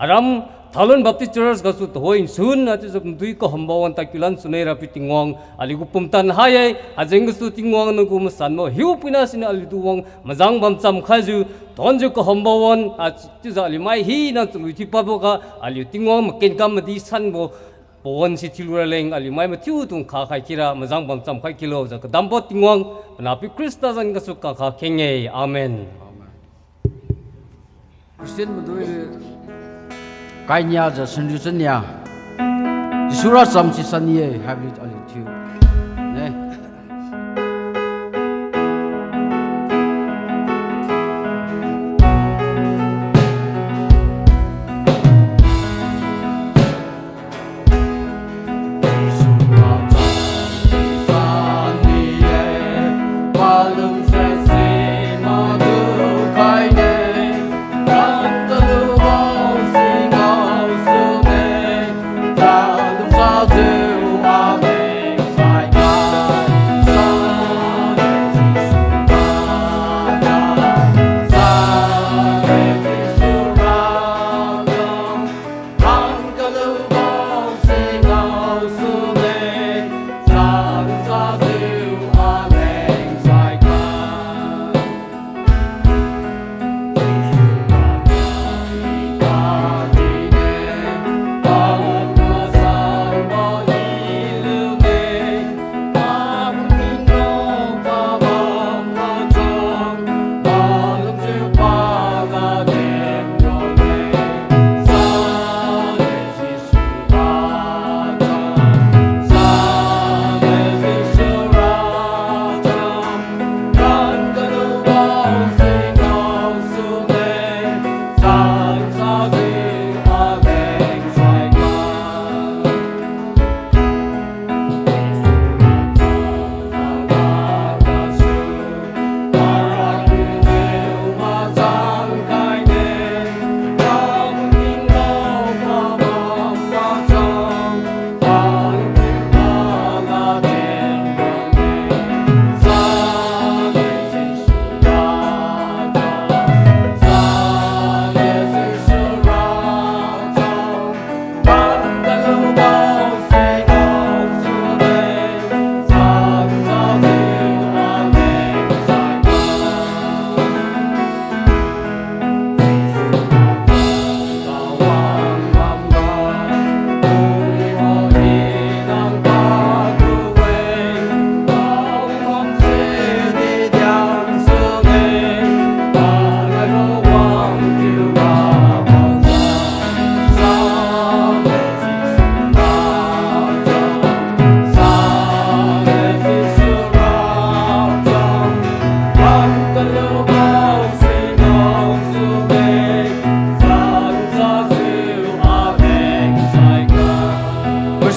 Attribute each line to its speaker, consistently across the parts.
Speaker 1: aram Thalon Baptist Church kasu toin sun ati jom dui ko hambawan takilan sunera pitingwang ali gupumtan hayai ajeng su tingwang nu kum sanmo hiu pina sin ali duwang majang bamcham khaju tonju ko hambawan ati jali mai hi na tuluti paboka ali tingwang maken kam di sanbo Pon si tilura leng ali mai matiu tung kha khai kira majang bamcham khai kilo ja dampo tingwang napi Krista jan kasu ka kha khenge amen
Speaker 2: Christian mudui Kainya ja sendirinya Isura samsi sanie habit alitiu ne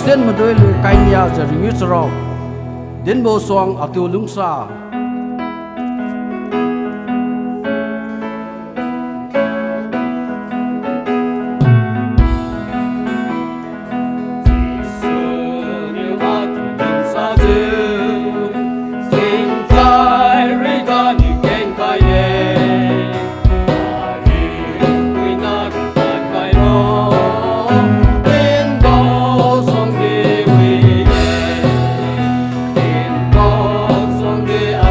Speaker 2: Christian mudui Kainya ja ringusro Dinbo Swang Atu Lungsa
Speaker 3: Someday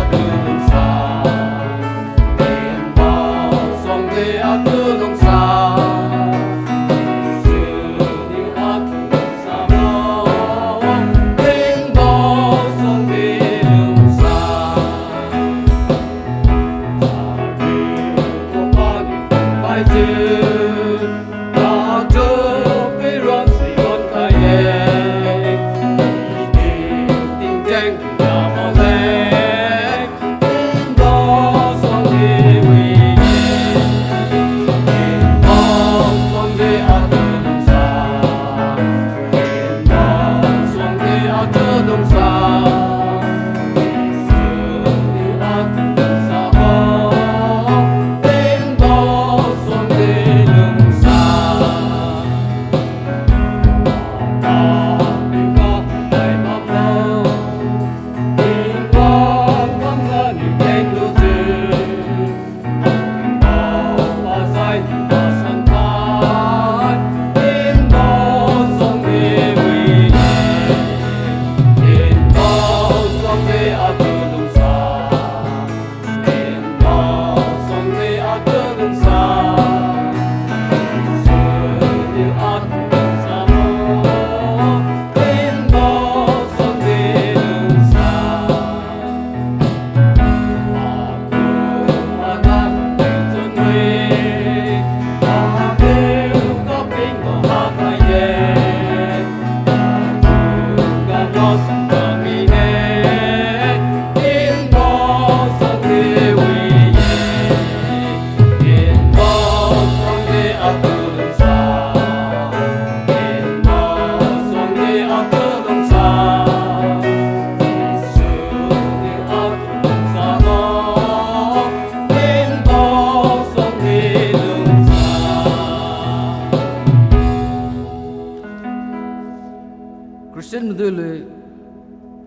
Speaker 2: Christian Mudule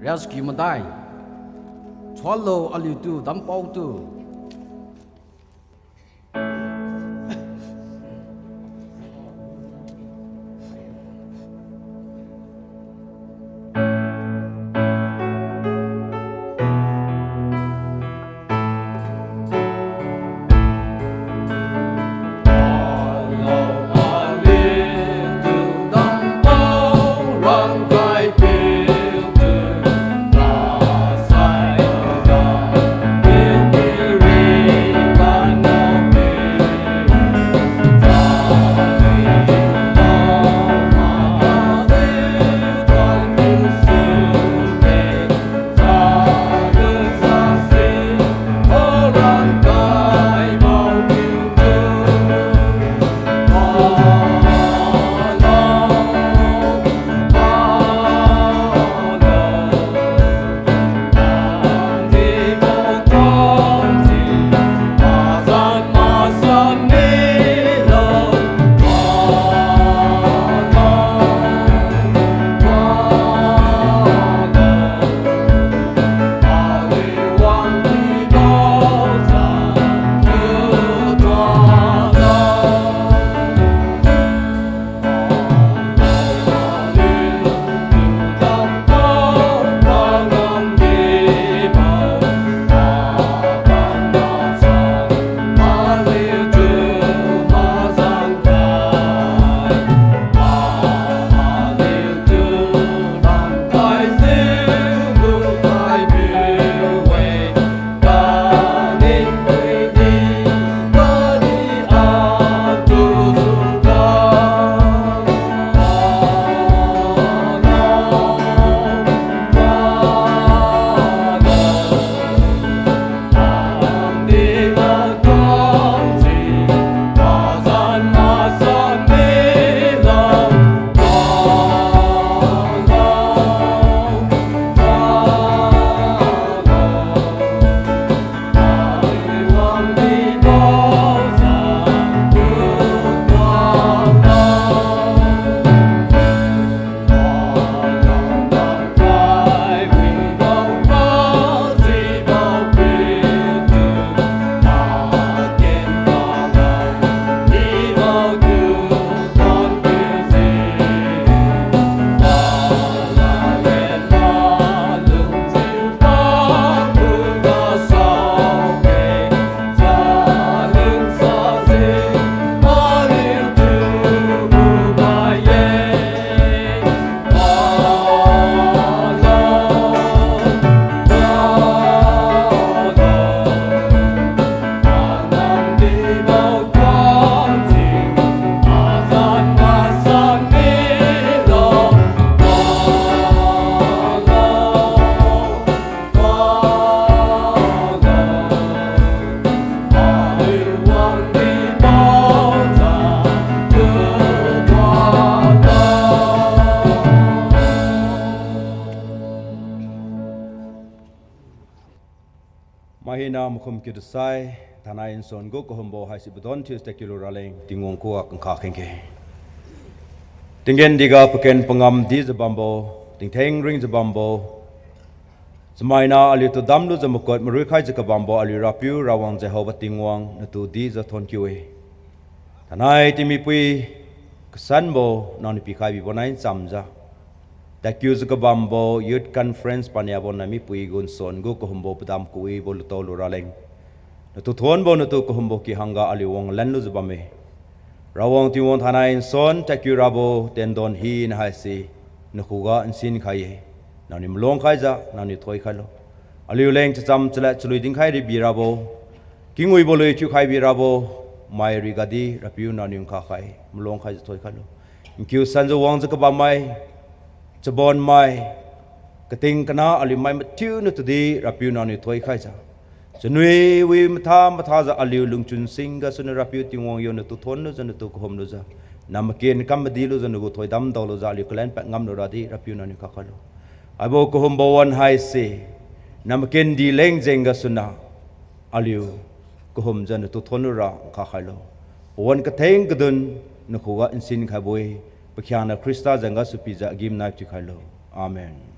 Speaker 2: Raski Madai Swallow Alitu Dampau tu
Speaker 3: Mahina mukhum kidusai thana inson go ko hombo haisi budon tis tekuluraleng tingong ko ak kha khengke tingen diga puken pangam di zabambo tingtheng ring zabambo zamaina ali to damlu zamukot mari khai zakabambo ali rapiu rawang jehova tingwang natu di za thon kiwe thanai timi pui ksanbo nani pi khai bi bonai chamja Takyu zakabambo youth conference panyabon nami pui gun son go ko hombo padam kui bol to luraleng natu thon bo natu ko hombo ki hanga ali wong lanlu zabame rawong tiwon thana in son takyu rabo tendon hi na haisi nukuga insin khaye nani mlong khaiza nani thoi khalo ali uleng cham chala chlui ding khai ri birabo kingui boloi chu khai birabo mai rigadi rapiu nani kha khai mlong khai thoi khalo kyu sanjo wong zakabamai Chabon mai kating kana ali mai matiu nu tudi rapiu nani thoi khai cha Janui wi matha za aliu lungchun singa sunu rapiu tingwong yo nu tu thon nu janu tu ko hom nu za namaken kam di lu janu go thoi dam daw lu za ali klan pa ngam nu radi rapiu nani kha khalo abo ko hom bawon hai se namaken di leng jenga suna aliu ko hom janu tu thon nu ra kha khalo won ka theng gdun nu ko wa insin kha boi Pakhyana Krista janga supi ja gim naip chi khalo Amen.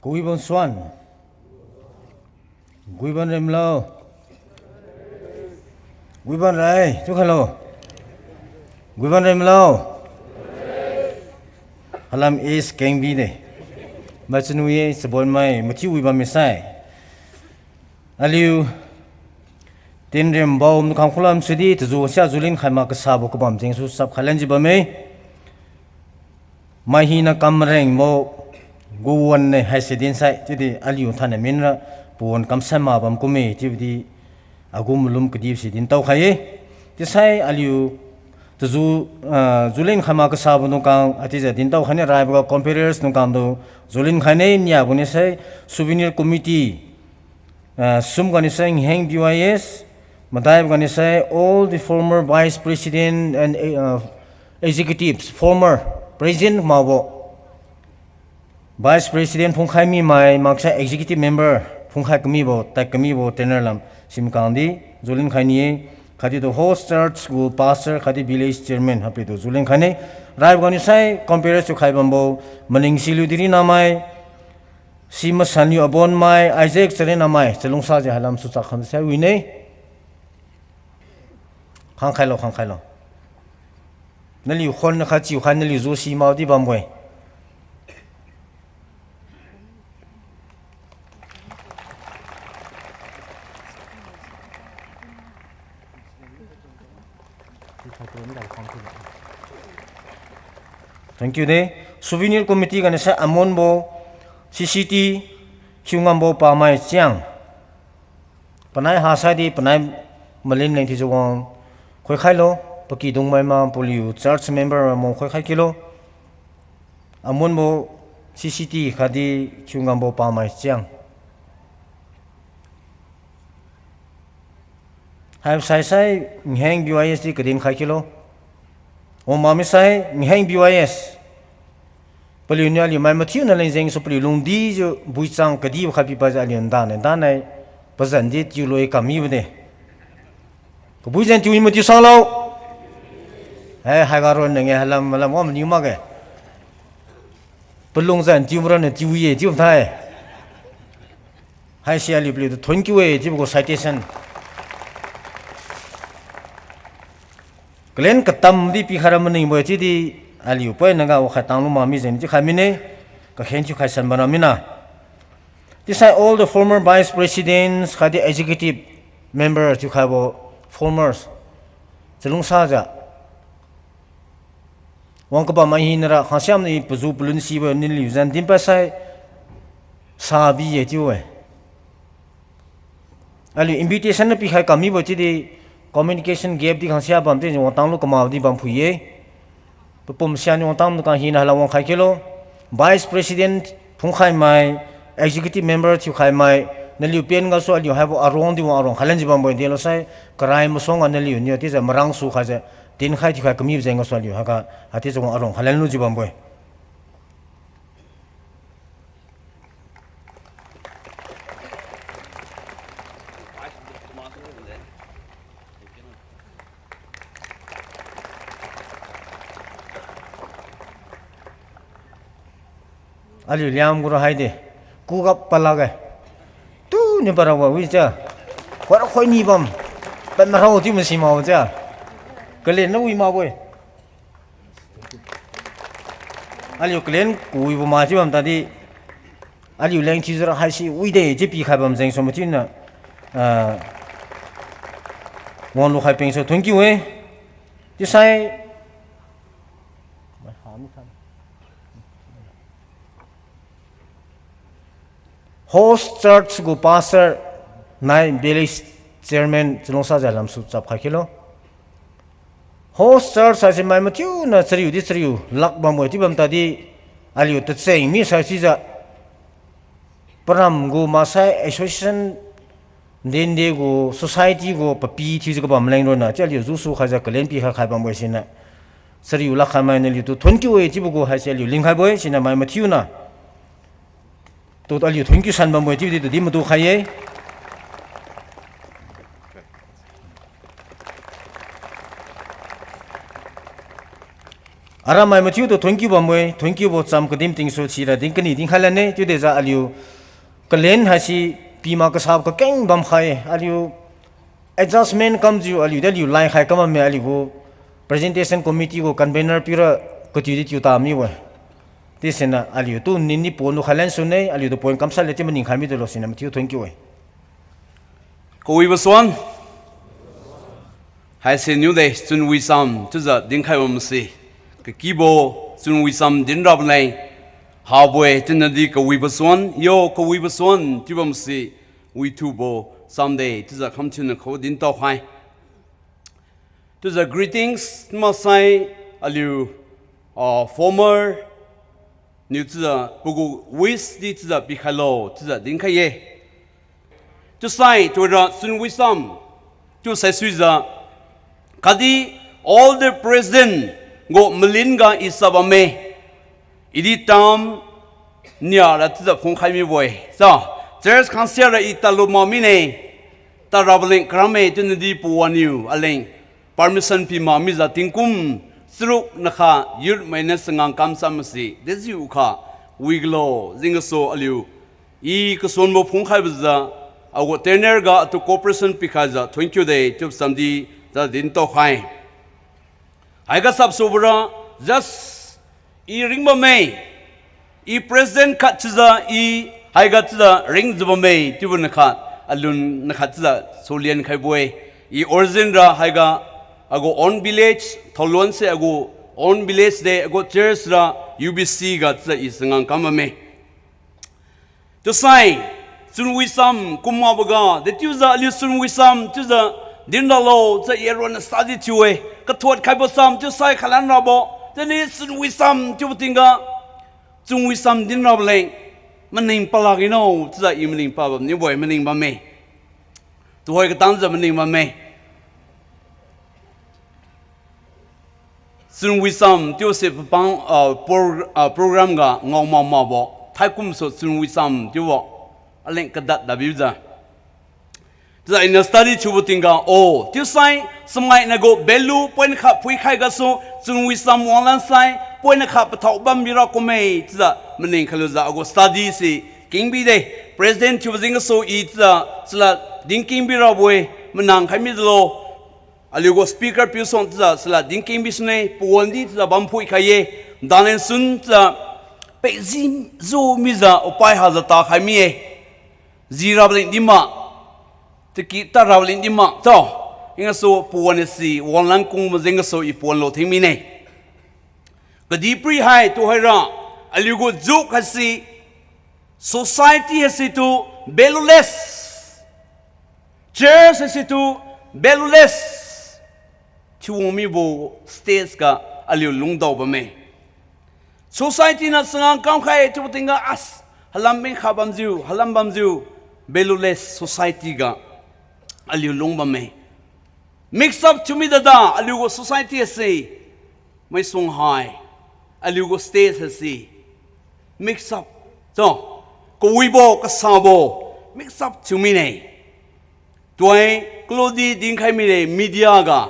Speaker 4: Guibon Swan, Guibon Remlo, Guibon Rai, chúc hello, Guibon Remlo, Halam is Keng Bide, Machinuye, Sabon Mai, Machi Guibon Mesai, Aliu, Tin Rem Baum, Kankulam Sudi, Zu Xia Zulin Hamak Sabu Kubam, Jingsu Sab Halanji Bame, Mahina Kamreng Mo. Guwan ne hai sedin sai jadi aliu thane minra puan kam sama bam kume jadi agum lum kedi sedin tau khai ti sai aliu tuzu zulin khama ka sabun kang ati ja din tau khane rai ba competitors nu kam do zulin khane nya bune sai souvenir committee sum gani sai hang DYS madai gani sai all the former vice president and executives former president mabo Vice President Phongkhai mi mai maksa executive member Phongkhai kami bo tai kami bo tener lam sim kandi Zulin Khai ni khadi to host church school pastor khadi village chairman hapi to zulen khane rai gani sai compare to khai bambo maning silu diri namai sima sanyu abon mai Isaac sere namai chelung sa je halam su chakham sai wine khang khai lo nali khon kha chi khan nali zo si mau di bamboi thank you de souvenir committee kan sa amon bo CCT hyungam bo pa mai chiang panai ha sa di panai malin leng thi jong khoi khai lo paki dung mai ma poliu church member mo khoi khai kilo amon bo CCT khadi hyungam bo pa mai chiang hai sai ngeng BYS di kadin khai kilo o mami sai ngeng BYS poliu nya li mai mathiu na leng jeng so poliu lung di jo buichang kadi khapi pa ja lian da nai bazan di tu loi kami bde ko buijan tu mi ti sang lo hai ga ron nge halam om ni ma ge pelung zan ti mro ne ti ye ti thai hai sia li ple to thon ki we ti ko citation Glen katam di pi kharam ni mo chi di aliu poi nanga o khatang lu ma mi zen chi khamine ka khen chu khai san bana mina this are all the former vice presidents khadi executive members chu khabo formers chelung sa ja wang ka ba mai hin ra khasiam ni puzu pulun si ba ni liu zan dim pa sai sa bi ye chu we ali invitation na pi khai kami bo chi di communication gap di khangsia bam te jong tang lu kama di bam phuye pum sian jong tang ka hin hala wang khai kilo vice president phung khai mai executive member chu khai mai naliu pen ga so aliu habo arong di wa arong khalan ji bam boy de lo sai karai mo song analiu ni ti ja marang su kha ja tin khai ti khai kami jeng ga so aliu ha ka ati jong arong khalan lu ji bam boy aliu liam guru haide ku gap palaga tu ni barawa wi cha kwara khoi ni bam ban ma ro ti ma si ma cha kalen no wi ma boy aliu kalen ku wi ma ji bam ta di aliu leng chi zara ha si wi de ji pi kha bam jeng so ma tin na won lu khai peng so thung ki we ti sai host church go pastor nai village chairman chlongsa jalam su chap khakilo host church sa mai matiu na chriu di chriu lak bam ti bam ta di aliu ta chei mi sa si ja param go masai association den de go society go papi thi go bam leng ro na chaliu zu su kha ja kalen pi kha khai bam boy sin na chriu lak kha mai ne li tu thon ki we ji bu go ha chaliu ling khai boy sin na mai matiu na to aliu thon ki san bam boy ti di mu tu khai ye ara mai matiu to thon ki bam boy thon ki bo cham ka dim ting so chi ra ding kani ding khala ne ti de za aliu kalen ha si pi ma ka sab ka keng bam khai aliu adjustment kam ju aliu da liu lai khai kam me aliu presentation committee go convener pira ko ti ti ta mi we ti sena aliu tu nin ni ponu khalan su nei aliu to point kam sa le ti maning khami de lo sina matiu thank you we
Speaker 5: ko wi baswan hai se nyu de chun wi sam tu za ding khai om si ke kibo chun wi sam din rab nei ha bwe tin na di ko wi baswan yo ko wi baswan ti bam si wi tu bo someday tu za kham chun ko din to khai tu za greetings ma sai aliu former你知道，不过为什么知道比开罗知道林开耶？就sai就让孙为什就sai suy ra，kadi all the president go melinga isabame，一啲tam nia la知道公开咪会，是吧？这是看下来一大路毛咪呢， ตาราบเล่งครามเมจนดีปูวานิวอเลง permission พิมามิจะติงกุมสรุปนะคะยุดไม่เนสงังคำสามสิเดซิอุค่ะวิกโลจิงกโซอลิวอีกส่วนบุพงใครบ้างเอาเทนเนอร์ก็ตัว cooperation พิคาจะ20 day จุดสามดีจะดินโตใครไอ้ก็สับสูบระ just อีริงบะเมย์อี present ขัดจะอีไอ้ก็จะริงจะบะเมย์ที่บุญนะคะอลุนนะคะจะโซเลียนใครบุยอี origin ระไอ้ก็ago on village tholon se ago on village de ago church ra UBC ga tsa isangang kamame to sai sun wisam kumma baga de tuza li sun wisam tuza dindalo tsa yeron study tuwe ka thot khai bo sam tu sai khalan ra bo te ni sun wisam tu tinga sun wisam din ra le maning palagi no tsa imning pa ba ni boy maning ba me tu hoi ka tang za maning ba meซึ่งวิสัมที่ว่าเสพปังโปรแกรมก็งอมาบ่ท้ายคุ้มสุดซึ่งวิสัมที่ว่าอะไรก็ดัดดับอยู่จ้ะแต่ในสตูดิชูบุติงก็โอ้ที่ใส่สมัยนั้นก็เบลูป่วยนะครับผู้ใครก็สู้ซึ่งวิสัมวันนั้นใส่ป่วยนะครับปะทบัมบิรักก็ไม่จ้ะมันเองเขาเลยจ้ะก็สตูดิสิกิงบีเดย์ประธานชูบุติงก็สู้อีจ้ะสละดิ้งกิงบิรักบ่มันนั่งใครไม่รู้ali go speaker pi son tza sla dinking bisne puondi tza bampui khaye danen sun tza pe zim zo miza opai haza ta khamie zirablin dima tiki tarablin dima to inga so puone si wonlang kung mazenga so I puon lo thimine kadi pri hai to haira ali go juk hasi society hasi to belules church hasi to belules chu mi bo states ka aliu lungdaw ba me society na sangang kam khai chu tinga as halam me khabam jiu halam bam jiu belules society ga aliu lung ba me mix up chu mi da aliu go society ase mai sung hai aliu go states ase mix up so ko wi bo ka sa bo mix up chu mi nei toy klodi ding khai mi le media ga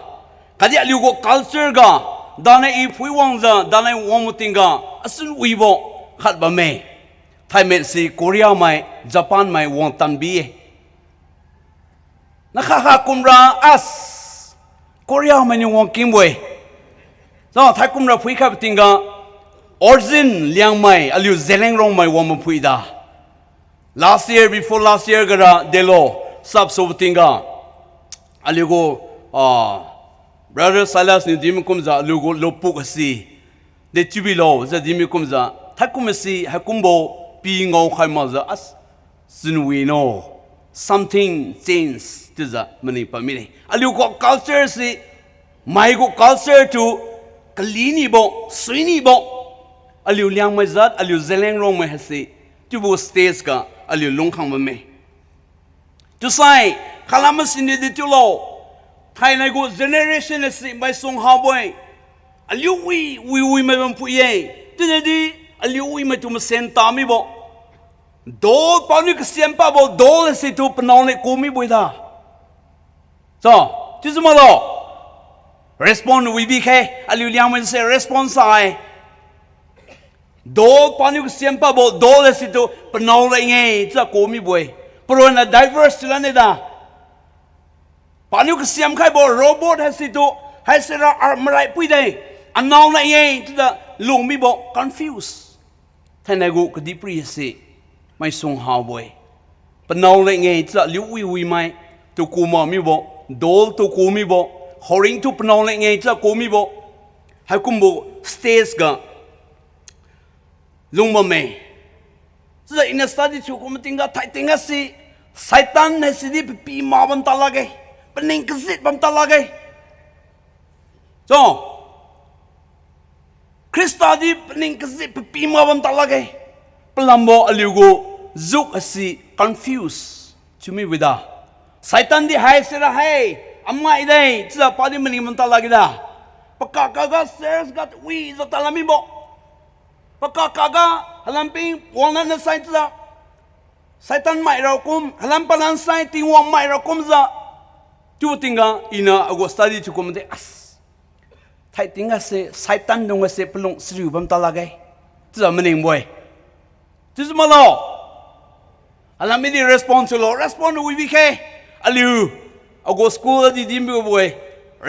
Speaker 5: kadi aliu go culture ga dana I phui wangza dana wamutinga asun wibo khat ba me thaimen si korea mai japan mai wang tan bi na kha kumra as korea mai ni wang kimwe so thai kumra phui kha tinga origin liang mai aliu zeleng rong mai wang phui da last year before last year gara delo sab so tinga aliu go brother Silas ni dim kumza lugo lopuk si de tubilo za dim kumza thakumasi hakumbo pi ngau khaima za as sinwi no something change to the mani pamini aliu ko culture si mai go culture to kalini bo suini bo aliu liang mai zat aliu zeleng rong mai hasi tubo stage ka aliu longkhang ma me to sai khalamas ni de tulo Thai na go generation si mai song ha boy aliu wi mai bam pu ye tinadi aliu wi mai tu sen ta mi bo do pa ni ksem pa bo do si tu pnaw ne ko mi boy da so ti zuma lo respond wi bi khe aliu liang mai se response ai do pa ni ksem pa bo do si tu pnaw le nge cha ko mi boy pro na diverse la ne da panu ke siam khai bo robot hasitu haisera armrai pui dai anau na ye tida lung mi bo confuse thanagu ke dipri se mai sung ha boy panau le nge tla liu wi mai tu ku ma mi bo dol tu ku mi bo horing tu panau le nge tla ku mi bo hai kum bo stage ga lung ma me tla in a study chu kum tinga thai tinga si saitan ne si di pi ma ban ta la ge pening kesit bam talagay so Krista di pening kesit pipima bam talagay pelambo aliugo zuk asi confused chumi wida saitan di hai sira hai amma idai tsa padi mening bam talagay da pakakaga sers gat wi za talami bo pakakaga halamping wala na sai tsa ไซตันไม่เราคุมฮลัมปนันไซติงวงไม่เราคุมจะจูติงกาอินาอากสตาดีทุกคนเดอัสไทยติงกาเสไซตันดงเสปลุงสิริบัมตาลาไกจะมันเองบ่อยจะมาล้อฮลัมไม่ได้ response หรอ respond วิบิเคอลิวอากสกูลดีดิมบ่อย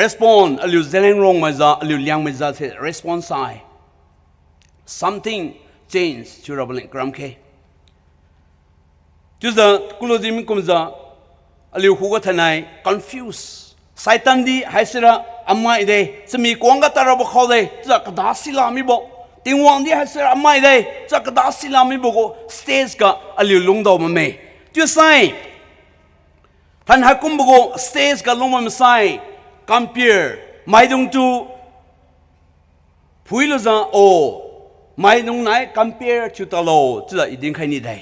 Speaker 5: respond อลิวเซเลงรองมาจะอลิวเลี้ยงมาจะเส response ไซ something change ชูราบเล่นกรัมเคจุดนั้นกุลดิมิคุมจ้าอลิวคู่กับทนาย confuse ไซตันดีให้เสียอามาอีเดย์จะมีกวางกัตระบเขาเดย์จะกระดาษสิลามิบอกติงวังดีให้เสียอามาอีเดย์จะกระดาษสิลามิบอกสเตจกับอลิวลงดาวมาเมย์จุดไซท่านฮักกุมบอกสเตจกับลงมาเมย์ไซ compare ไม่ต้องจูพูดแล้วจ้าโอไม่ต้องไหน compare ชุดตลอดจะอีดิ้งใครนี่ได้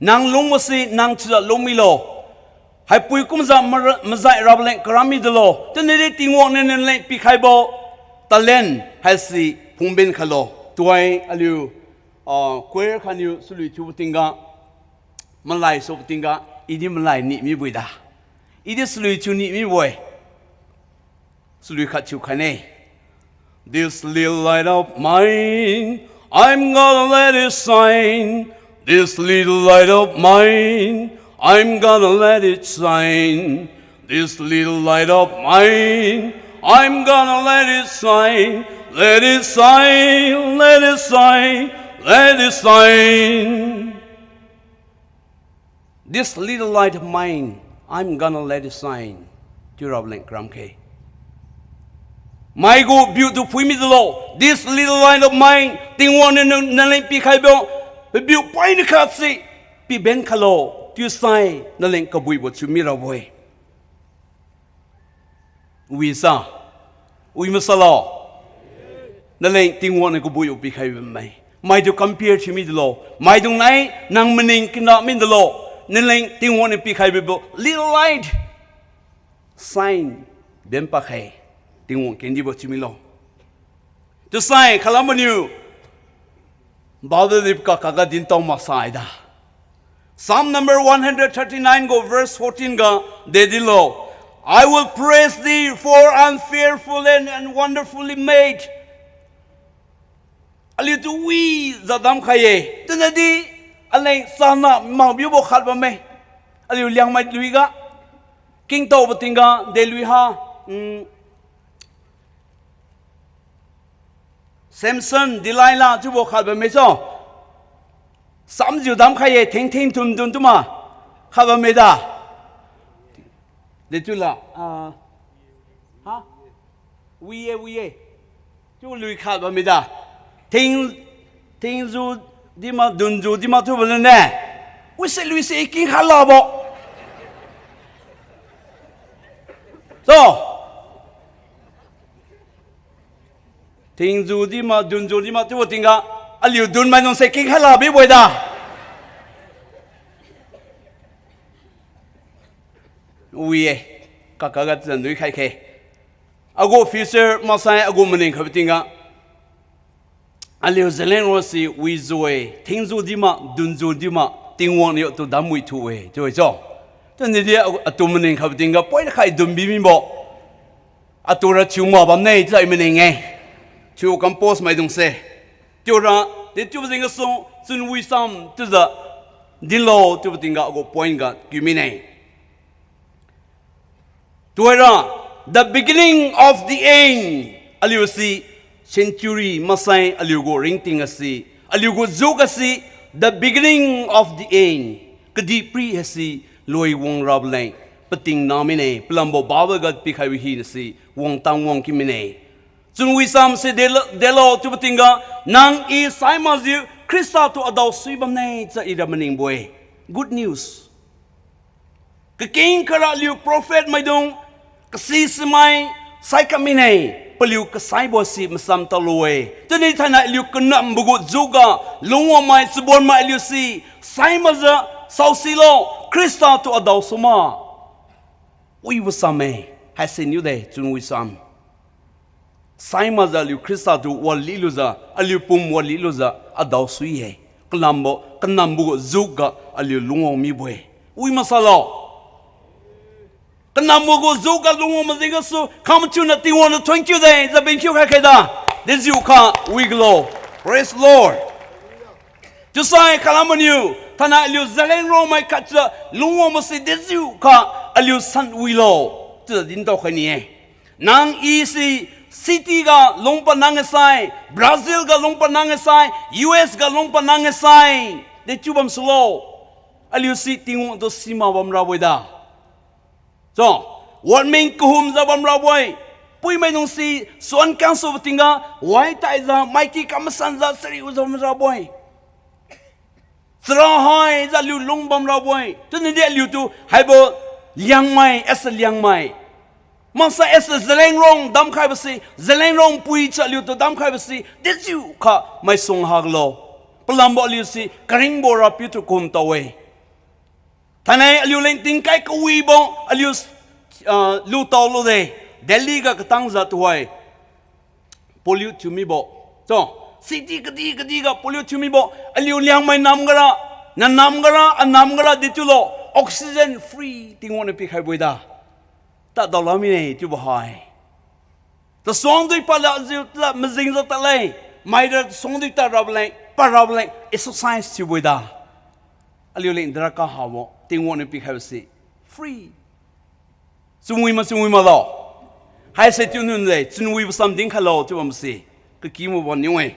Speaker 5: นางลงมาสินางจะลงมิโลให้ปุยกุมจะมาใจรับเล่นกรามิดโลจะนี่ได้ติงวงเน้นเล่นปีไข่บ่ตะเล่นให้สิพุงเบนขโลตัวอลิวคุยขันอยู่สุริชูติงกามันไล่สุติงกาอีนี่มันไล่นี่มีบุยดาอีนี่สุริชูนี่มีบุยสุริขัดชูขันเน่ This little light of mine I'm gonna let it shine This little light of mine, I'm gonna let it shine. This little light of mine, I'm gonna let it shine. Let it shine, let it shine, let it shine. This little light of mine, I'm gonna let it shine. Do you link Gramke? My go beautiful me the law. This little light of mine, thing one in the link Pikaibo. ไปบิวไปนะครับสิปีเบนคาโลที่ใส่นั่นเองกบุยบทชุมิเราบ่อยวิซ่าวิมัสลานั่นเองติงวันกบุยอุปการะไม่ดู compare ชุมิดโลไม่ดูไหนนางมันเองกินดอกมิดโลนั่นเองติงวันอุปการะบ่ little light sign เบนปะใครติงวันกินดีบทชุมิโลจะใส่คารามันอยู่Baldadipka kagadin tong masaida. Psalm number 139 go verse 14 ga dedilo. I will praise thee for I'm fearfully and wonderfully made. Ali tu wi zadam khaye. Tanadi alai sana ma bibo khat ba me. Ali liang mai lui ga. King to batinga de lui ha. Samson, Delilah, 就我看不没错。三九当开业，听听tuntun的嘛，看不没的。你对了啊，we，就lui看不没的。听住的嘛，tun住的嘛，对不对呢？我是lui是已经看了不？走。听住的嘛，蹲住的嘛，对我听个，啊，留蹲嘛，侬谁给看了别回答？喂，嘎个针对开开，啊个 officer 马上啊个门人可不听个，啊留这两个是为做诶，听住的嘛，蹲住的嘛，听完了都当没图诶，就会做，但你啲啊都门人可不听个，不会开蹲边边啵，啊多了球毛把内在门人诶。就跟 boss 买东西，就让你就这个送，真为什么就是你老就不定个个 point 个居民呢？对了 ，the beginning of the end， 阿廖是 century 马赛阿廖个 ring 个是，阿廖个做个是 the beginning of the end， 个第 pre 是来往绕来，不定那么呢，不然无把握个避开危险是往当往居民呢。Sun wisam se delo tu betingga nang I saimaziu Krista tu adau suibam nei za ida mening boy. Good news. Keking kara liu prophet mai dong kasi semai sai kami nei peliu kesai bosi mesam talue. Jadi thana liu kenam bugut juga lungwa mai sebon mai liu si saimaza sausilo Krista tu adau suma. Ui wasame hasin yu de sun wisam. Saimaza liu Krista tu waliluza aliu pum waliluza adau suiye kelambo กันนำบุกจุกกะอลิลุงองมีบวยอุ้ยมาซาลอกันนำบุกจุกกะลุงองมาสิงก็สู้ข้ามชุนติวันละ20 days จะเป็นคิวใครใครได้เดี๋ยวจุกข้าวิกโล praise Lord จะใส่คลามันอยู่ท่านอลิวเซเลนโรไม่ขัดจะลุงองมาสิเดี๋ยวจุกข้าอลิวสันวิโลจะดินโตคนนี้นางอีซีซิตี้ก็ลงปนังไซบราซิลก็ลงปนังไซ US ก็ลงปนังไซเดี๋ยวจูบัมสโลอลิวซิติงตัวซีมาบัมราบวยดาจ้ะวันเมงกุมจะบัมราบวยปุยไม่ต้องซีส่วนการสูบติงก็ไว้ใจจะไม่กี่คำสั่งจะสริอุจะบัมราบวยสระหายจะลิวลงบัมราบวยจนเดี๋ยวลิวตัวให้บ่เลี้ยงไม่เอสเลี้ยงไม่masa esa zeleng rong dam khai basi zeleng rong pui cha liu to dam khai basi deju kha mai song hag lo plambo liu si karing bora pi to kum to we thanai liu len ting kai ko wi bong liu lu to lo de delhi ga katang za to wai polio tu mi bo so city kadi ga polio tu mi bo liu liang mai nam gara na nam gara de tu lo oxygen free ting wona pi khai boida ta đào lắm này chú bảo hỏi ta sống đi pa la chú ta mà dính ra ta lấy mai ra sống đi ta rab lại exercise chú bồi đà aliu lên ra cả hào mo tiếng won bị khai sĩ free sumui mà lo hai sẽ chú nun lấy chú nuôi bớt tiếng khai lo chú bảo sĩ cái kim một bọn nhau ấy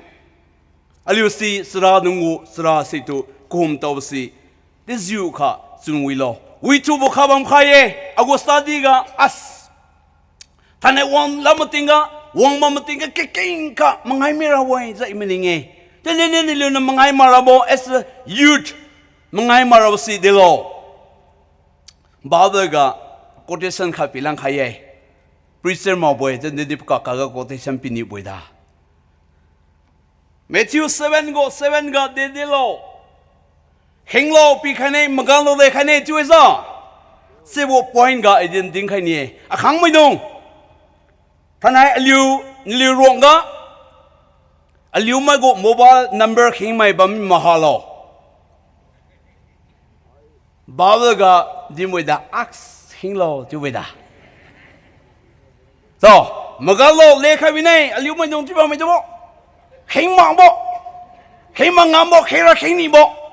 Speaker 5: aliu sĩ sra nungu sra sĩ tu kum tao sĩ để dịu cả chú nuôi lo we tu bo khabam khaye agosta diga as thane wong lamatinga wong mamatinga keking ka mangai mira wai za imilinge tenen ni na mangai marabo as a youth mangai marabo si delo babaga quotation kha pilang khaye preacher ma boy tenen dip ka ga quotation pini boida Matthew 7 ga de delo Henglo pi khane magalo le khane chuisa sebo point ga idin ding khane a khang mai dong thanai aliu ronga aliu ma go mobile number khing mai bam mahalo bawa ga dimoida ax hinglo chuida so magalo le khabine aliu mai dong tiba mai do khing ma bo khing ma ngam bo khira khing ni bo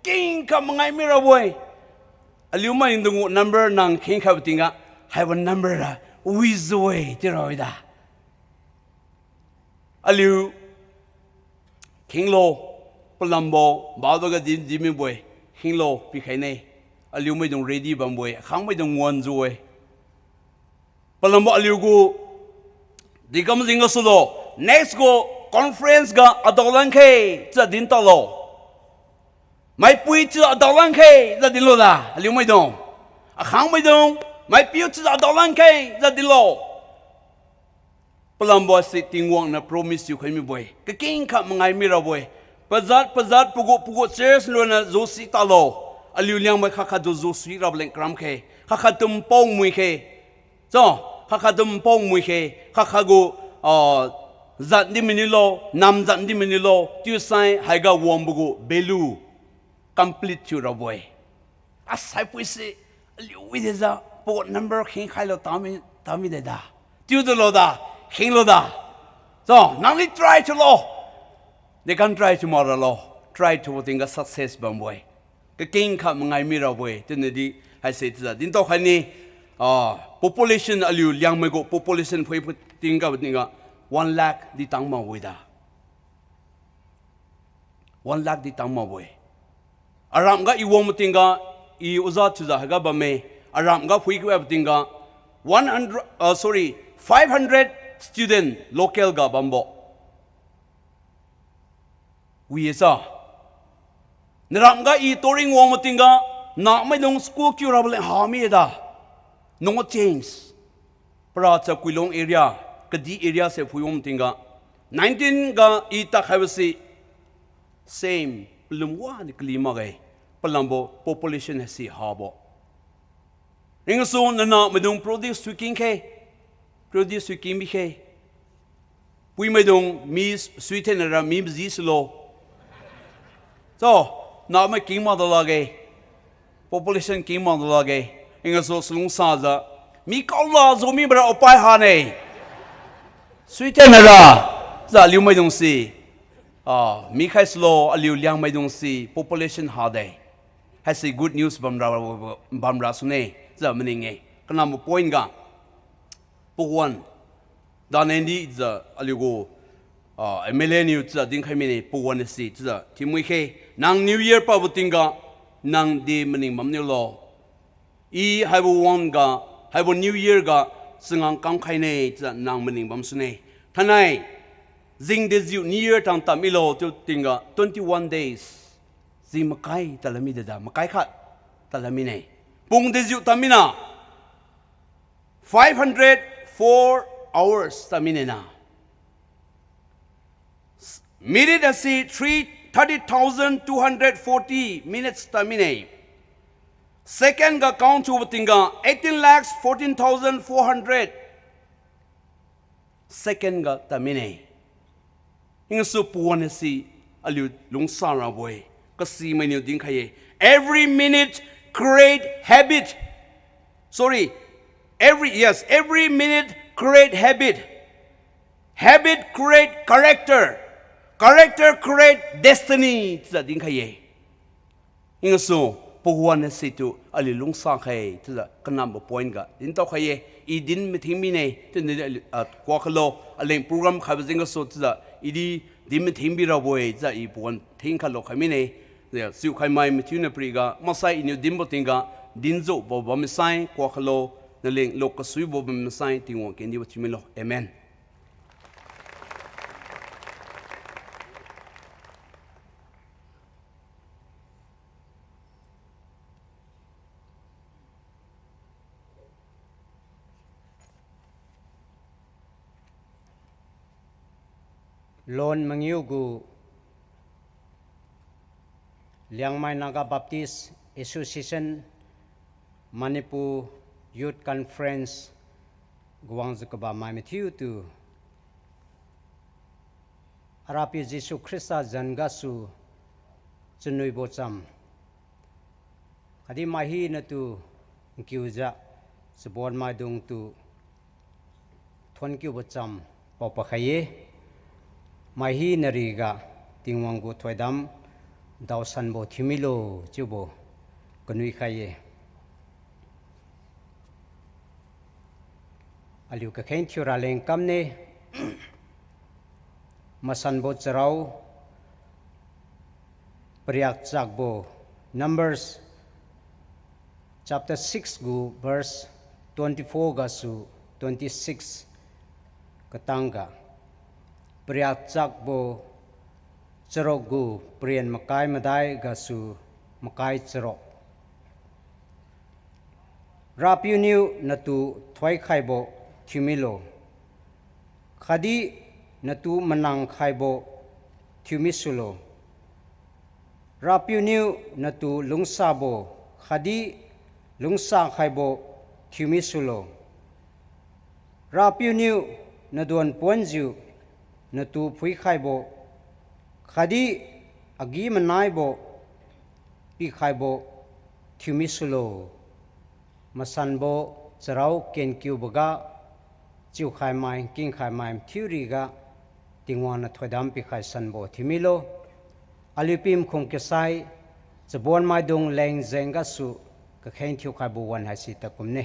Speaker 5: King ka mangai mira boy aliu ma indungu number nang king ka tinga have a number da wizwe tiroida aliu king lo plambo babaga dimi boy king lo pi khaine aliu mai dong ready bam boy khang mai dong won zuwe plambo aliu go digam jinga sulo next go conference ga adolan khe cha din ta lo mai pui chu đào lan khe ra đi lo la liu mai dong a khang mai dong mai piu chu đào lan khe ra đi lo plambo sitting wang na promise you khai mi boy ka king kha mangai mi ra boy pazat pugo chairs lo na zo si ta lo aliu liang mai kha zo sui ra bleng kram khe kha tum pong mui khe so kha tum pong mui khe kha go zat di minilo nam zat di minilo tu sai hai ga wom bugo belu complete chu boy asai puisi liu wideza po number king khailo tami de da tu do lo da king lo da so now we try to lo they can try tomorrow lo try to think a success bam boy cái king kha mangai mi ra boy tin di hai se ta din to khani population aliu liang me go population phoi ting ka tinga 1 lakh di tang ma boy da 1 lakh di tang ma boy aram ga iwom tinga I uza chuza haga bame aram ga phui ka tinga 500 student local ga bambo we sa naram ga I touring wom tinga na mai dong school kyu ra bale ha mi da no change pra cha kuilong area kadi area se phui wom tinga 19 ga I ta khawsi same lumwa ni klima ga Palambo population has si habo. Ringaso na madong produce suking ke, produce suking bi ke. Pui madong mi sweeten na mi bzis lo. So na ma king ma da lage population king ma da lage inga so slung sa za mi ka la zo mi bra opai ha nei sui te na ra za liu mai dong si mi khai slow aliu liang mai dong si population ha dai has a good news bam ra su nei za mning nge kana mo point ga puwan dan endi za aliu go millennial za ding khai mini puwan si za timui khe nang new year pa butinga nang de mning mam ne lo I have one ga have a new year ga singang kam khai nei za nang mning bam su nei thanai zing de new year tang tamilo tu tinga 21 days zi makai talami da makai khat talami nei pung de ju tamina 504 hours tamine na minute asi 30,240 minutes tamine second ga count chu tinga 18,14,400 second ga tamine inga su puan si alu lung sara boy kasi mai new ding khaye every minute create habit every minute create habit create character create destiny za ding khaye inga su puan si tu alu lung sa khaye za kanam point ga din to khaye I din mi thing mi nei tin kwa khalo aleng program kha jinga so za idi dim thing bi ra boy za I puan thing khalo khami nei ya siu khai mai mi thune pri ga masai inu dim bo tinga din zo bo ba mi sai kwa khalo na leng lok ka sui bo ba mi sai tingwa ken di chimi lo amen
Speaker 6: Lon Mangyugu Liang Mai Naga Baptist Association Manipur Youth Conference Guang Zukaba Mai Matthew tu Arapi Jesu Christa Zangasu Chunui Bocham Kadi Mahi na tu Kiuja Sebon Madung tu Thon Kiu Bocham Popakhaye Mahi nariga tingwanggu thoidam dausan bo thimilo chubo kanui khaye aliu ka khain thura leng kamne masan bo charau priyak chakbo Numbers chapter 6 gu verse 24 ga su 26 katanga Priyak chakbo charok gu priyan makai madai gasu makai charok rapiu niu natu thwai khaibo thumilo khadi natu manang khaibo thumisulo rapiu niu natu lungsabo khadi lungsa khaibo thumisulo rapiu niu nadon ponju natu phui khaibo khadi agi manaibo pi khaibo thumisulo masanbo charau ken kyu baga chiu khai mai king khai mai theory ga tingwana thodam pi khai sanbo thimilo alipim khong ke sai chabon mai dong leng zenga su ka khain thiu khai bu wan ha si takumne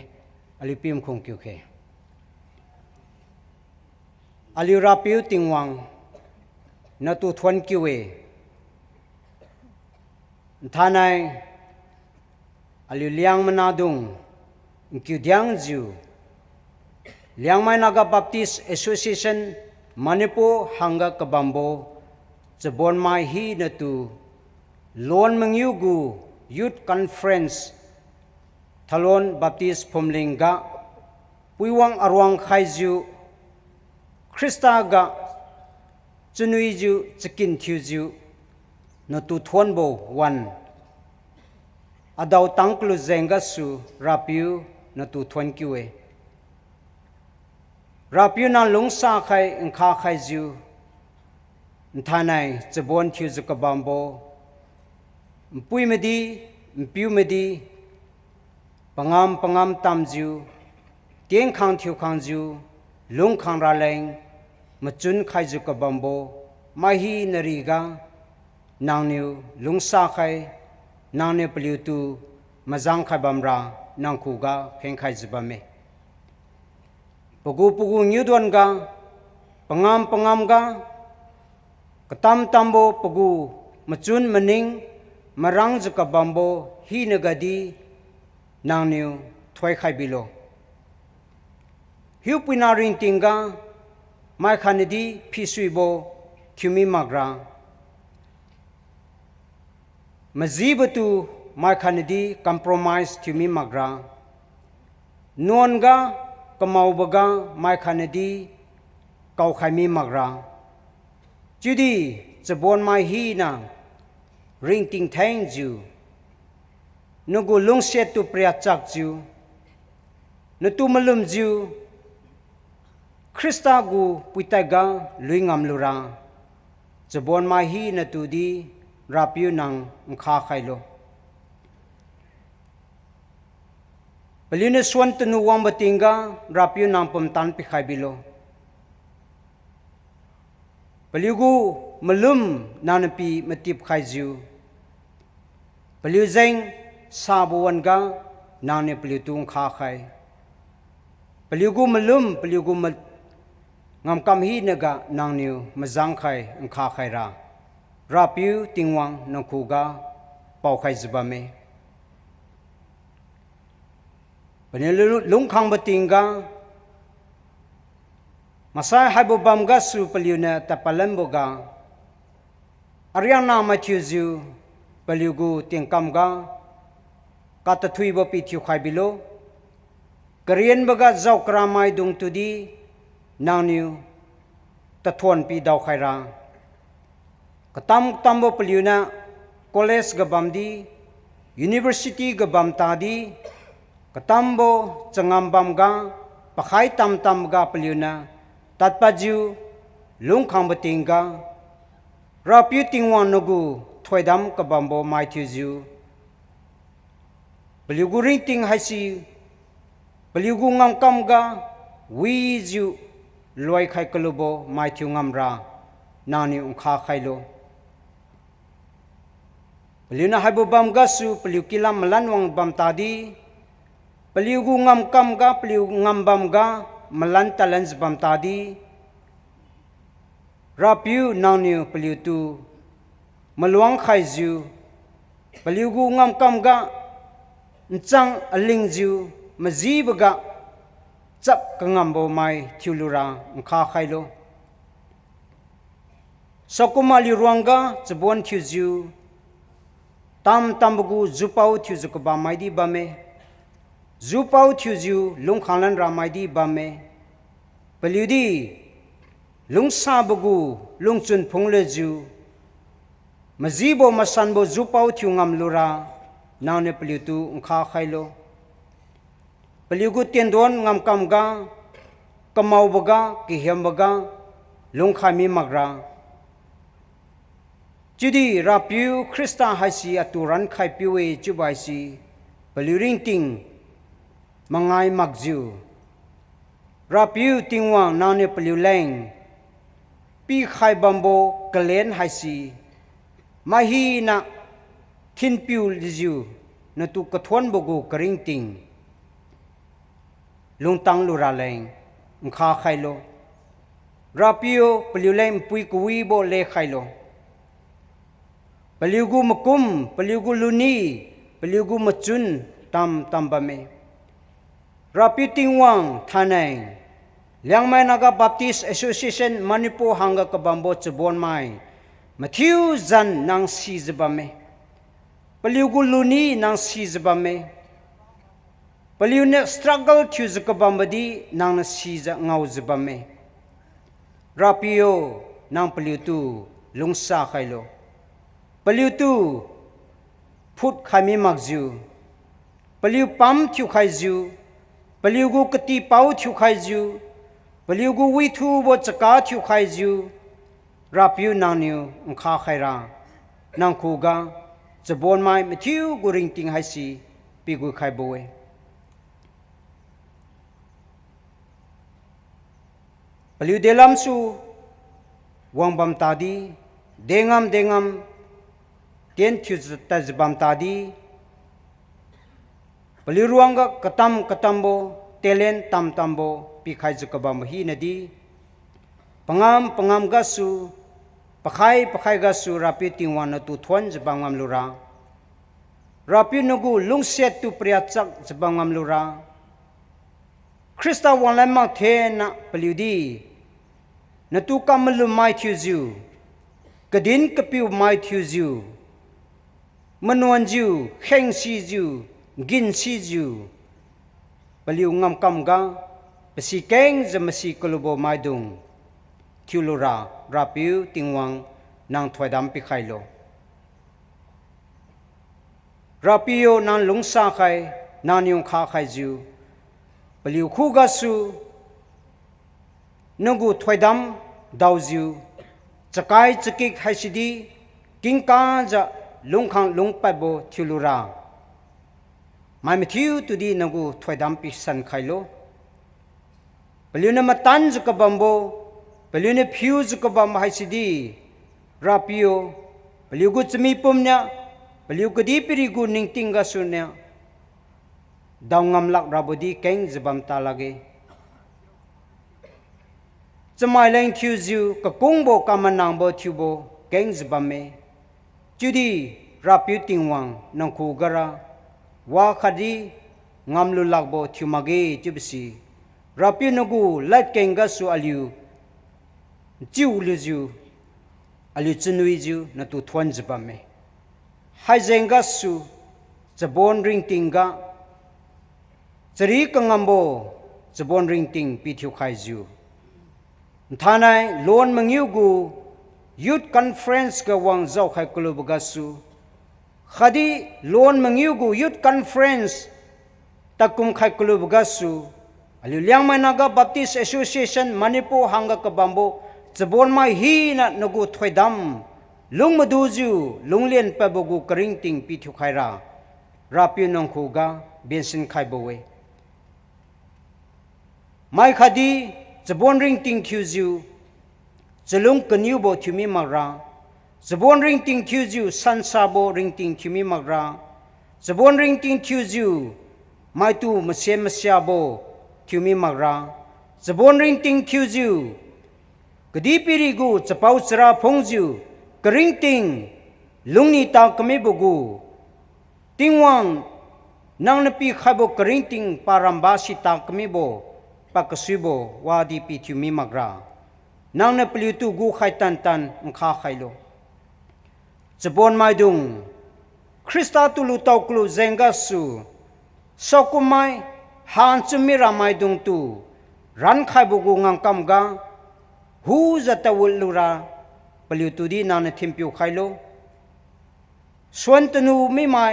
Speaker 6: alipim khong kyu khe Aliura piu tingwang na tu thon kiwe thanai aliu liang manadung kyu diang ju liang mai naga Baptist Association Manipur hanga kabambo chabon mai hi na tu lon mangyugu youth conference thalon Baptist phomlinga puiwang arwang khaiju Krista ga chunui ju chikin thiu ju no tu thon bo one adau tangklu zenga su rapiu no tu thon kiwe rapiu na lungsa khai engkha khai ju thanai chabon thiu ju ka bambo ปุยไม่ดีปิวไม่ดีpangam tam jiu tieng khang thiu khang jiu lung khang ra leng machun khai ju ka bambo mahi nariga nang niu lung sa khai nang ne pliu tu mazang khai bamra nang khu ga pheng khai jiba me pugu nyu don ga pangam ga katam tambo pugu machun maning marang ju ka bambo hi nagadi nang niu thoi khai bilo hiu pina ring tinga mai khanidi phisui bo thumi magra mazibatu mai khanidi compromise thumi magra nonga kamau baga mai khanidi kau khaimi magra chudi chabon mai hi na ring ting thang ju nugu lung set tu priya chak ju nutu malum ju Krista gu puitaga luingam lura jabon ma hi na tu di rapiu nang kha khailo Pelina swan tenu wang batinga rapiu nang pom tan pi khai bilo Peligu malum nanapi matip khai ju Peliu zeng sabuan ga nane peliu tung kha khai Peliu gu malum peliu gu ngam kam hi naga nang niu mazang khai kha khai ra rapiu tingwang nang khu ga pau khai zba me Peliu lung khang batinga Masai haibo bam ga su peliu na tapalam boga Aryang na Matthew zu peliu gu tingkam ga kata thui bo pi thiu khai bilo Korean baga zau kramai dung tudi nang niu ta thon pi dau khai ra katam tambo peliu na college ga bam di university ga bam ta di katambo changam bam ga pakhai tam ga peliu na tatpaju lung khang batinga rapiu tingwan nogu thoidam ka bambo mai thiu ju peliu gu ring ting hai si peliu gu ngam kam ga wi ju loi khai kalubo mai thiu ngam ra nani kha khai lo peliu na haibo bam ga su peliu kilam malan wang bam ta di peliu gu ngam kam ga peliu ngam bam ga malan talents bam ta di rapiu nani peliu tu maluang khai ju peliu gu ngam kam ga nchang aling ju maji baga chap kangambo mai thulura kha khailo sokumali ruanga chbon thuju tambugu zupau thuju ko ba mai di bame zupau thuju lungkhalan ra mai di bame peliudi lungsa bugu lungchun phungle ju majibo masanbo zupau thungam lura naune peliutu kha khailo Peliugu tendon ngam kam ga kamau baga kihiam baga lungkhami magra Chudi rapiu Krista haisi aturan khai piwe chubai si peliuring ting mangai magju rapiu tingwang nane peliu leng pi khai bambo kalen haisi mahi na thin piu liju na tu kathon bogu karing ting lung tang lura leng kha khailo rapio peliu lem pui kui bo le khailo peliu gu makum peliu gu luni peliu gu machun tam bame rapi tingwang thanai Liangmai Naga Baptist Association Manipur hanga ka bambo chbon mai Matthew zan nang si zbame peliu gu luni nang si zbame Peliu ne struggle thuz ka bambadi nang na siza ngau zbame rapio nang peliu tu lungsa khailo peliu tu phut khami magju peliu pam thu khaiju peliu gu kati pau thu khaiju peliu gu wi thu bo chaka thu khaiju rapio nang niu kha khaira nang khuga จะบนไม้มาทิวกูริงติงให้สิปีกูใครบ่เวปลิวเดลัมสูวังบัมตาดีเดงามเตียนทิวตาจบัมตาดีปลิวรวงกะตัมโบเตเลนตัมโบปีใครจะกบัมฮีนดีปงามกัสูปะไคกัสูราปิติงวันตุทวนจะบังงามลุราราปินกูลุงเสตุปริยัจักจะบังงามลุราคริสตาวันเลมาเทนะปลิวดีนตุกามลุไมทิวจิวกดินกปิวไมทิวจิวมนวนจิวเข่งซีจิวกินซีจิวปลิวงามกำกาปสิเก่งจะมาสิกลุโบไมดุงทิวลุราราปิวติงวังนางถอยดำปิไคโลราปิโอนางลุงซาไคนางยงคาไคจิวปลิวคู่กัสูนกูถอยดำดาวจิวจะไกจะกิกให้สิดีกิงกาจะลุงขังลุงไปโบทิวลุราไม่มาทิวตุดีนกูถอยดำปิสันไคโลปลิวนมาตันจะกบัมโบปลิวนพิวจะกบัมให้สิดีราปิโอปลิวกุจะมีปุ่มเนี่ยปลิวกดีปิริกูนิ่งติงกัสุเนี่ยดาวงามลักราบดีเก่งจะบัมตาลาเกจะไม่เล่นทิวจิวกับกุ้งโบกามันนางโบทิวโบเก่งจะบัมเมจุดีราปิวติงวังนังคูกระว่าคดีงามลุลักโบทิวมาเกจุบสีราปิวนกูเล็ดเก่งกัสุอาลิวจิวลุจิวอาลิวจุนุยจิวนัตุทวนจะบัมเมให้เจงกัสุจะบอนริงติงกะจะรีกังามโบจะบอนริงติงปีทิวไคจิวท่านายล้วนมังยูกูยุดคอนเฟรนซ์กับวังเจ้าไคกลูบกัสุขดีล้วนมังยูกูยุดคอนเฟรนซ์ตะกุมไคกลูบกัสุอาลิวเลียงไม่นักบัพติสแอสโซเชชันมณิปูฮังกะกับบัมโบจะบอนไม่ฮีนะนกูถอยดำลุงมาดูจิวลุงเลียนไปบกูกริงติงปีทิวไคราราปิวนงคูกาเบียนสินไคโบเวไม่ขดีจะบอนริงติงทิวจิวจะลุงกันยูโบทิวมีมักราจะบอนริงติงทิวจิวสันซาโบริงติงทิวมีมักราจะบอนริงติงทิวจิวไม่ตูมาเสียโบทิวมีมักราจะบอนริงติงทิวจิวกดีปิริกูจะเป้าสระพงจิวกริงติงลุงนี่ตากไม่บกูติงวังนางนปีขบกริงติงปารัมบาสิตากไม่บปักสุโบวาดีปีทิวมีมักรานางนปลิวตูกูไข่ตันข้าไข่โลจะบอนไม่ดุงคริสตาตุลุตอกลุเซงกัสูสกุไม่ฮันจุมิราไม่ดุงตูรันไข่บกูงังกำกาหูจะตะวุลุราปลิวตูดีนางนทิมพิวไข่โลส่วนตนูไม่ไม่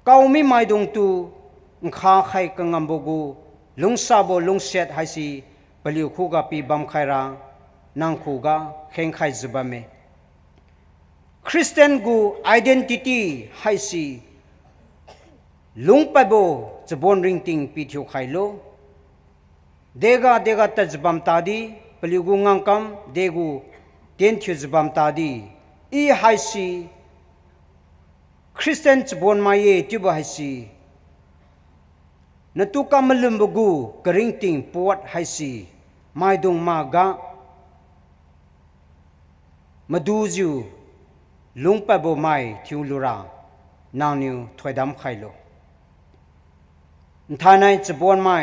Speaker 6: เกาไม่ไม่ดุงตูข้าไข่กังงำบกูลุงซาโบลุงเสดให้สิปลิวคู่กับปีบัมไครานางคู่กับเข่งไข่จุบเมคริสเตียนกูไอเดนติตี้ให้สิลุงไปโบจะบอนริงติงปีทิวไข่โลเดกาตัจบัมตาดีปลิวกูงังคำเดกูเตียนทิวจุบัมตาดีอีให้สิคริสเตียนจะบอนมาเยทิวให้สินตุกามลุมบกูกริงติงปวดให้สิไม่ดงมากะมาดูจิวลุงไปบ่ไม่ทิวลุรานางนิวถอยดำไข่โลท่านายจะบวนไม่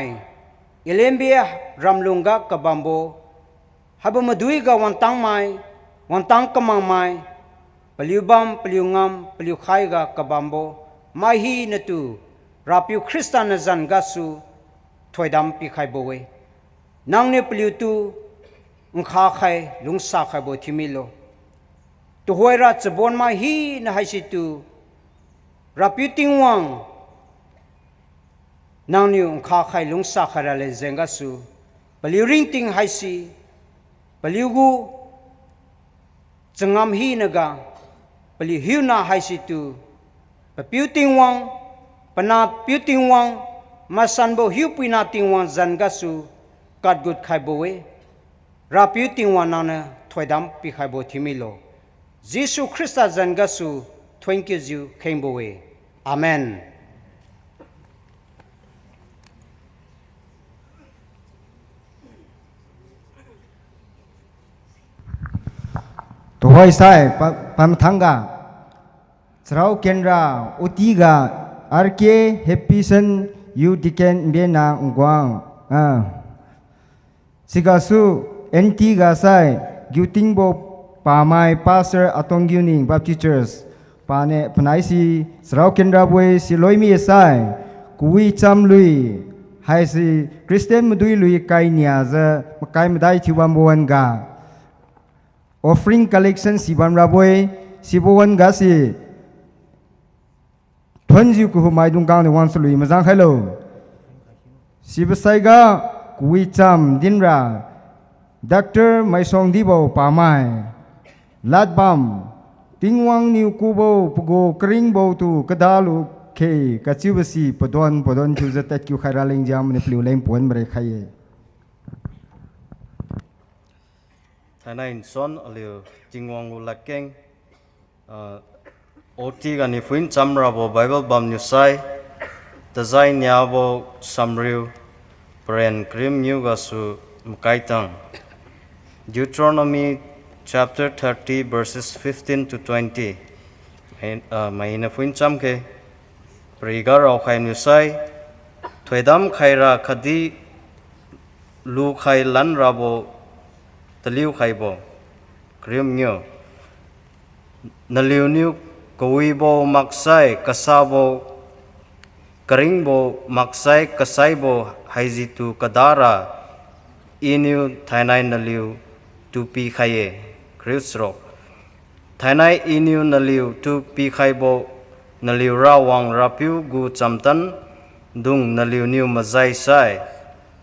Speaker 6: เอเลมเบียรำลุงกะกับบัมโบฮับมาดูอีกวันตั้งไม่วันตั้งกำมังไม่ปลิวบัมปลิวงามปลิวไข่กะกับบัมโบไม่ฮีนตุราปิวคริสตานจันกัสูถอยดำปีไข่โบเวนางเนปลิวตูข้าไข่ลุงสาไข่โบทิมิโลตัวหัวรัชบอนมาฮีนะให้สิตูราปิวติงวังนางนิวข้าไข่ลุงสาไข่ระเลเซงกัสูปลิวริงติงให้สิปลิวกูจังงามฮีนะกะป peli hiu na hai situ pa piu ting wang pana piu ting wang masan bo hiu pina ting wang zan ga su kat gut khai bo we ra piu ting wang na na thoi dam pi khai bo thimi lo jisu christa zan ga su thank you khem bo we amen
Speaker 7: Tuhai sai pamthanga Serau Kendra Utiga RK Happy Son You Diken Bena Ngwang Sigasu NT Gasai Gutingbo Pamai Pastor Atong Yuning Baptist Church Pane Panaisi Serau Kendra Boy Siloimi Sai Kui Cham Lui Hai si Christian Mudui Lui Kai Niaza Makai Madai Tiwambuan Ga Offering collection Siban Raboy Sibuan Gasi Tunji Kuhu Maidung Gang the one Sului Mazang Hello Sibasaiga Kuicham Dinra Dr. Maisong Dibo Pamai Latbam Tingwang New Kubo Pugo Kringbo to Kadalu K Kachibasi Podon to the Teku Haraling Jam the Blue Lane Puen Breakaye
Speaker 4: Thanain son aliu tingwang ulakeng oti gani fuin chamrabo Bible bam newsai tazai nyabo samriu pren krim new gasu mukaitang Deuteronomy chapter 30 verses 15 to 20 mahina fuin chamke prigar au khai newsai thoidam khaira khadi lu khai lan rabo Taliu Khaibo, Krim Nyo, Naliu New, Kawibo Maksai, Kasabo, Karingbo, Maksai, Kasaibo, Haizitu, Kadara, Inu, Thainai Naliu, Tupi Khaye, Krisro, Thainai Inu Naliu, Tupi Khaibo, Naliu Rawang Rapiu, Gu Chamtan, Dung Naliu New Mazai Sai,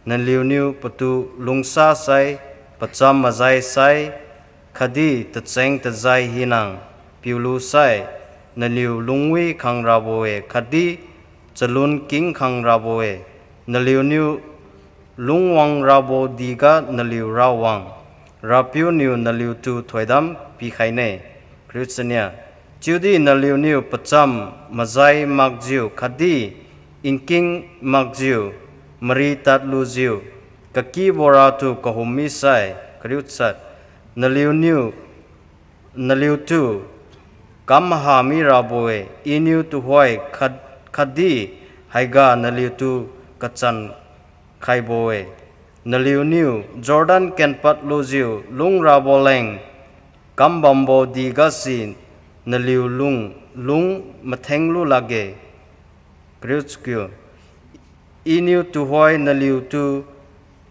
Speaker 4: Naliu New Patu Lungsa Sai, Pacham Mazai Sai, Khadi Tatseng Tazai Hinang, Piulu Sai, Naliu Lungwi Khang Raboe, Khadi Chalun King Khang Raboe, Naliu New Lungwang Rabo Diga Naliu Rawang, Rapiu New Naliu Tu Thoidam Pikhaine, Kritsania, Chudi Naliu New Pacham Mazai Magjiu, Khadi Inking Magjiu, Mari Tatluziu, Kaki Boratu Kahumi Sai, Kriutsat, Naliu New, Naliu Tu, Kamahami Raboe, Inu Tuhoi, Khadi, Haiga Naliu Tu, Kachan Khaiboe, Naliu New, Jordan Kenpat Luziu, Lung Raboleng, Kambambo Digasin, Naliu Lung Matenglu Lage, Kriutskyu, Inu Tuhoi Naliu Tu,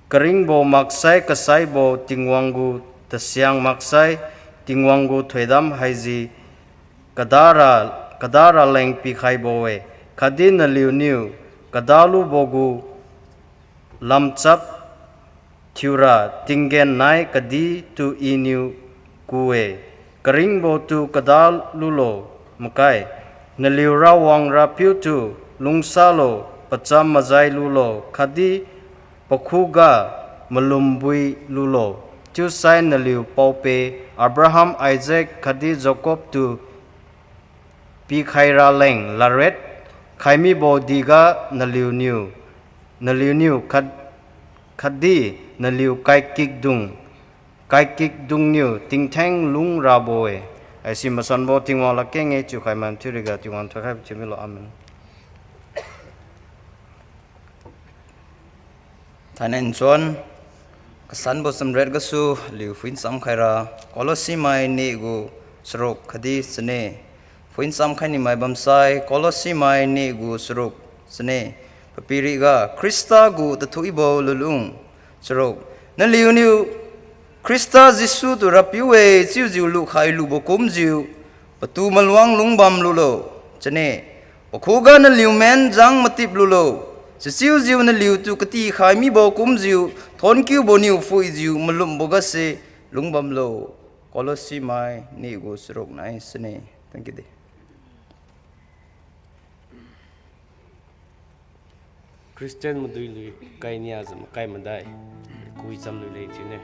Speaker 4: Karingbo Maksai Kasaibo Tingwangu Tasyang Maksai Tingwangu Thoidam Haiji Kadara Leng Pikhaiboe Khadi Naliu New Kadalu Bogu Lamchap Thura Tingen Nai Kadi Tu Inu Kue Karingbo Tu Kadalulo Mukai Naliu Rawang Rapiu Tu Lungsalo Pacham Mazai Lulo Khadi Pakhuga Malumbui Lulo Chusai Naliu Paupe Abraham Isaac Khadi Jacob Tu Pikhaira Leng Laret Khaimi Bo Diga Naliu New Khadi Naliu Kaikik Dung New Ting Tang Lung Raboe Aisi Masan Bo Tingwa La Kenge Chu Khaiman Turiga Tingwan Thakha Chimilo Amen
Speaker 8: Thanen Chon Kasan Bo Samret Gasu Liu Fuin Sam Khaira Kolosi Mai Ni Gu Srok Khadi Sne Fuin Sam Khani Mai Bamsai Kolosi Mai Ni Gu Srok Sne Papiriga Krista Gu Tatuibo Lulung Srok Naliu New Krista Jisu Tu Rapiwe Chiu Jiu Lu Khai Lu Bo Kum Jiu Patu Malwang Lungbam Lulo Chane Okhuga Naliu Men Jang Matip Lulo Siu Jiu Naliu Tu Kati Khaimi Bo Kum Jiu Thon Kiu Bo Niu Fui Jiu Malum Bogase Lungbam Lo Kolosi Mai Ni Gu Srok Nai Sne Thank you.
Speaker 9: Christian madui lui kai nia zam kai mandai kui cham lui lei chine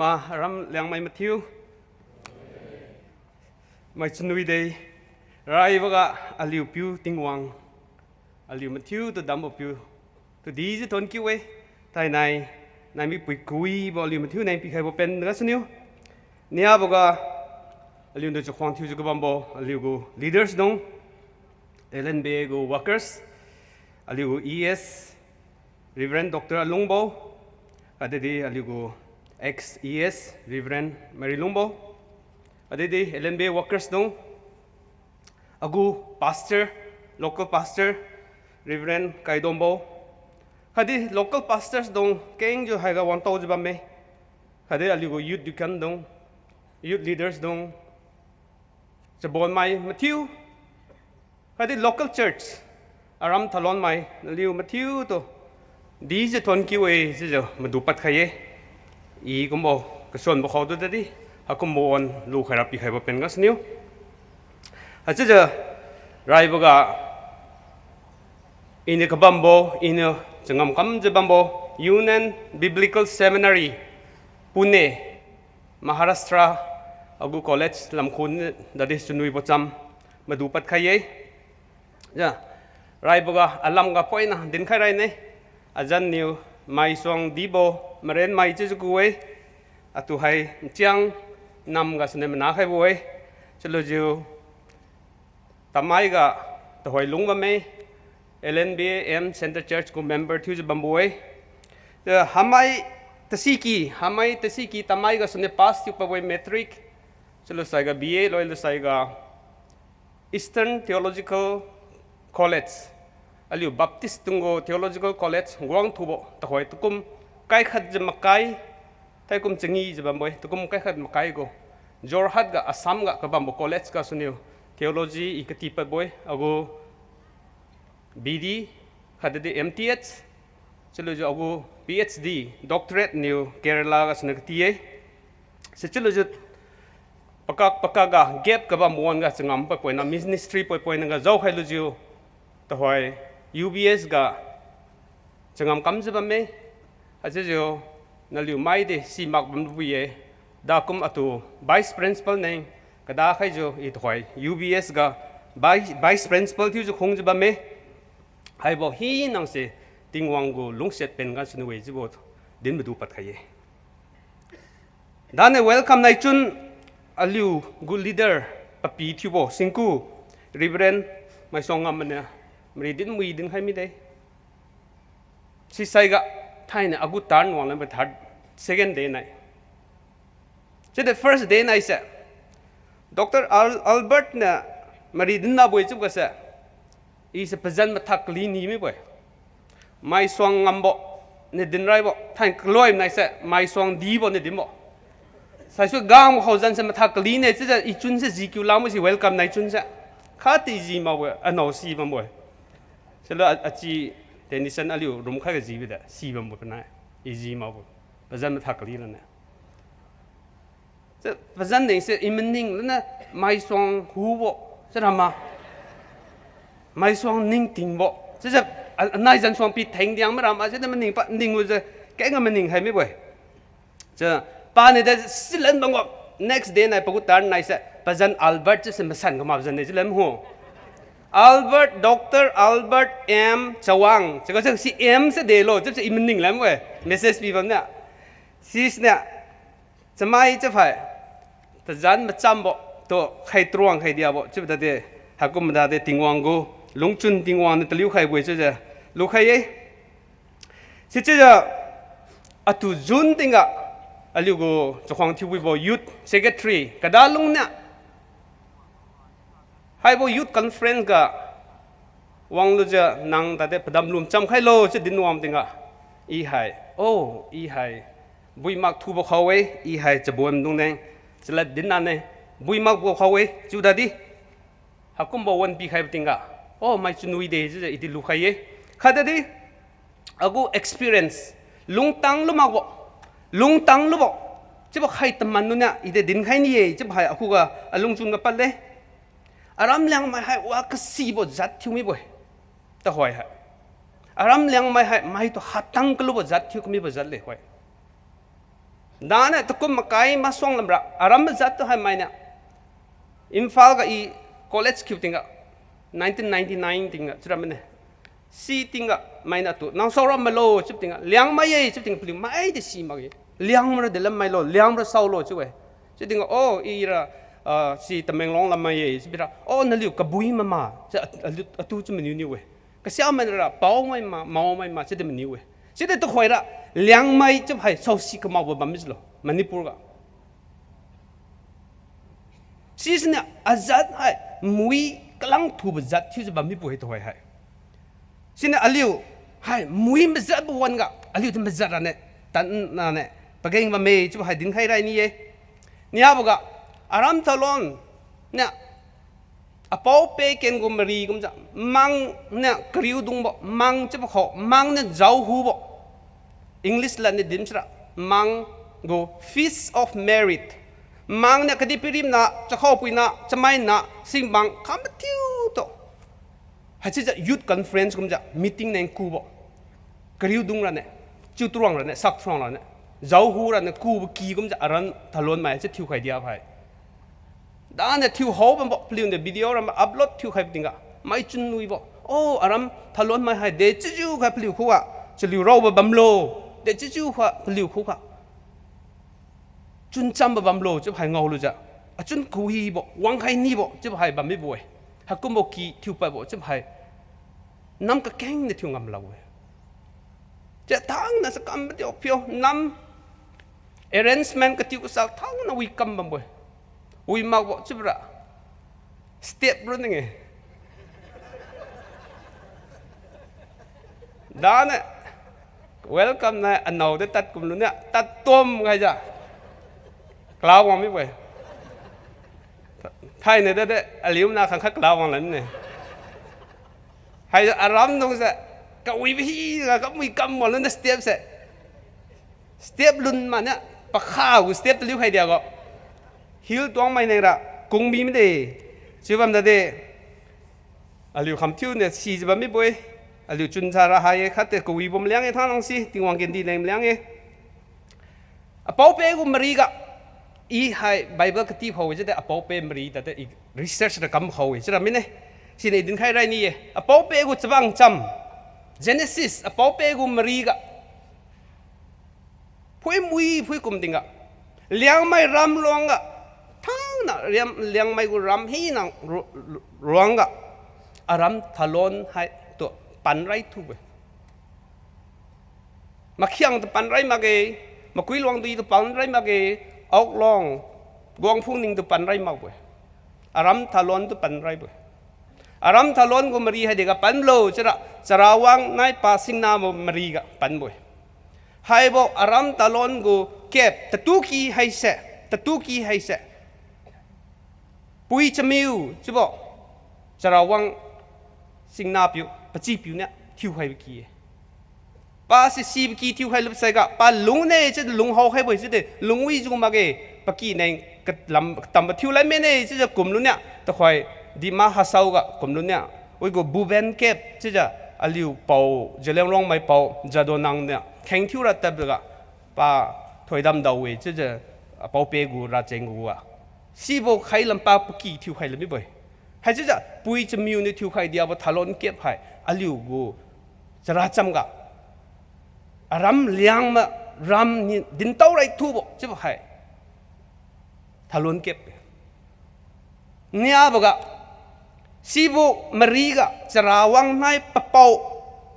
Speaker 10: มารัมเลียงไม่มาทิวไม่ชนุยเดย์ไรวะกะอาลิวพิวติงวังอาลิวมาทิวตัวดำบพิวตัวดีจะทนคิวเว้ยแต่นายมีปุยกุยบอลิวมาทิวนายปีใครบ่เป็นรัสนิวเนี่ยบอกว่าอาลิวตัวจะควงทิวจะกบัมบอาลิวกู leaders ดงLNB กู workers อาลิวกู ES Reverend Dr. Alungbo adedi alu go ex ES Reverend Mary Lumbo adedi LNB workers dong agu pastor local pastor Reverend Kaidombo kadi local pastors dong keng jo haiga 1000 ba me kadi alu go youth dukan dong youth leaders dong sabon mai Matthew kadi local church aram thalon mai liu Matthew toดีจะทนคิวเอจะมาดูปัดใครเออีก็บอกกระส่วนบอกเขาตัวดิหากก็มวนลูกใครรับปีใครบ่เป็นก็สนิวอาจจะไรบอกว่าอินกับบัมโบอินจะงำคำจะบัมโบยูเนนบิบลิคอลเซมินารีปุเน่มหาราชตราอากูคอลเลจลำคุณดัดดิสนุยประจำมาดูปัดใครเอจะไรบอกว่าอลัมกับพ่อยนะดินใครไรเนี่ยอาจารย์นิวไม่ส่งดีโบมาเรียนไม่จะจะกุยอาตุให้เจียงนำกับสนามนาให้บุยจะรู้จูทำไมก็ตัวหอยลุงบ้าไหม LNBM Center Church กู member ที่จะบัมบุยแต่ทำไมตัดสิกีทำไมก็สนาม pass ที่ไปบุย metric จะรู้ใส่กับ BA เลยรู้ใส่กับ Eastern Theological College aliu Baptist tungo Theological College guang thubo ta hoi tukum kai khat jama kai tai kum chingi jabam boy tukum kai khat makai go Jorhat ga Assam ga kabambo college ka suniu theology ikati pa boy ago BD khadde MTH chalo jo ago PhD doctorate new Kerala ga sunaktiye se chalo jo pakak ga gap kabam won ga changam pa poina ministry poina ga jau khailu jo ta hoi UBS ก็จะงำคำจะเป็นไหมอาจจะจะนั่นอยู่ไม่ได้สิมักบันบุยดาคุมอัตุ Vice Principal เนี่ยก็ได้ใครจะอีถอย UBS ก็ Vice Principal ที่จะคงจะเป็นไหมให้บอกฮีนั่งเสียติงวังกูลุงเสร็จเป็นกันสนุยจีบดดินมาดูปัดใครด้านใน Welcome ในจุนอาลิวกู leader ปะปีที่บอกสิงคู Reverend ไม่ส่งงำมันเนี่ยไม่ได้มือดึงให้ไม่ได้สิใส่ก็ไทยเนี่ยอากุตานวางแล้วไปทัด second day ไหนจะได้ first day ไหนเสร็จดร. Albert เนี่ยไม่ได้ดึงหน้าบุยจุกก็เสร็จอีสประจันมาทักลีนี่ไม่บ่อยไม่สวงงำบ่เนี่ยดินไรบ่ไทยกล้วยไหนเสร็จไม่สวงดีบ่เนี่ยดินบ่ใส่ชุดกางเขาจันเสร็จมาทักลีเนี่ยจะอีจุนเสร็จ GQ เราไม่ใช่ welcome ในจุนเสร็จข้าตีจีมาบ่อันเอาซีมาบ่ฉะนั้นอาจีเทนนิสันอาลิวรุ่มข้ากับจีบิดะซีบัมบุปนัยอีจีมาบุประจันมาทักลีแล้วเนี่ยจะประจันเนี่ยเสียอิมันนิ่งแล้วนะไม่สวงหูบ่จะทำมาไม่สวงนิ่งติงบ่จะนายจันสวงปีแทงเดียงไม่ทำมาจะมันนิ่งปะนิ่งว่าจะแกงมันนิ่งให้ไม่บ่จะป้าเนี่ยจะสิเลนบังว่า next day นายปกุตานนายเสียประจันอัลเบิร์ตจะเสมาสั่นกับมาประจันเนี่ยจะเล่มหัวAlbert Dr. Albert M. Chawang จะก็จะsi M จะเดโลจะอีมันนิ่งแล้วมั้ย message ปีแบบเนี้ยซีสเนี่ยจะไม่จะไปแต่จันมาจำบ่ตัวใครตรวงใครเดียวบ่จะแบบเดหากกูมาได้ติงวังกูลงจุนติงวังเนี่ยตะลิ้วใครบ่จะลูกใครเอ้สิจะอตุจุนติงอ่ะอลิวกูเจ้าของที่วิบ youth secretary กระดาลุงเนี่ยให้พวกยุทธคอนเฟรนซ์ก็วังเราจะนั่งแต่เด็กประดมลุมจำใครโลจะดินวามติงอ่ะอีไฮโอ้อีไฮบุยมักทูบเขาไว้อีไฮจะบวมตรงนั้นจะเล็ดดินนั่นเนี่ยบุยมักบวเขาไว้จุดาดีหากคุณบอกวันปีใครติงอ่ะโอ้ไม่ชุนุยเดย์จะอิติลูกใครข้าแต่ดีอากู experience ลุงตังลุมักบ่ลุงตังลุบ่จะบอกใครตมันนู่นเนี่ยอิติดินใครนี่จะบอกให้อากูก็ลุงจุนกับปัลเลยอารามเลี้ยงไม่ให้ว่ากษีบจัดที่มีบ่อยแต่หอยฮะอารามเลี้ยงไม่ให้ตัวหัดตั้งกลุ่มจัดที่ก็มีบ่จัดเลยหอย ด้านเนี่ยตะกุมมาไกลมาส่งลำระอารมณ์จัดตัวให้ไหมเนี่ยอินฟาลกับอี college คิวติงกะ1999ติงกะจุดนั้นเนี่ยซีติงกะไม่น่าตัวน้องสาวมาโลจุดติงกะเลี้ยงไม่ยัยจุดติงกะพลิวไม่ได้ซีมาเลยเลี้ยงมันเดี๋ยวไม่โลเลี้ยงมันเศร้าโลจุดเว้ยจุดติงกะโอ้อีระซีตะเมงลงลำไม่ยัยจุดระโอ้นั่นเลี้ยวกับบุยมาจะตู้จุดมันนิ่วเว้ยก็เสียมันระเป้าไม่มาเมาไม่มาจุดมันนิ่วเว้ยจุดตัวคอยระเลี้ยงไม่จุดให้เศร้าซีก็มาบ่บัมมิสโลมันนี่ปูกะซีสเนี่ยอาจัดให้มุยกำลังถูกจัดที่จะบัมมิปูให้ตัวให้ซีเนี่ยอลิวให้มุยมันจัดบวนกะอลิวจะมันจัดอะไรตันนั่นเนี่ยปะเก่งมาเมย์จุดให้ดิ้งให้ไรนี่เนี่ยบอกว่าอารามทะลอนเนี่ยอพอเปกันกุมรีกุมจะมังเนี่ยคริวดุงบ่มังจะบอกเขามังเนี่ยเจ้าหูบ่อังกฤษละเนี่ยดิมชระมังกู feast of merit มังเนี่ยคดีพิริมนะจะเข้าปุยนะจะไม่นะสิ่งมังคำทิวโตให้จะ youth conference กุมจะ meeting ในกูบ่คริวดุงละเนี่ยจุดตรวงละเนี่ยสักตรวงละเนี่ยเจ้าหูละเนี่ยกูบ่กีกุมจะอารันทะลอนมาจะทิวใครเดียบให้ด้านเนี่ยทิวเขาเป็นบ่พลิวเนี่ยวิดีโอเรามาอัพโหลดทิวใครติงกะไม่จุนนุยบ่โอ้อารามทะลอนมาให้เดจิวใครพลิวคู่อ่ะจะลิวเราบ่บัมโลเดจิวค่ะพลิวคู่อ่ะจุนจำบ่บัมโลจะให้เงาเลยจ้ะจุนคุยบ่วังใครนี่บ่จะให้บัมไม่บ่อยหากกุมบ่กีทิวไปบ่จะให้น้ำกะแกงเนี่ยทิวงำเราจะทั้งนั้นสักคำเดียวเพียวน้ำarrangement กะทิวก็สักทั้งนั้นวิกำบัมบ่วิมากบ่จุบระสเต็ปรุ่นยังไงด้านเนี่ย welcome นะอันเอาได้ตัดกลุ่มรุ่นเนี่ยตัดต้มไงจ้ะกล่าวว่าไม่ไปไทยเนี่ยได้อลิวนาขังคักกล่าวว่าอะไรเนี่ยให้อารมณ์ตรงเสะก็วิธีก็มีกำหมดแล้วนะสเต็ปเสะสเต็ปรุ่นมันเนี่ยปะข้าวสเต็ปตะลิวให้เดียวก็ฮิลตัวไม่เนี่ยละกุ้งบีไม่ได้ชื่อว่ามันได้อลิวคำทิวเนี่ยสี่จะแบบไม่ไปอลิวจุนชาระหายขัดแต่กวีบ่มเลี้ยงไอ้ท่านนั่งสิติงวังกินดีเลยมเลี้ยงไอ้เป้าเป้กูมรีกะอีให้ไบเบิลกติบเขาจะได้เป้าเป้มรีแต่ได้อีกรีเสิร์ชระกำเขาจะได้ไม่เนี่ยสิ่งนี้ดึงใครไรนี่เป้าเป้กูจะบังจำ Genesis เป้าเป้กูมรีกะพูดมุยพูดกุมติงกะเลี้ยงไม่รำลวงกะทั้งน่ะเลี้ยงไม่กูรำให้นังลวงกะอารมณ์ทะลอนให้ตัวปันไรทุกมาเคียงตัวปันไรมาเกยมาคุยลวงตีตัวปันไรมาเกยออกลองกวงพุ่งนิ่งตัวปันไรมาเว้ยอารมณ์ทะลอนตัวปันไรเว้ยอารมณ์ทะลอนกูมารีให้เด็กปันโลจะระวังในป่าสิงนามารีกะปันเว้ยให้บอกอารมณ์ทะลอนกูเก็บตะตุกีให้เสะตะตุกีให้เสะปุยจะมิวจะบอกจะระวังสิงนาปิวปจีปิวเนี่ยทิวให้เมื่อกี้ป้าสิซีเมื่อกี้ทิวให้ลุบใส่กะป้าลุงเนี่ยจะลุงเขาให้บ่อยสิเดลุงวิจุงมาเกปกี้เนี่ยก็ลำตำบัดทิวไรไม่เนี่ยจะกลุ่มลุงเนี่ยตะคอยดีมาฮัสเอากะกลุ่มลุงเนี่ยวิกูบูเบนเก็บจะอลิวเป่าจะเลี้ยงร้องไม่เป่าจะโดนนางเนี่ยแข่งทิวระดับกะป้าถอยดำดาวเวจะเป่าเปกูราเจงกูอ่ะซีโบใครลำปาปกี้ทิวใครลำไม่บ่อยให้จะปุยจะมีในทิวใครเดียวว่าทะลอนเก็บให้อลิวกูจะราจำกะรำเลี้ยงมารำนี่ดินเต้าไรทูบจะบอกให้ทะลอนเก็บเนี่ยบอกว่าซีโบมารีกะจะระวังในปะเป่า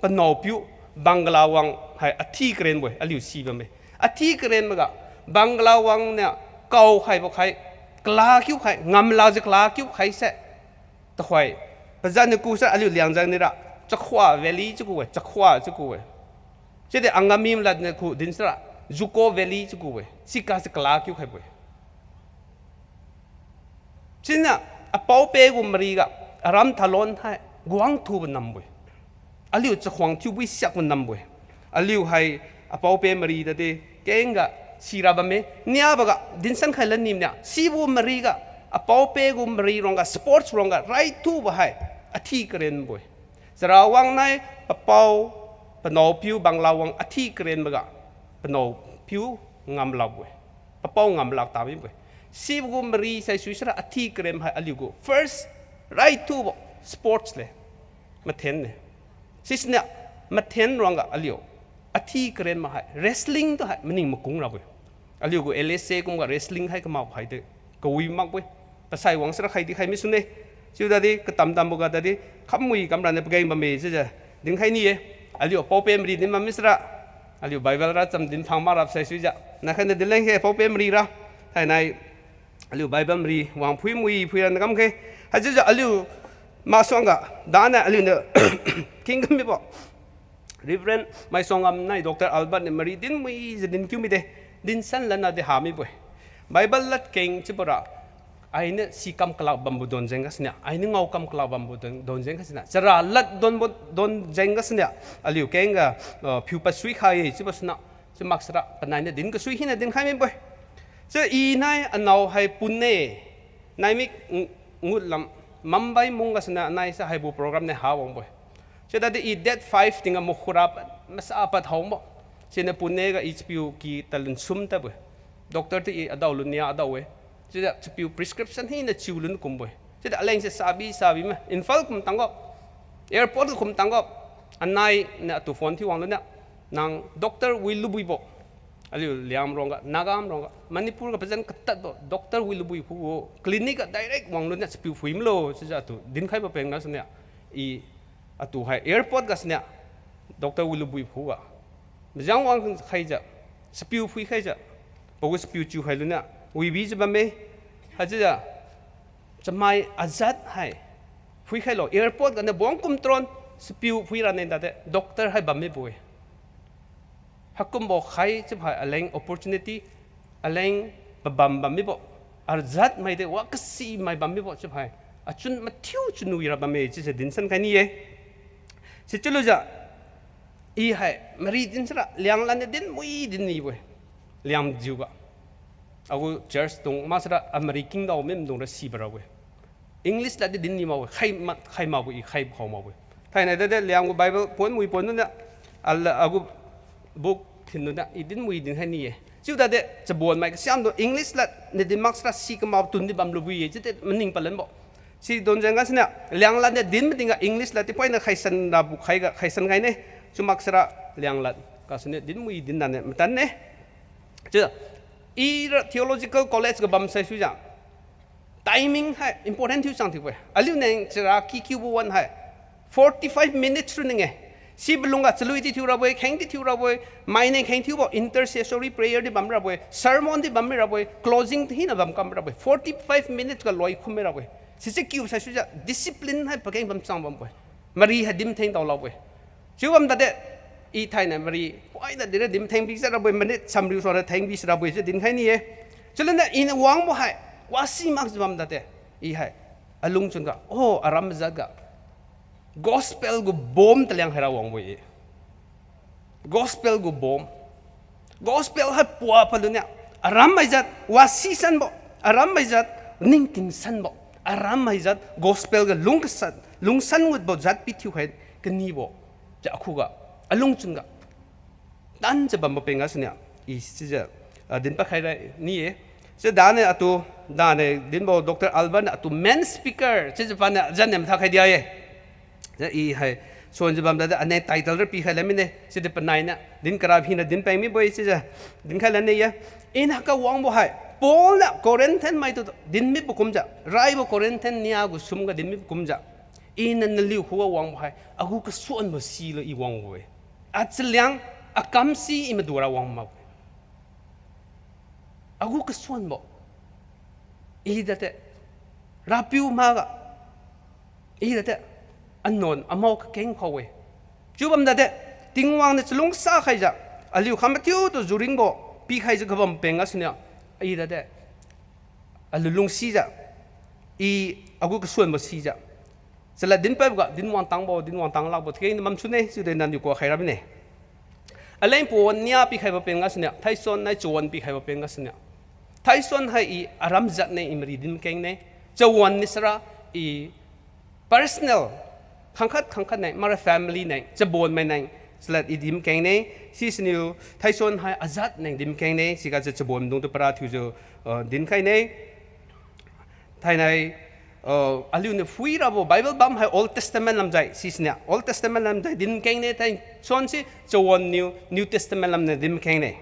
Speaker 10: ปะนอปิวบังกลาวังให้อธิกเรนบ่อยอลิวซีบะเมอธิกเรนบอกว่าบังกลาวังเนี่ยเก่าใครบอกใครกลาคิวใครงำลาจะกลาคิวใครเสะตะควายประจันกูซะอลิวเลี้ยงจังนี่ละจะขวาเวลีจะกูเวจะขวาจะกูเวเจเดอังกามิมลัดเนี่ยกูดินสระจุโกเวลีจะกูเวสิกาจะกลาคิวใครบ่อยชินน่ะอป้าเป้กูมรีกะรำทะลอนให้กวางทูบนำบ่อยอลิวจะขวางทิววิสักมันนำบ่อยอลิวให้อป้าเป้มรีแต่เดเก่งกะชีราบะเมเนี่ยบกะดินสันใครเล่นนิมเนี่ยซีบูมรีกะอป้าเป้กูมรีรองกะสปอร์ตรองกะไรทูบให้อธิกเรนบ่อยจะระวังในปะเป้าปนอผิวบางลาวังอธิกเรนบกะปนอผิว งามหลับเว้ยปะเป้างามหลักตาบิเว้ยซีบกูมรีใส่สุสระอธิกรมให้อลิกู first right to sports เลยมาเทนเนี่ยซิสเนี่ยมาเทนรองกับอลิโออธิกรมมาให้ wrestling ตัวให้มันนิ่งมากุ้งเราเว้ยอลิกู LSA กุ้งกับ wrestling ให้ก็มาให้เด้ก็วิมากเว้ยแต่ใส่หวังสระใครที่ใครไม่สุนเนี่ยจู่ตาดีก็ตำบุกตาดีขมุยกำลังเนี่ยไปกินบะหมี่ใช่ไหมดึงใครนี่อลิโอพอเป็นรีดินมามิสระอลิโอไบเบิลรัจำดินพังมารับใส่สุจ้ะนักขันเดินเล่นแค่พอเป็นรีระให้ในอลิโอไบเบิลรีวางพุยมุยพุยนักแค่ให้จู่จ้ะอลิโอมาส่งกะด้านเนี่ยอลิโอเนี่ยคิงกันไม่บอกรีเฟรนไม่ส่งกันในด็อกเตอร์อัลบัตเนี่ยมารีดินมุยจะดินคิวไม่ได้ดินสั้นแล้วน่าจะหาไม่บ่อยไบเบิลลัดเก่งใช่ปะระไอ้เนี่ยสีกำกลาบำบุดนเจงกัสเนี่ยไอ้เนี่ยเงากำกลาบำบุดนเจงกัสเนี่ยจะราลัดดนเจงกัสเนี่ยอลิวเก่งก็ผิวปัสสุยขายใช่ปะสนะจะมักสระปนายเนี่ยดินก็สุยหินดินขายไม่บ่อยจะอีนายอันเอาให้ปุ่นเน่นายมิงุดลำมัมใบมุงกัสเนี่ยนายจะให้บุโปรแกรมเนี่ยหาวงบ่อยจะได้อีเด็ด5ติงกับมุขรับมาสะอาดหอมบ่เช่นปุ่นเน่ก็อีสปิวกีตะลุนซุ่มแต่บ่ด็อกเตอร์ที่อดาวลุนเนี่ยอดาวเว้จะได้จะพิว prescription ให้เนี่ยชิวลุนกุมบ่จะได้อะไรจะsabiมั้ยอินฟัลกุมตังก็ airport กุมตังก็อันไหนเนี่ยตัวฟอนที่วางลุนเนี่ยนางด็อกเตอร์วิลลุบุยบ่อะไรเลี้ยงรองก็นากามรองก็มณีปุรก็เป็นกัตตัดบ่ด็อกเตอร์วิลลุบุยผู้คลินิกก็ direct วางลุนเนี่ยจะพิวฟิมโลจะจะตัวดินใครบ่เป็นงั้นเนี่ยอีตัวให้ airport ก็เนี่ยด็อกเตอร์วิลลุบุยผู้อ่ะไม่จังวางใครจะสปิวฟิใครจะพอกูสปิวจิวให้ลุนเนี่ยวิบีจะแบบไหมฮะจะไม่อาจัดให้ผู้ใครหรอแอร์พอร์ตกันเนี่ยบ้องคุมตรอนสปิวผู้รันเนี่ยแต่ด็อกเตอร์ให้แบบไม่บ่อยฮักกุมบอกใครจะให้อะไร opportunity อะไรแบบไม่บ่อาจัดไม่ได้ว่าก็สีไม่แบบไม่บ่จะให้อาจุนมาเที่ยวจุนวิราแบบไม่จะดินสันแค่นี้เองสิจุลุจะอีให้มารีดินสระเลี้ยงลันเนี่ยดินมุ้ยดินนี่บ่เลี้ยงจิวก็เอาเจอร์ตรงมาสระอเมริกันดาวเมมตรงรัสเซียบราเว้อังกฤษละดินนี่มาเว้ใครมาเว้ใครพอมาเว้ไทยในเด็ดเลี้ยงกูไบเบิลปนมุยปนนั่นเนี่ยอัลเอากูบุกถิ่นนั่นเนี่ยอีดินมุยดินแค่นี้จู่แต่เด็ดจะบวนไหมก็เสียงตัวอังกฤษละในดินมักสระซีก็มาตุนที่บัมลูบุยจะเด็ดมันนิ่งไปเลยบ่ซีโดนจังกันเนี่ยเลี้ยงละเนี่ยดินมันดิ่งกับอังกฤษละที่พ่อยเนี่ยใครสันดาบุใครสันไงเนี่ยจู่มักสระเลี้ยงละก็สเนี่ยดินมุยดินนั่นเนี่ยมันตันเนี่ยจู่อีtheological college กับบำเพ็ญสุจา timing ให้ important ที่สังที่ว่าอันนี้เนี่ยจะรักคิวบุวันให้45 minutes นึงไงสิบลุงก็จะลุยที่ทิวราบวยแข่งที่ทิวราบวยไม่เนี่ยแข่งที่ว่า intercessory prayer ที่บำราบวย sermon ที่บำราบวย closing ที่น่ะบำกำราบวย45 minutes ก็ลอยคุ้มราบวยสิจะคิวใส่สุจา discipline ให้ประเคนบำสังบำบวยมารีให้ดิมเทงต่อราบวยชิวบำตัดเด็ดอีไทยเนี่ยมารีไอ้นั่นเดี๋ยวดิมแทงบิสระบวยมันเนี่ยสำริวสอนแทงบิสระบวยจะดินใครนี่เองฉะนั้นเนี่ยอินวังบ่ให้ว่าสิมักจะบำดัดเตะอีให้อลุงจนก็โอ้อารามจัดก็ gospel กูบอมตะเลียงให้เราวังบ่เอ gospel กูบอม gospel ให้ปัวพลุเนี่ยอารามไม่จัดว่าสิสันบ่อารามไม่จัดนิ่งติงสันบ่อารามไม่จัด gospel ก็ลุงสันงุดบ่จัดปิดทิวให้กันนี่บ่จะคู่ก็อลุงจุนก็ดันจะบำบัดเป็นงั้นเนี่ยอีจะดินปะใครได้นี่เองจะด่าเนี่ยตัวด่าเนี่ยดินบอกดร.อัลบันตัว main speaker จะฟังเนี่ยจันเนี่ยมันท่าใครเดียวเองจะอีให้ส่วนจะบำบัดอันนี้ไตเติลร์ปีใครแล้วไม่เนี่ยจะได้ปนไหนเนี่ยดินกราบหินดินไปไม่บ่อยจะดินใครแล้วเนี่ยอินหักก็วังบ่ให้ปอลเนี่ยโคเรนเทนไม่ตัวดินไม่บุกคุมจ้ะไรบ่โคเรนเทนเนี่ยกูซุ่มกับดินไม่บุกคุมจ้ะอินนั่นลิวหัววังบ่ให้อากูก็ส่วนบ่ซีเลยอีวังบ่อาจจะเลี้ยงอากำซีอิมดูระวังมาอากูก็ส่วนบ่อีเดตรับผิวมากอีเดตอันนนอามอกเก่งเขาเว้จูบมเดตติงวังเนี่ยจะลงซาใครจะอาลิวคำที่ตัวจูริงบ่ปีใครจะกบเป็นงั้นเนี่ยอีเดตอาลิวลงซีจะอีอากูก็ส่วนบ่ซีจะสลัดดินไปบ่ดินวางตังบ่ดินวางตังลักบ่ที่นี่มันชุนเนี่ยสุดเลยนั่นอยู่กว่าใครรับเนี่ยอะไรพวกนี้ปีใครบ่เป็นงั้นเนี่ยไทยส่วนในจวนปีใครบ่เป็นงั้นเนี่ยไทยส่วนให้อีอารามจัดเนี่ยอิมรีดินเก่งเนี่ยจวนนิสระอี personal ขังคัดเนี่ยมา family เนี่ยจะบวนไม่เนี่ย สลัดอีดิมแกงเนี่ยซีสนิวไทยส่วนให้อาจัดหนึ่งดิมแกงเนี่ยสิกาจะบ่มดงตัวปราทิวจะดินใครเนี่ยไทยในอาลิวเนี่ยฟุยระบบไบเบิลบัมให้ Old Testament ลำใจซีสเนี่ย Old Testament ลำใจดิมแกงเนี่ยไทยส่วนสิจะวน New Testament ลำเนี่ยดิมแกงเนี่ย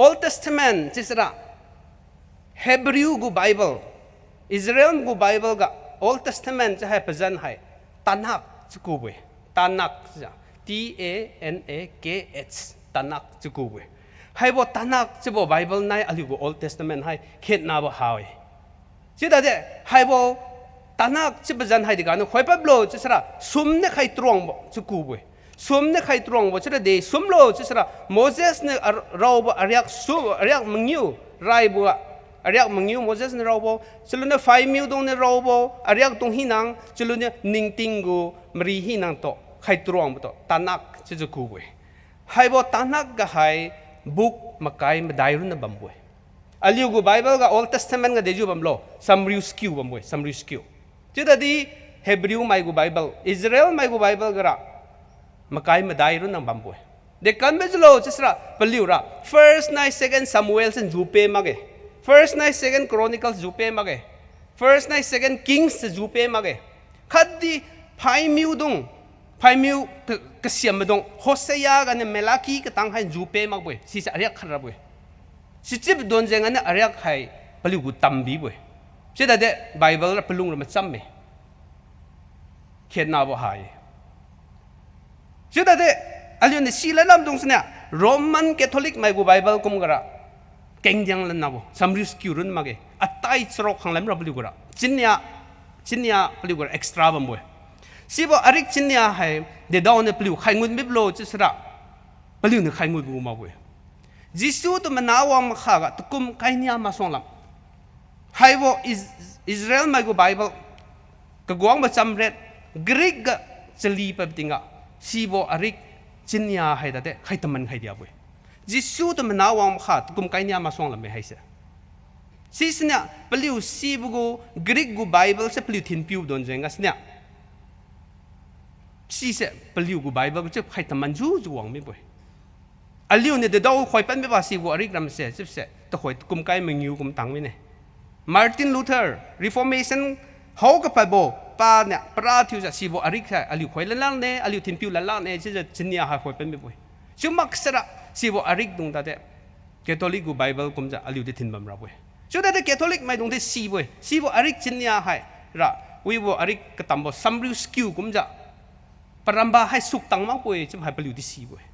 Speaker 10: Old Testament จิสระ Hebrew กู Bible Israel กู Bible กับ Old Testament จะให้ประจันให้ตันหักจะกูไปตันหักจะ TANAKH ตันหักจะกูไปให้บอกตันหักจะบอก Bible ในอาลิวกู Old Testament ให้เขียนนาบหายจิตอาเดให้บอกตันหักจะประจันให้ดีกันคอยปั๊บโลจะสระซุมเนี่ยใครตรองบอกจะกูไปซุมเนี่ยใครตรองบอกจะได้ซุมโลจะสระโมเสสเนี่ยเราบอกอริยกซุอริยกมังยูไรบัวอริยกมังยูโมเสสเนี่ยเราบอกฉลุเนี่ยไฟมิวตรงเนี่ยเราบอกอริยกตรงหินังฉลุเนี่ยนิ่งติงกูมรีหินังโตใครตรองบ่โตตันหักจะกูไปให้บอกตันหักก็ให้บุกมาไกลมาได้รุ่นน่ะบัมบวยอาลิวกูไบเบิลกับ Old Testament กับเดจูบัมโลซัมริวสกิวบัมบวยซัมริวสกิวจุดที่เฮบริวไม่กูไบเบิลอิสราเอลไม่กูไบเบิลก็ระมาไกลมาได้รุ่นน่ะบัมบวยเด็กกันไม่จะโลจะสระเปลิวระ First Night Second Samuel sen จูเปมาเก First Night Second Chronicles จูเปมาเก First Night Second Kings จูเปมาเกขัดดีไพ่มิวดงไพ่มิวกษยมดงโฮเซียกันเนี่ยเมลาคีก็ตั้งให้จูเปมาบวยสิจะเรียกขนาดบวยสิจิบโดนเจงันเนี่ยเรียกให้เปลิวกูตั้มบีบวยเช่นเด็ดไบเบิลเราเปลุงเรามาจำไหมเขียนนาบ่หายเช่นเด็ดอาลิวเนี่ยสิเลนัมตรงเนี่ยโรมันแคทอลิกไม่กูไบเบิลกุมกระเก่งยังเล่นนาบ่ซัมริสคิวรุนมาเกอัตไตสโรกขังเล่มเราเปลิวกระจินเนี่ยเปลิวกระเอ็กซ์ตร้าบัมบวยสิบ่อาริกจินเนี่ยให้เดดาวเนี่ยเปลิวใครงุนไม่เปลิวจะสระเปลิวเนี่ยใครงุนกูมาบวยจิสูตัวมันน่าวางมาข้าก็ตุกุมใครเนี่ยมาส่งลำให้บ่อิสราเอลไม่กูไบเบิลก็กวางมาจำเร็จกรีกก็จะลีไปติงอ่ะสิบ่อาริกจินเนี่ยให้แต่ใครทำมันใครเดียวบวยจิสูตัวมันน่าวางมาข้าตุกุมใครเนี่ยมาส่งลำไม่ให้เสียสิสเนี่ยเปลิวสิบ่กูกรีกกูไบเบิลจะเปลิวทิ้งพิวโดนเจงกัสเนี่ยสิเสเปลิวกูไบเบิลจะใครทำมันจู่วางไม่บ่อยอาลิวเนี่ยเดี๋ยวคอยเป็นไม่ว่าสิวอริกรำเสร็จเสร็จแต่คอยกุมไกมึงอยู่กุมตังไม่เนี่ยมาร์ตินลูเทอร์รีฟอร์เมชันเขาก็ไปบอกป้าเนี่ยปราทิวจะสิวอริกใช่อาลิวคอยเล่นๆเนี่ยอาลิวทิ้งพิวเล่นๆเนี่ยจะจินเนี่ยหาคอยเป็นไม่บ่อยชั่วมักสระสิวอริกตรงแต่แคทอลิกกูไบเบิลกุมจะอาลิวได้ทิ้งบัมรับบ่อยชั่วแต่แคทอลิกไม่ตรงที่สิบ่อยสิวอริกจินเนี่ยให้ระวิวอริกก็ตามบอกซัมริวสกิวกุมจะปรำบาให้สุกตังมากบ่อยจะให้ปลิวที่สิบ่อย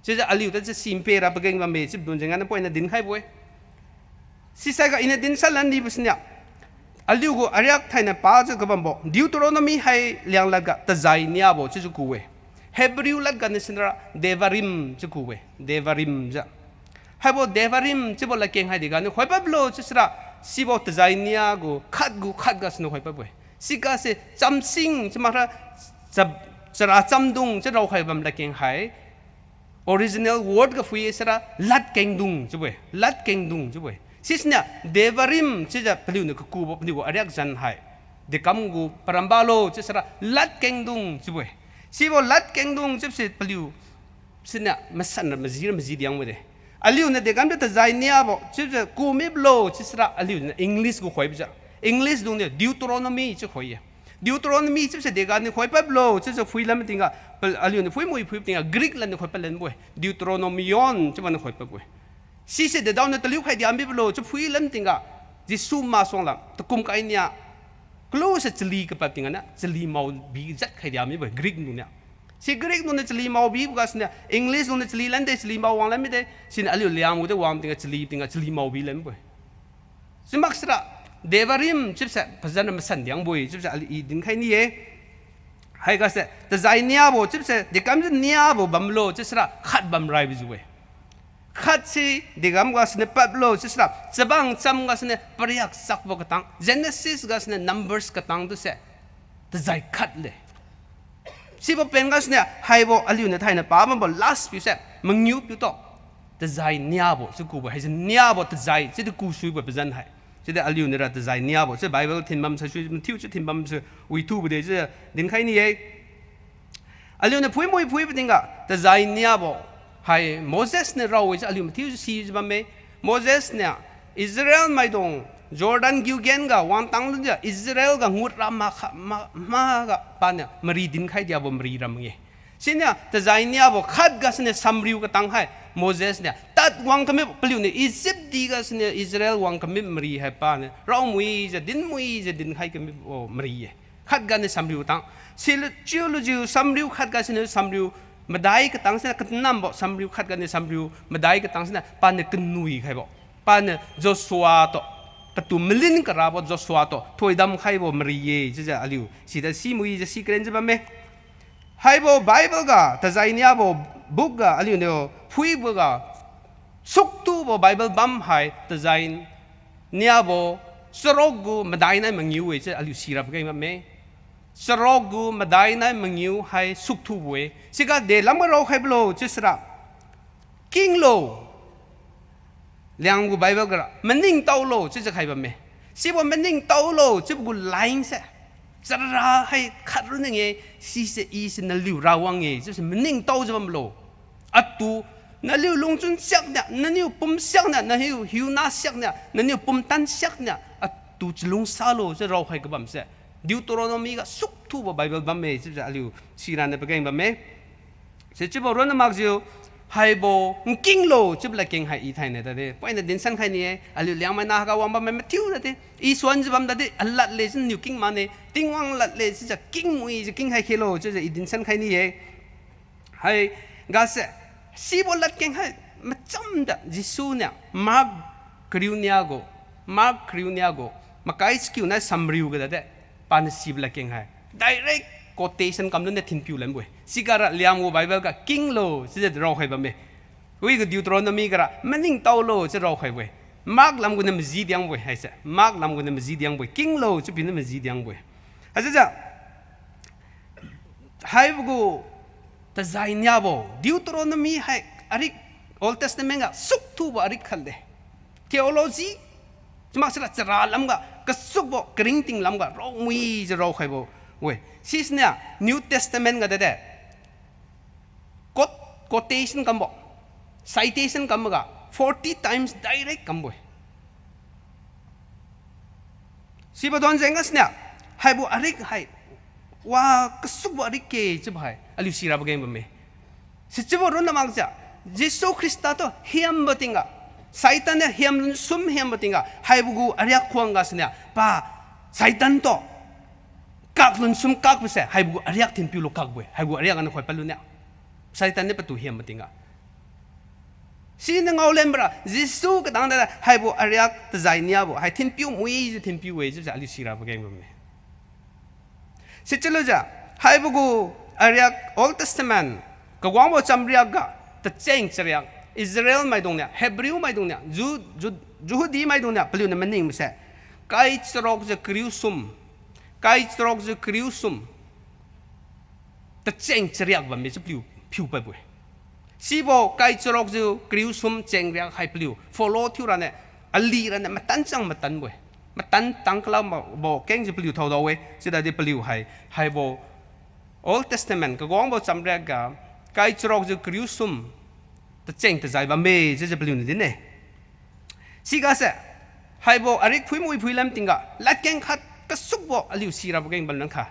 Speaker 10: จะอาลิวแต่จะซิมเปราบางวันเมื่อจิบโดนจังงั้นพออินดินใครบ่อยสิใส่ก็อินดินสั่นลันดีบุษเนี่ยอาลิวก็อาริยกไทยเนี่ยป้าจะกับบัมบอกดิวโตรโนมีให้เลี้ยงลัดกะตะใจเนี่ยบ่จะกูเวเฮบริวลัดกันเนี่ยสินะเดวาริมจะกูเวเดวาริมจะให้บ่เดวาริมจะบ่ละเก่งให้ดีกันคอยปั๊บโลจะสินะสิบ่ตะใจเนี่ยกูขัดก็สนุกคอยปั๊บเวสิกาเสจำสิ่งจะมาจะราจำดุงจะเราคอยบัมละเก่งให้original word ก็ฟุยสระลัดเก่งดุงจุบเวลัดเก่งดุงจุบเวสิสเนี่ยเดวาริมจะเปลี่ยนก็กูบอกนี่ว่าอะไรกันให้เด็กคำกูปรำบาโลจะสระลัดเก่งดุงจุบเวสิว่าลัดเก่งดุงจุบเสร็จเปลี่ยนสิเนี่ยมันสั่นมันจียังไม่ได้อาลิวเนี่ยเด็กคำจะใจเนี่ยบอกจุบเสร็จกูไม่บลูจะสระอาลิวเนี่ยอังกฤษกูคอยไปจ้ะอังกฤษดุงเนี่ยดิวโตรโนมีจะคอยดิวโตรโนมีจุบเสร็จเด็กกันเนี่ยคอยไปบลูจะฟุยแล้วมันติงอ่ะอาลิวเนี่ยฟุยมวยฟุยติงอ่ะกรีกแล้วเนี่ยคอยไปเล่นบ่อยดิวโตรโนมิออนจะมันคอยไปบ่อยสิเสร็จเดี๋ยวเนี่ยตะลิวใครเดียมไม่บลูจะฟุยเล่นติงอ่ะจิซูมาส่งละตะกุมกันเนี่ยกลัวจะจลีกับไปติงอ่ะนะจลีมาบีจัดใครเดียมไม่บ่อยกรีกนู่นเนี่ยสิกรีกนู่นเนี่ยจลีมาบีบุกัสเนี่ยอังกฤษนู่นเนี่ยจลีเล่นได้จลีมาวางเล่นไม่ได้สิอาลิวเลี้ยงกูจะวางติงอ่ะจลีมาบีเล่นบ่อยสิมักสระเดวาริมจุดเสร็จพระเจ้าเนี่ยมันสั่นยังบ่อยจุดเสร็จอีดินใครนี่เองให้ก็เสร็จแต่ใจเนี่ยบ่จุดเสร็จเด็กคำจะเนี่ยบ่บัมโลจุดเสร็จขัดบัมไรไปจุ้ยขัดสิเด็กคำก็เสร็จปั๊บโลจุดเสร็จจะบังจำก็เสร็จปริยักสักบ่กตัง Genesis ก็เสร็จ Numbers กตังตุเสร็จแต่ใจขัดเลยสิบ่เป็นก็เสร็จให้บ่อาลิวเนี่ยไทยเนี่ยป้ามันบ่ last พิเศษมึงยุบอยู่ต่อแต่ใจเนี่ยบ่จะกูบ่ให้จะเนี่ยบ่แต่ใจจะกูช่วยบ่เป็นจันให้จะได้อาลิวเนี่ยแต่ใจเนี่ยบ่จะไบเบิลทิ้งบัมช่วยมันทิ้วจะทิ้งบัมช่วยวิทูบ่ได้จะดินใครนี่เอง aliu ne phui moi phui patinga ta zai nia bo hai Moses ne raw is aliu mathiu si ba me Moses ne Israel mai dong Jordan Gilgen ga wang tang lu ja Israel ga ngut ram ma ga pa ne mari din khai dia bo mari ram nge sinya ta zai nia bo khat ga sne samriu ka tang hai Moses ne tat wang kami paliu ne Egypt di ga sne Israel wang kami mari hai pa ne raw mui ja din khai kami o mari ye khat ga ne samriu tang sil chiu lu ju samriu khat ga sne samriu madai ka tang sne katnam bo samriu khat ga ne samriu madai ka tang sne pa ne knui khai bo pa ne Joshua to patu melin ka ra bo Joshua to thoi dam khai bo mari ye ja aliu si da si mui ja si kren ja ba me hai bo Bible ga ta zai nia bo book ga aliu ne phui bo ga suk tu bo Bible bam hai ta zai nia bo sorogu madai na mangiu we ja aliu sirap ga ma me sorogu madai na mangiu hai suk tu we siga de lam ro khai blo chisra king lo liang gu Bible ga maning tau lo chi ja khai ba me si bo maning tau lo chi bu laing se zara hai khat ru nge si se i se na liu ra wang nge chi se maning tau ja bam lo atu na liu long chun siak na na niu pum siak na hiu na siak na niu pum tan siak na atu chlung sa lo je ro khai ka bam se Deuteronomy ga suk tu bo Bible bam me chi ja liu si ran na ba bam me se chi bo ron na mak jiu hai bo king lo chi bla king hai i thai ne da de point na din san khai ni aliu liang mai na ga wang ba me tiu da de i suan ji bam da de allat le sin new king ma ne ting wang lat le si ja king mui ji king hai khelo chi ja i din san khai ni ye hai ga se si bo lat king hai ma cham da jisu ne mark kriuniago ma kai skill na samriu ga da de pan si bla king hai direct quotation kam ne thin piu lam boy sigara liam wo Bible ka king lo si ja ro khai ba me wi ga Deuteronomy ga maning tau lo si ro khai boy mark lam gu ne mji diang boy hai se mark lam gu ne mji diang boy king lo chi pin ne mji diang boy ha ja hai bu ta zai nya bo Deuteronomy hai ari Old Testament ga suk tu ba ari khal de theology chma sala chara lam ga ka suk bo kring ting lam ga ro mui je ro khai bo we sisnya New Testament ga de quotation kam bo citation kam ga 40 times direct kam boy si ba don jeng asnya hai bo arik hai wa kasuk bo arik ke che bhai aliu sira ba game me si che bo ron na mang cha Jesu Christa to hiam batinga saitan ne hiam sum hiam batinga hai bu gu arya khuang ga snya pa saitan to kak lun sum kak pese hai bu ariak tin piu lo kak boy hai bu ariak an khoi palu ne saitan ne patu hiam matinga si na ngau lembra Jesu ka dang da hai bu ariak ta zai nia bo hai tin piu mui tin piu we ja ali sira ba geng me si chalo ja hai bu gu ariak Old Testament ka wang bo chamriak ga ta cheng chriak Israel mai dong ne Hebrew mai dong ne Judi mai dong ne palu ne maning se kai chrok je kriu sum kai trok zu kriu sum ta cheng chriak ba me chu piu pa boy si bo kai trok zu kriu sum cheng riak hai piu follow thiu ra ne ali ra ne matan chang matan boy matan tang kla bo keng ju piu thau do we si da de piu hai bo Old Testament ka gong bo cham riak ga kai trok zu kriu sum ta cheng ta zai ba me je piu ni ne si ga se hai bo arik phui mui phui lam tinga lat keng khat kasuk bo aliu sira bo geng balnang kha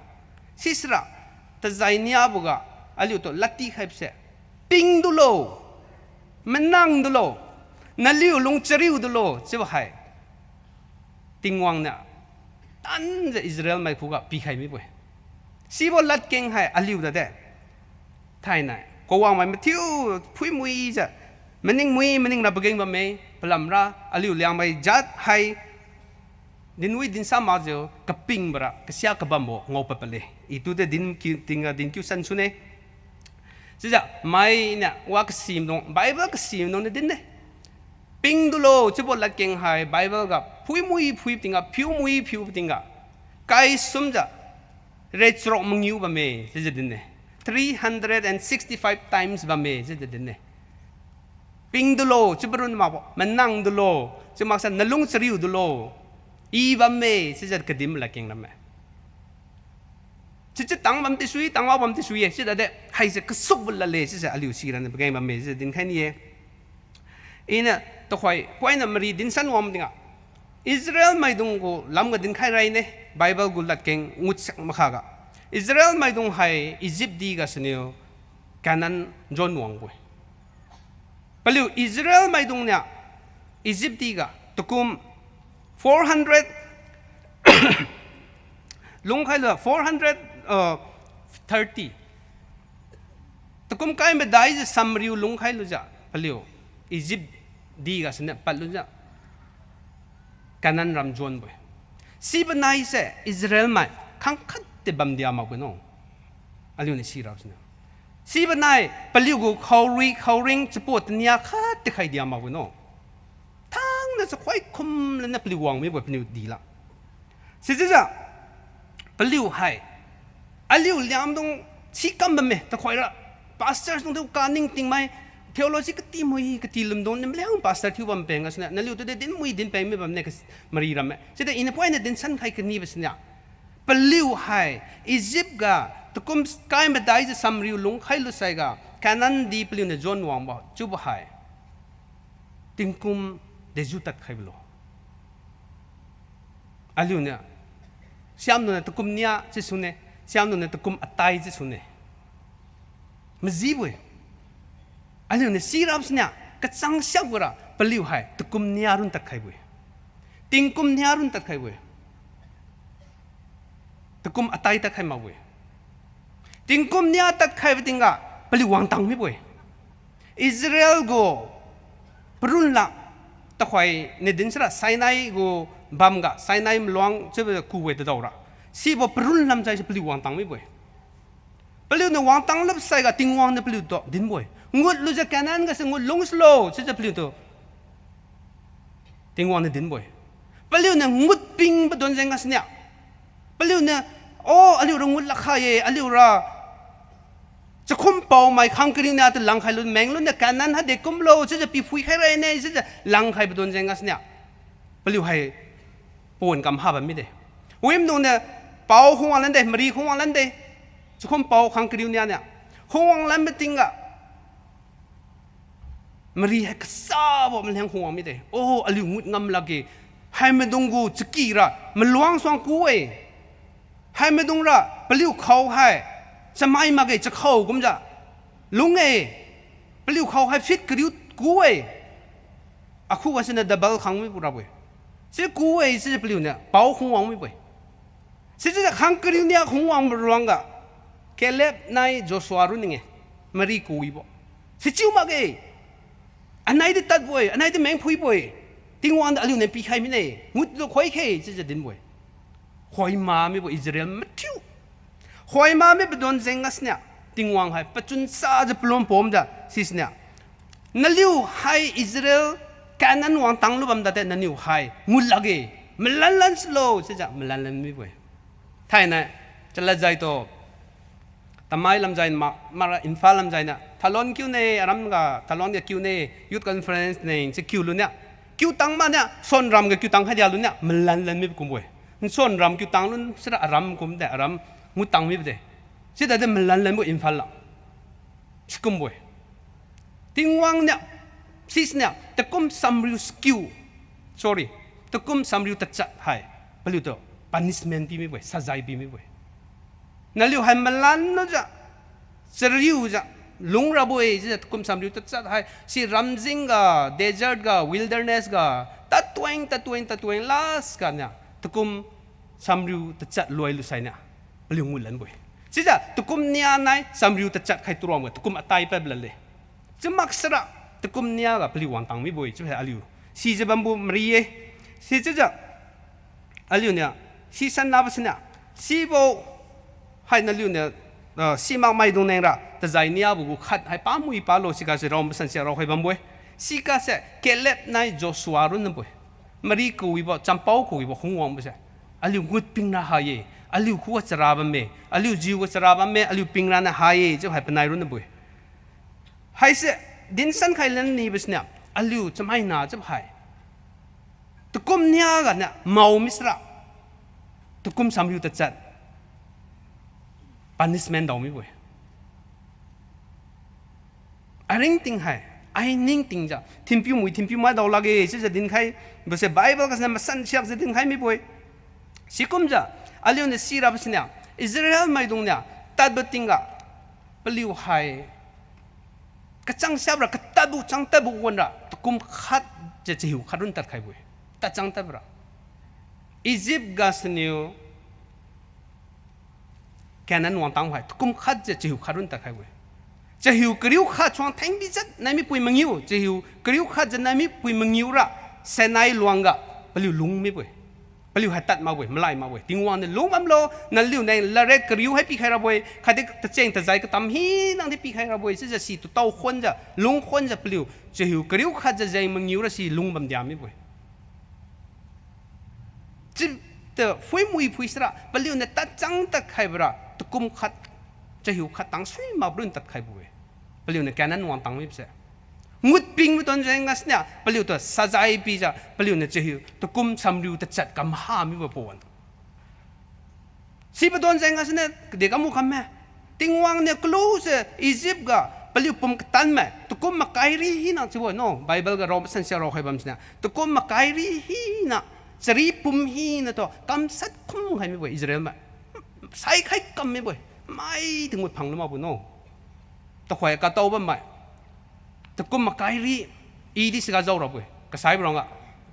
Speaker 10: sisra ta zainia boga aliu to lati khaip se ping du lo menang du lo na liu lung chariu du lo che ba hai tingwang na tan je Israel mai phuga pi khai mi boy si bo lat keng hai aliu da de thai nai ko wang mai mathiu phui mui ja mening na bo geng ba me pelam ra aliu liang mai jat hai din wi din sama jo kaping bara kasya kabambo ngopa pale itu de din kyu san sune sija mai na wa kasim dong Bible kasim dong din ne ping dulo chibo la keng hai Bible ga phui mui tinga phiu tinga kai sumja retro mangyu ba me sija din ne 365 times ba me sija din ne ping dulo chibrun ma bo manang dulo chimaksa nalung chriu dulo i ba me si jat kadim la king la me chỉ tăng bấm tí suy tăng vào bấm tí suy chỉ là đấy hay sẽ cứ sốc bật lên chỉ là liều xì là cái game mà mình sẽ đến cái này ina to khoai quay nằm mari din san wam dinga Israel mai dung ko lam ga din khai rai ne Bible gul lat keng ngut sak makhaga Israel mai dung hai Egypt di ga sneo Canaan John wang boy paliu Israel mai dung nya Egypt di ga tukum 400 lung khai la 430 tukum kai me dai samriu lung khai lu ja paliu Egypt di ga sene palu ja Canaan ram John boy si banai se Israel mai khang khat te bam dia ma no aliu ne si raw sene si banai paliu go khawring support nia khat te khai dia ma no thang na sa khoi khum le na paliu wang me boy paliu di la si ja paliu hai aliu liam dong si kam ba me ta khoi ra pastors dong ka ning ting mai theology ka ti moi ka ti lum don nem leang pastor thu bam peng asna na liu to de din mui din peng me bam ne ka mari ram se de in point din san khai ka ni basna paliu hai Egypt ga to kum kai ma dai je sam riu lung khai lu sai ga Canaan di paliu ne John wang ba chu ba hai tingkum de ju tat khai blo aliu ne siam no to kum nia che sune siam no to kum atai je sune mzi aliu ne sirap snya ka chang sak gora paliu hai tukum niarun tak khai bui tingkum niarun tak khai bui tukum atai tak khai ma bui tingkum nia tak khai bitinga paliu wang tang mi bui Israel go perun la ta khoi ne din sra Sinai go bamga Sinai mluang chebe ku we da dora si bo perun lam jai paliu wang tang mi bui paliu ne wang tang lap sai ga ting wang ne paliu to din bui ngut lu ja Canaan ga se ngut long slow se ja paliu to ting wang ne din boy paliu ne ngut ping ba don jeng ga snya paliu ne o aliu ro ngut la kha ye aliu ra cha khum pau mai khang kring na ta lang khai lu meng lu ne Canaan ha de kum lo se ja pi phui khai re ne se ja lang khai ba don jeng ga snya paliu hai pon kam ha ba mi de wim no ne pau hong lan de mari hong lan de cha khum pau khang kring nya nya hong lan be tinga mari hai kasa bo mleng huang mi de oh aliu ngut ngam lagi hai me dongu chikira mluang swang kuwe hai me dongra paliu khau hai samai ma ge chakhau gumja lunge paliu khau hai fit kriu kuwe akhu wasina double khang mi pura boy se kuwe se paliu ne pau huang mi boy se je khang kriu ne huang ruanga Caleb nai Joshua ru ninge mari kuwi bo se chiu ma ge anai de tat boy anai de meng phui boy ting wan aliu ne pi khai mi ne ngut lo khoi khe je je din boy khoi ma mi bo Israel mathiu khoi ma mi bedon zeng asnya ting wang hai pachun sa je plom pom da sisnya naliu hai Israel Canaan wang tang lu bam da te naniu hai ngul lage melan slow se ja melan mi boy thai na chala jai to tamai lam jai mara infal lam jai na thalon kyu ne aram ga thalon ga kyu ne youth conference ne se kyu lu nya kyu tang ma nya son ram ga kyu tang ha dia lu nya melan mi kum boy son ram kyu tang lu sra aram kum de aram ngu tang mi de se da de melan bo infal la chikum boy ting wang nya sis nya te kum samriu skew sorry te kum samriu ta chat hai paliu to punishment bi mi boy sajai bi mi boy naliu hai melan no ja seriu ja lung raboi je kum samriu ta chat hai si ramjing ga desert ga wilderness ga tatweng las ka nya te kum samriu ta chat loi lu sai nya paliu ngulan boy si ja te kum nia nai samriu ta chat khai turom ga te kum atai pa blale je maksara te kum nia ga paliu wang tang mi boy che aliu si je bambu mriye si je ja aliu nya si san na basnya si bo hai na liu ne si mak mai dong neng ra ta zai nia bu khat hai pa mui pa lo si ka se rom san sia ro hai bam boy si ka se Caleb nai Joshua run boy mari ku wi bo champau ku wi bo khung wang bo se aliu gut ping na ha ye aliu khu chara ba me aliu jiu chara ba me aliu ping ra na ha ye je hai panai run boy hai se din san khai lan ni bisnya aliu chamai na je hai tukum nia ga na mau misra tukum samriu ta chat punishment ดาวไม่บ่อยอะไรติงให้ไอ้นิ่งติงจ้ะทิมพิวมาดาวลาเกจะจะดินใครบ่ใช่ไบเบิลก็จะมาสั่นเชียกจะดินใครไม่บ่อยสิคุมจ้ะอันนี้เนี่ยซีราบสิเนี่ยอิสราเอลไม่ตรงเนี่ยตัดบัติงกะเปลิวให้กระจังเสียบระกระตัดบุจังตัดบุวันระตะกุมขัดจะหิวขัดรุนตัดใครบ่อยตัดจังตัดระอียิปต์กาสเนียวแค่นั้นวันตั้งไว้ตะกุมขัดจะหิวขัดรุนตัดใครบ่อยจะหิวกริ้วขัดช่วงแทงบิจัดนายมีปุยมังยิวจะหิวกริ้วขัดจะนายมีปุยมังยิวระเสนายหลวงกะเปลิวลุงไม่บ่อยเปลิวให้ตัดมาบ่อยมาไล่มาบ่อยทิ้งวันเนี่ยลุงมันโลนั่นลิวในละเร็ดกริ้วให้ปีใครระบ่อยใครที่ตะเจงตะใจก็ตำฮีนั่งที่ปีใครระบ่อยจะสีตัวเต้าคนจะลุงคนจะเปลิวจะหิวกริ้วขัดจะใจมังยิวระสีลุงบัมยามไม่บ่อยจิแต่ฟุยมุยฟุยสระเปลิวเนี่ยตัดจังตัดใครบ่ระตะกุมขัดจะหิวขัดตั้งสุยมาบรุนตัดใครบ่อยเปลิวเนี่ยแค่นั้นวันตั้งไม่ใช่งุดปิงไม่ตอนใจงัสเนี่ยเปลิวตัวสะใจปีจ้ะเปลิวเนี่ยจะหิวตะกุมซ้ำริวตะจัดกำหาไม่บ่ปวนสิบตอนใจงัสเนี่ยเด็กก็มุขแม่ติงวังเนี่ยกลูเสอียิปต์ก็เปลิวปุ่มกตันแม่ตะกุมมาไกรีฮีน่ะจิบ่โน่ไบเบิลก็รอมสันเสียรอให้บัมเนี่ยตะกุมมาไกรีฮีน่ะจรีปุ่มฮีน่ะตัวกำสัดคุ้มให้ไม่บ่อิสราเอลแม่ใส่ใครกำไม่บ่ไม่ถึงหมดพังแล้วมาบ่โน่ตะขวายกะโตบ่ใหม่ตะกุมมาไกรีอีดิสกาเจ้าเราบ่กะไซบรองอ่ะ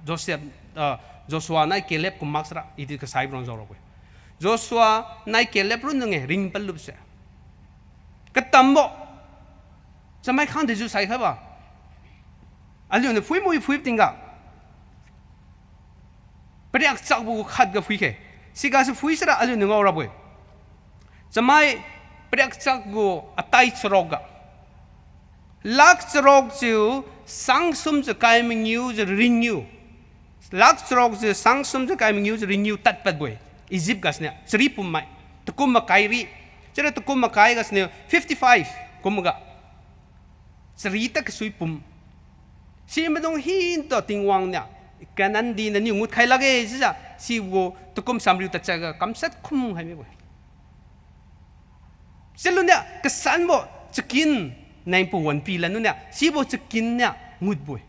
Speaker 10: โจชัวนายเกเลบกุมมักสระอีดิกะไซบรองเจ้าเราบ่โจชัวนายเกเลบรุ่นนึงไงริงปัลลุบเสกะตัมบ่จะไม่ข้างเดจูไซครับบ่อันนี้เนี่ยฟุยมุยฟุยติงกะเปรียกจักบุขัดกับฟุยแค่สิกาสิฟุยสระอันนี้เนี่ยเราบ่จะไม่เปรียกจักกูอัตไยสรอกะลักษรกจิวสังสมจะกายมิงิวจะริงิวลักษรกจิวสังสมจะกายมิงิวจะริงิวตัดปัดบ่อยอียิปต์กัสเนี่ยสรีปุ่มไม่ตะกุมมาไกรีจะได้ตะกุมมาไกกัสเนี่ย55กุมกะสรีตะกสุยปุ่มสิไม่ต้องหินต่อติงวังเนี่ยกันนั้นดีนั่นนี่งุดใครลักเอใช่จ้ะสิวัวตะกุมสามริวตัดใจก็กำสัดคุ้มให้ไม่บ่อยเสร็จแล้วเนี่ยกษัตริย์บ่จะกินในปวนปีแล้วเนี่ยสิบ่จะกินเนี่ยงุดบ่อย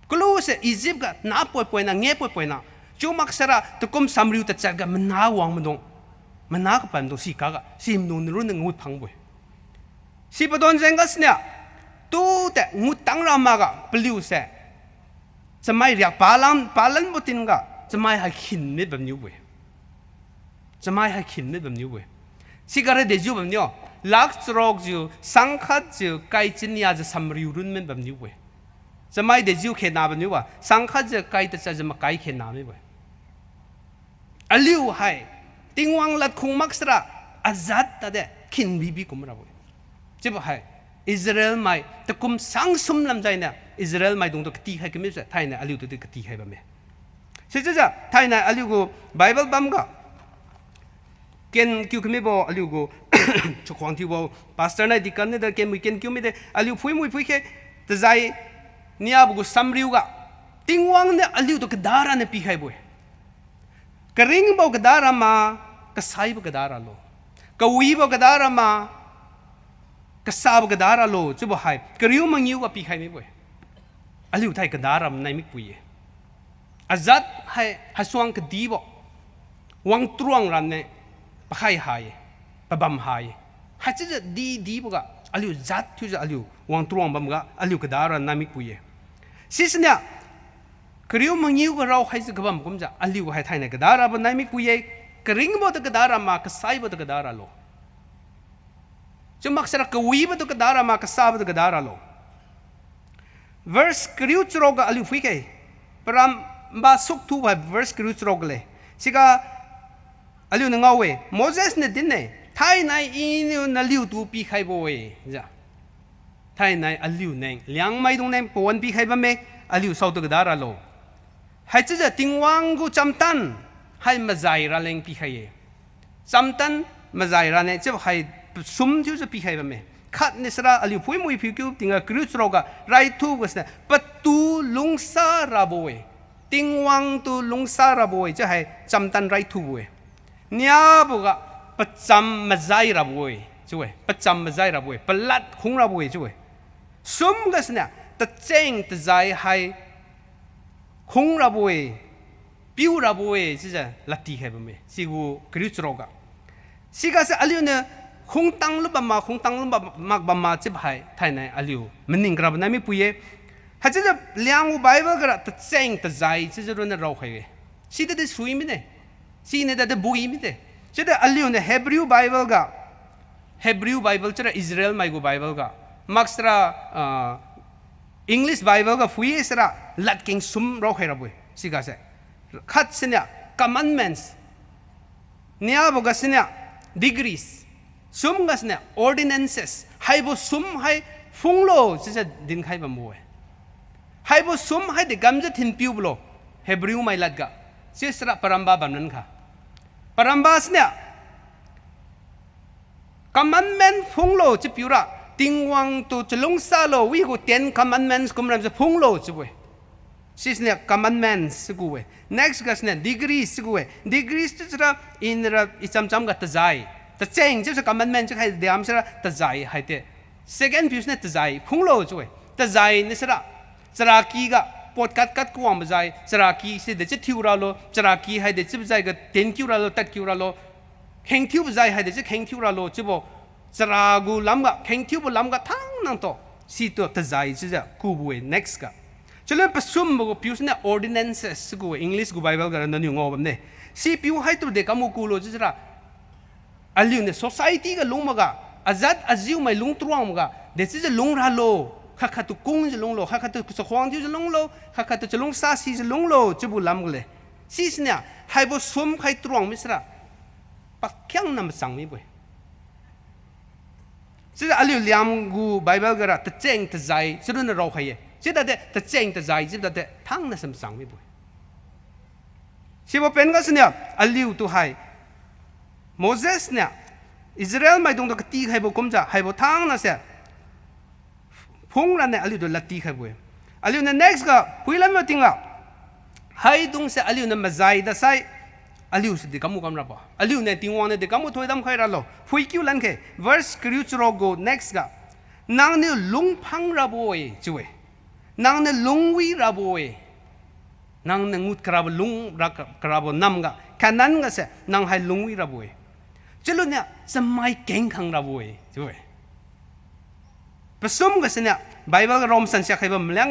Speaker 10: ก็รู้สิอียิปต์ก็น้าป่วยๆนะเงี้ยป่วยๆนะจูมักสระตะกุมสามริวตัดใจก็มันน้าวางมันตรงมันน้าก็ไปมันตรงสิกากะสิมนูนรุ่นงุดพังบ่อยสิบ่โดนเจงกัสเนี่ยตู้แต่งุดตั้งรามากะเปลิวเสจะไม่เรียกปาลันบ่ตินกะจะไม่ให้ขินมิดแบบนี้บ่อยจะไม่ให้ขินมิดแบบนี้บ่อยสิการะเดจูแบบนี้ลักษรกจูสังขัดจูไกจินยาจะสำริวรุ่นมันแบบนี้เว้ยจะไม่เดจูเขนาแบบนี้ว่าสังขัดจะไกแต่จะมาไกเขนาไม่เว้ยอลิวให้ติงวังลัดคงมักสระอาจัดแต่เดขินบีกุมระเว้ยจะบอกให้อิสราเอลไม่ตะกุมสังสมลำใจเนี่ยอิสราเอลไม่ตรงตัวกติให้กันไม่ใช่ไทยเนี่ยอลิวตัวกติให้แบบนี้ใช่จ้ะไทยเนี่ยอลิวกูไบเบิลบัมก็เกณฑ์คิวขึ้นไม่บอกอลิวกูชุกควงที่ว่าพาสเตอร์นายดิกันเนี่ยแต่เกณฑ์คิวไม่ได้อลิวฟุยแค่แต่ใจเนี่ยบุกสัมริวกะติงวังเนี่ยอลิวตัวกระดาราเนี่ยปีให้บ่อยกระริงบอกกระดารามากระไซบอกกระดาราโลกวีบอกกระดารามากระซาบอกกระดาราโลจะบอกให้กระริวมังยิวกับปีให้ไม่บ่อยอลิวไทยกระดารามในไม่ปุยอาจัดให้สว่างกระดีบอกวังตรวงรันเนี่ยปะไข่หายปะบัมหายหายจะดีบอกว่าอลิวจัดที่จะอลิววางตรวงบัมก็อลิวกระดารันนามิปุยสิสเนี่ยกริวมังยิวก็เราให้จะกบัมกุมจะอลิวให้ไทยเนี่ยกระดาราบันนามิปุยกริงบ่ตกระดารามากระไซบ่ตกระดาราโลจะมักสระกวีบ่ตกระดารามากระซาบ่ตกระดาราโล verse กริวจรอกอลิวฟิกเอปรามบาสุกทูว่า verse กริวจรอกเลยสิกาอลิวนึงเอาเว้โมเสสเนี่ยดินเนี่ยไทยในอินิวนัลิวตูปีใครบ่เว้จ้ะไทยในอลิวเนี่ยเลี้ยงไม่ตรงเนี่ยปวนปีใครบ้างไหมอลิวสาวตัวกระดาษโลให้จะติงวังกูจำตันให้มาใจระเลงปีใครจำตันมาใจระเนี่ยจะให้สุ่มที่จะปีใครบ้างไหมขัดเนี่ยสระอลิวพูดไม่ผิวคิวติงกริวสโลกะไรทูก็สเนี่ยประตูลุงซาราบ่เว้ติงวังตูลุงซาราบ่เว้จะให้จำตันไรทูเว้เนี่ยบุกะป ประจำมาใจระบวยช่วยประจำมาใจระบวยประหลัดคงระบวยช่วยสมกันเนี่ยตะเจงตะใจให้คงระบวยปิวระบวยที่จะลัทธิให้บ่มีสิกูคริสต์โรกะสิกาเสอลิวเนี่ยคงตั้งลุบมาคงตั้งลุบมากบมาจิบให้ไทยในอลิวมันนิ่งกระบนั้นไม่ปุยฮัจจะเลี้ยงอุบายว่าก็ตะเจงตะใจที่จะรู้ในเราให้สิแต่สวยมิเนี่ยสิเนี่ยแต่บุยมิเนี่ยจะได้อลิวเนี่ยเฮบรูไบเบิลก็เฮบรูไบเบิลจะได้อิสราเอลไม่กูไบเบิลก็มักสระอังกฤษไบเบิลก็ฟุยสระลัดเก่งซุ่มเราให้ระบุสิกาเสขัดเสเนี่ย commandments เนี่ยบอกกันเสเนี่ย degrees ซุ่มกันเสเนี่ย ordinances ให้บุซุ่มให้ฟุ้งโลจะดินใครบ้างมวยให้บุซุ่มให้เด็กกำจัดหินผิวโลเฮบรูไม่ลัดก็เสียสระปรำบาแบบนั้นค่ะปรำบาสเนี่ย commandment ฟุ้งโลจะผิวระติงวังตัวจะลงซาโลวิกู10 commandments กุมรำจะฟุ้งโลจะเว้ยสิเนี่ย commandments สกูเว้ย next ก็เนี่ย degrees สกูเว้ย degrees จะระอินระอิจำกับตะใจตะเจงจะ commandment จะให้เดียมจะระตะใจให้เตะ second พิวเนี่ยตะใจฟุ้งโลจะเว้ยตะใจนี่สระสระกีก็ปวดกัดกวางมาใจสระกีสิเดี๋ยวจะทิวราโลสระกีให้เดี๋ยวจะไปใจก็10 คิวราโลตัดคิวราโลแข่งทิวไปใจให้เดี๋ยวจะแข่งทิวราโลจะบอกสระกูล้ำก็แข่งทิวบล้ำก็ทั้งนั้นโตสิตัวตะใจจะกูบวย next ก็จะเริ่มประชุมบอกพิวเนี่ย ordinances สกูอังกฤษกูไบเบิลกันนั่นอยู่งอแบบนี้สิพิวให้ตัวเด็กกัมกูโลจะระอันนี้เนี่ย society ก็ลงมาก็อาจัดอาจิวไม่ลงตรวงมาก็เดี๋ยวจะลงราโลข้าขัดตุกุ้งจะลงโลข้าขัดตุสควางที่จะลงโลข้าขัดตุจะลงซาซีจะลงโลจะบุลำกันเลยสิเนี่ยให้บุษมให้ตรวงมิสระปักแข็งนำสังมีบ่อยสิอันนี้เลี้ยงกูไบเบิลกันละตะเจงตะใจจะรู้ในเราใครสิแต่ตะเจงตะใจสิแต่ทั้งนั้นสังมีบ่อยสิว่าเป็นก็สิเนี่ยอันนี้ตัวให้โมเสสเนี่ยอิสราเอลไม่ต้องตะตีให้บุกุมจะให้บุทั้งนั้นเสียพงรันเนี่ยอลิวโดนลัทธิครับเว้ยอลิวเนี่ย next ก็พูดแล้วไม่ทิ้งละให้ตรงเสียอลิวเนี่ยมาใจได้ใส่อลิวสุดที่กัมมุกัมรับอลิวเนี่ยทิ้งวันเนี่ยกัมมุถอยดำใครรัลโลพูดคิวลันแค่ verse คริวชโรโก next ก็นางเนี่ยลุงพังรับเว้ยช่วยนางเนี่ยลุงวิรับเว้ยนางเนี่ยงุดกราบลุงรักกราบนำก็แค่นั้นก็เสียนางให้ลุงวิรับเว้ยจุดเนี่ยสมัยเก่งขังรับเว้ยช่วยประสมกันเนี่ยไบเบิลก็รอมสัญญาให้บ่มเลี้ยง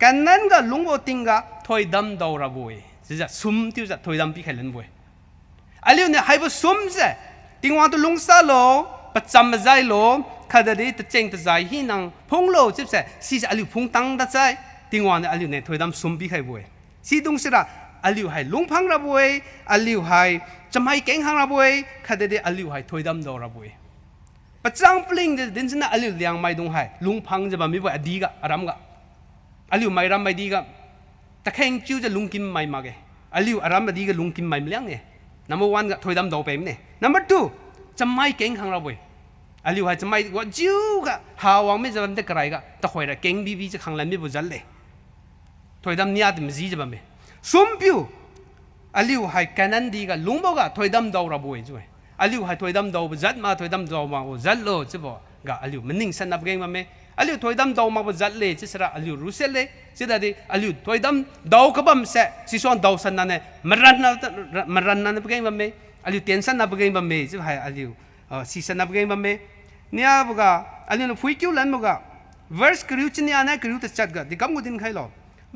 Speaker 10: กันนั้นก็ลุงโบติงก็ถอยดำดาวระบวยจะซุ่มที่จะถอยดำปีให้เล่นบวยอันนี้เนี่ยให้บ่ซุ่มเสียติงวันตัวลุงซาโลประจำมาใจโลข้าเดี๋ยวจะเจงจะใจหินังพงโลจิบเสียสิจะอันนี้พงตั้งได้ใจติงวันเนี่ยอันนี้เนี่ยถอยดำซุ่มปีให้บวยสิตรงสิละอันนี้ให้ลุงพังระบวยอันนี้ให้จำให้เก่งหังระบวยข้าเดี๋ยวอันนี้ให้ถอยดำดาวระบวยปัจจังปลิงจะดินสนะอลิวเลี้ยงไม่ดงให้ลุงพังจะมามีว่าอดีกะอารามกะอลิวไม่รำไม่ดีกะตะแคงจิ้วจะลุงกินไม่มาเกอลิวอารามไม่ดีกะลุงกินไม่เลี้ยงเนี่ยnumber 1กะถอยดำดาวไปมั้ยเนี่ย number 2จะไม่เก่งขังเราเว้ยอลิวให้จะไม่ว่าจิ้วกะหาวังไม่จะมันจะกระไรกะตะคอยละเก่งบีจะขังแล้วไม่บุญจัลเลยถอยดำเนี่ยจะไม่จีจะบ้างไหมสมพิวอลิวให้แค่นั้นดีกะลุงบอกกะถอยดำดาวเราเว้ยช่วยอลิวให้ถอยดำดาวบุจัดมาถอยดำดาวมาบุจัดโลจะบอกกะอลิวมันนิ่งสันนับเก่งมั้ยอลิวถอยดำดาวมาบุจัดเลยจะสระอลิวรู้เสร็จเลยจะได้อลิวถอยดำดาวกับบัมเสะสิส่วนดาวสันนั่นเนี่ยมันรันนั่นเก่งมั้ยอลิวเตียนสันนับเก่งมั้ยจะให้อลิวสิสันนับเก่งมั้ยเนี่ยบอกกะอลิวฟุยคิวลันบอกกะ verse คริวชนี่อันไหนคริวตัดจัดกะดิกัมกุดินใครหรอ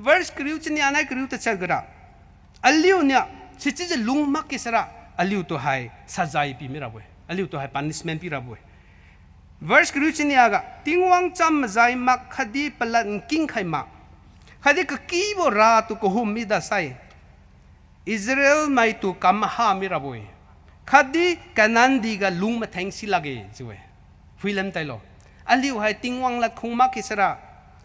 Speaker 10: verse คริวชนี่อันไหนคริวตัดจัดกะอลิวเนี่ยสิจะลุงมักกิสระอลิวตัวให้สะใจปีไม่รับเว้ยอลิวตัวให้ punishment ปีรับเว้ย verse คริวชนี่ก็ติงวังจำใจมักคดีปลันกิ้งใครมักคดีก็กีบราตุก็หุ่มมิดาไซอิสราเอลไม่ตุกำหาไม่รับเว้ยคดีกันนั้นดีก็ลุงมาแทงสิลาเกยจ้วยฟิลเลมไตโลอลิวให้ติงวังละคงมักกิสระ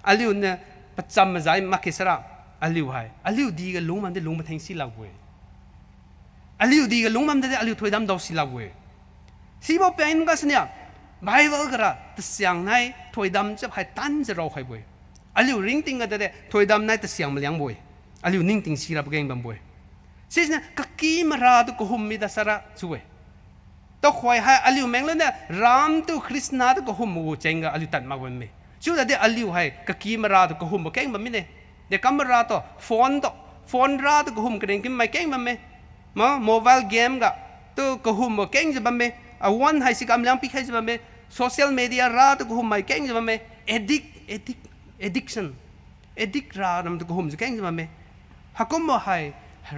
Speaker 10: อลิวเนี่ยประจำใจมักกิสระอลิวให้อลิวดีก็ลุงมันได้ลุงมาแทงสิลาเว้ยอลิวดีกับลุงมันได้อลิวถอยดำดาวสิลาเว้ยสิบ่เป็นก็สิเนี่ยไบเบิลก็ระแต่เสียงไหนถอยดำจะให้ตันจะรอใครเว้ยอลิวริงติงก็ได้ถอยดำไหนแต่เสียงมันเลี้ยงเว้ยอลิวนิ่งติงสิรับเก่งบังเว้ยสิเนี่ยก็กีมาราตุก็หุ่มมิดาสระช่วย ตัวควายให้อลิวแมงแล้วเนี่ยรามตัวคริสนาตัวก็หุ่มมูเจงกับอลิวตัดมาวันเมช่วยเดี๋ยวอลิวให้กับกีมาราตัวก็หุ่มมาเก่งมันไม่เนี่ยเดี๋ยวกัมราตัวโฟนราตัวก็หุ่มกระเด้งกินไม่เก่งมันเมมาโมบายเกมกับตัวก็หุ่มมาเก่งจะมันเมวันให้สิกำลังพิให้จะมันเมโซเชียลมีเดียราตัวก็หุ่มไม่เก่งจะมันเมaddiction ราดำตัวก็หุ่มจะเก่งจะมันเมฮักก็มาให้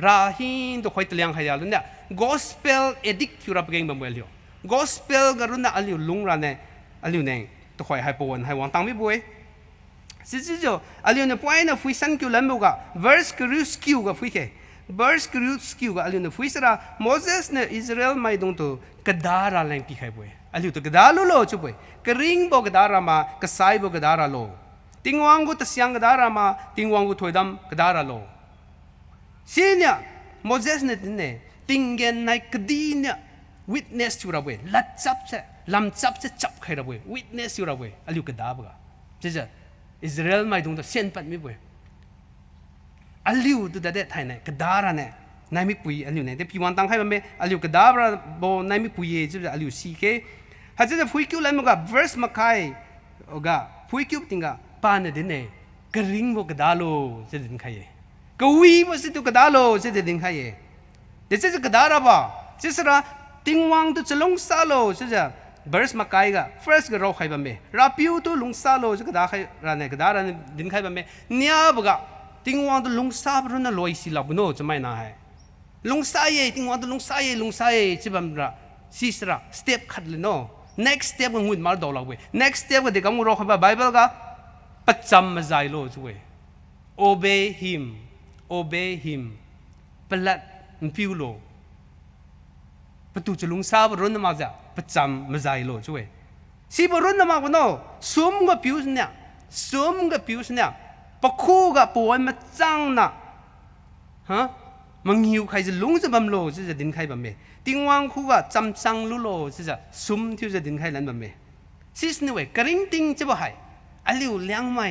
Speaker 10: ราหินตัวคอยตะเลียงให้ยาลุนเนี่ย gospel addict ที่เราไปเก่งบังเบลอยู่ gospel ก็รุนเนี่ยอลิวลุงรันเนี่ยอลิวเนี่ยตัวคอยให้ปวนให้วางตังไม่บุยสิ่งที่จะอลิวเนี่ยพอยเนี่ยฟุยสันคิวลันบุกะ verse ก็รู้สกิลกับฟุยแค่ verse ก็รู้สกิลกับอลิวเนี่ยฟุยสระโมเสสเนี่ยอิสราเอลไม่ตรงตัวกระดาราแรงปีให้บุยอลิวตัวกระดาลุโลจุบุยกระริงบอกกระดารามาก็ใส่บอกกระดาราโลติงวังกุตเสียงกระดารามาติงวังกุถอยดำกระดาราโลสิ่งเนี่ยโมเสสเนี่ยติงเงินในคดีเนี่ย witness อยู่ระเวลัดจับเสลำจับเสจับใครระเว witness อยู่ระเวอลิวกระดาบกะเจ๊อิสราเอลไม่ตรงตัวเส้นปัดไม่เวอลิวตัวเด็ดไทยเนี่ยกระดาระเนี่ยนายไม่ปุยอลิวเนี่ยแต่พี่วันตั้งให้มันไม่อลิวกระดาบระโบนายไม่ปุยเจ๊อลิวซีเคหากเจ๊พุยคิวเลยมันก็ verse มาใครก็พุยคิวติงก็ปานเนี่ยเนี่ยกระริงโบกระดาโลเจ๊ดินใครก็วีมันสิตัวกระดาโลเจ๊ดินใครเดี๋ยวจะกระดาระบ่เจ๊สระติงวังตัวจะลงซาโลเจ๊ verse มาใครก็ first ก็รอใครบ้างไหมรับผิวตัวลงซาโลจะกระดาใครรันเนี่ยกระดารันดินใครบ้างไหมเนี่ยบกะติงวังตัวลงซาบรุนน่ะลอยสิลับโน่จะไม่น่าให้ลงซาเย่ติงวังตัวลงซาเย่จะบ้างระสิสระ step ขัดเลยโน่ next step ก็งุ่นมาดอลลาร์เว้ย next step ก็เด็กก็งูรอใครบ้าง Bible ก็ประจำมาใจโลจะเว้ย obey him ปลัดมันพิวโลประตูจะลุงซาบรุนน่ะมาจ้ะประจำมาใจโลช่วยสิบรุนน่ะมาคนโน่ซุ่มกับพิวส์เนี่ยปะคู่กับปวนมาจังน่ะฮะมังหิวใครจะลุงจะบำโลจะดินใครบำเมติงวังคู่กับจำจังลุโลจะซุ่มที่จะดินใครนั้นบำเมสิสนี่เว้ยกระริงติงจะบ่ให้อลิวเลี้ยงไม่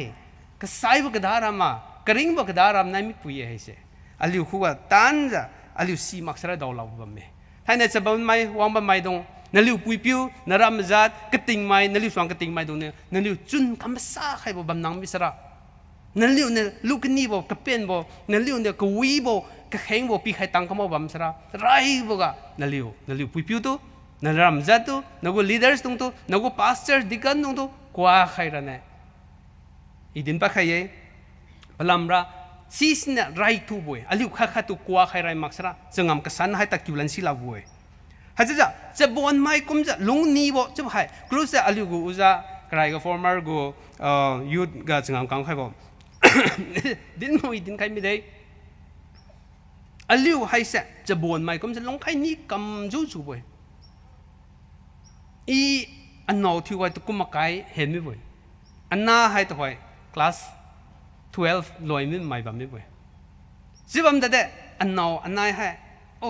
Speaker 10: ก็ใส่บกระดารามากระริงบกระดารามนั่นไม่ปุยให้เสียอลิวคู่กับตันจะอลิวซีมักสระดาวลาวบำเมท่านเนี่ยจะบำไม่วางบำไม่ตรงนั่นลิวปุยพิวนารามจัดกระติงไม่นั่นลิวสว่างกระติงไม่ตรงเนี่ยนั่นลิวจุนคำสาใครบ่บำนังมิสระนั่นลิวเนี่ยลูกนี่บ่กระเป็นบ่นั่นลิวเนี่ยกวีบ่กระแข็งบ่ปีใครตั้งคำว่าบำสระไรบ่กะนั่นลิวปุยพิวตัวนั่นรามจัดตัวนั่นก็ leaders ตรงตัวนั่นก็ pastor ดิกันตรงตัวกว่าใครละเนี่ยอีดินปะใครเย่พลัมระซีสเนี่ยไรทูบ่อยอลิวข้าตัวกว่าใครไรมักสระจะงำกระสันให้ตะคิวลันสิลาบ่อยฮัจจะบอนไม่กุมจะลงนี้บ่จะให้กลุ่มเสียอลิวกูอุจาใครก็ former กูyouth ก็จะงำกังใครบ่ดินมวยดินใครไม่ได้อลิวให้เสียจะบอนไม่กุมจะลงใครนี่กำจู่บ่อยอีอันนอที่ว่าตุกุมไกเห็นไม่บ่อยอันน่าให้ตัวคลาส12ลอยมิไม่แบบไม่บ่อยจีบมันเด็ดอันนออันน่าให้โอ้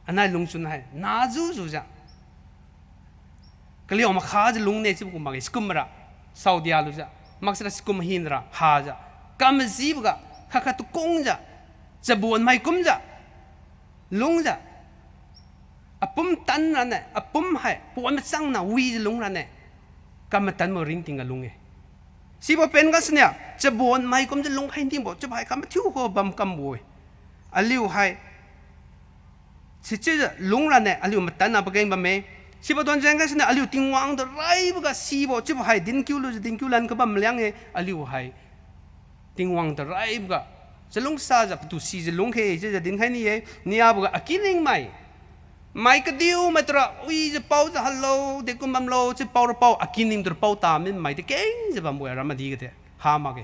Speaker 10: อันนั้นลงทุนให้น่าจู่จ้ะก็เลยออกมาข้าจะลงเนี่ยจีบกูมาสกุมระซาอุดิอาระจ้ะมักจะสกุมหินระหาจ้ะกำมันจีบก็ข้าตุกงจ้ะจะบวนไม่กุมจ้ะลงจ้ะปุ่มตันนั่นแหละปุ่มให้ปวนมาสั่งน่ะวีจะลงนั่นแหละกำมันตันมาริงติงกันลงเองสิบเป็นก็สเนี่ยจะบวนไม่กุมจะลงให้ทิ้งบ่จะไปกำมันทิ้วหัวบัมกำบ่อยอลิวให้สิจะลงนั่นแหละอลิวมาตันน่ะไปเก่งบัมเมสิบตอนเจงก็สเนี่ยอลิวติงวางตัวไรบุกสิบ่จะไปดินคิวลุจะดินคิวลันก็บัมเลี้ยงเองอลิวให้ติงวางตัวไรบุกจะลงซาจะประตูซีจะลงให้จะดินให้นี่เองนี่อาบุกอากินเองไม่ก็ดิวไม่ตระอุ้ยจะเป่าจะฮัลโหลเด็กกุมบัมโลจะเป่าระเป่าอากินนิ่มตระเป่าตามมันไม่ได้เก่งจะบัมบัวรามาดีกันเถอะหามาเก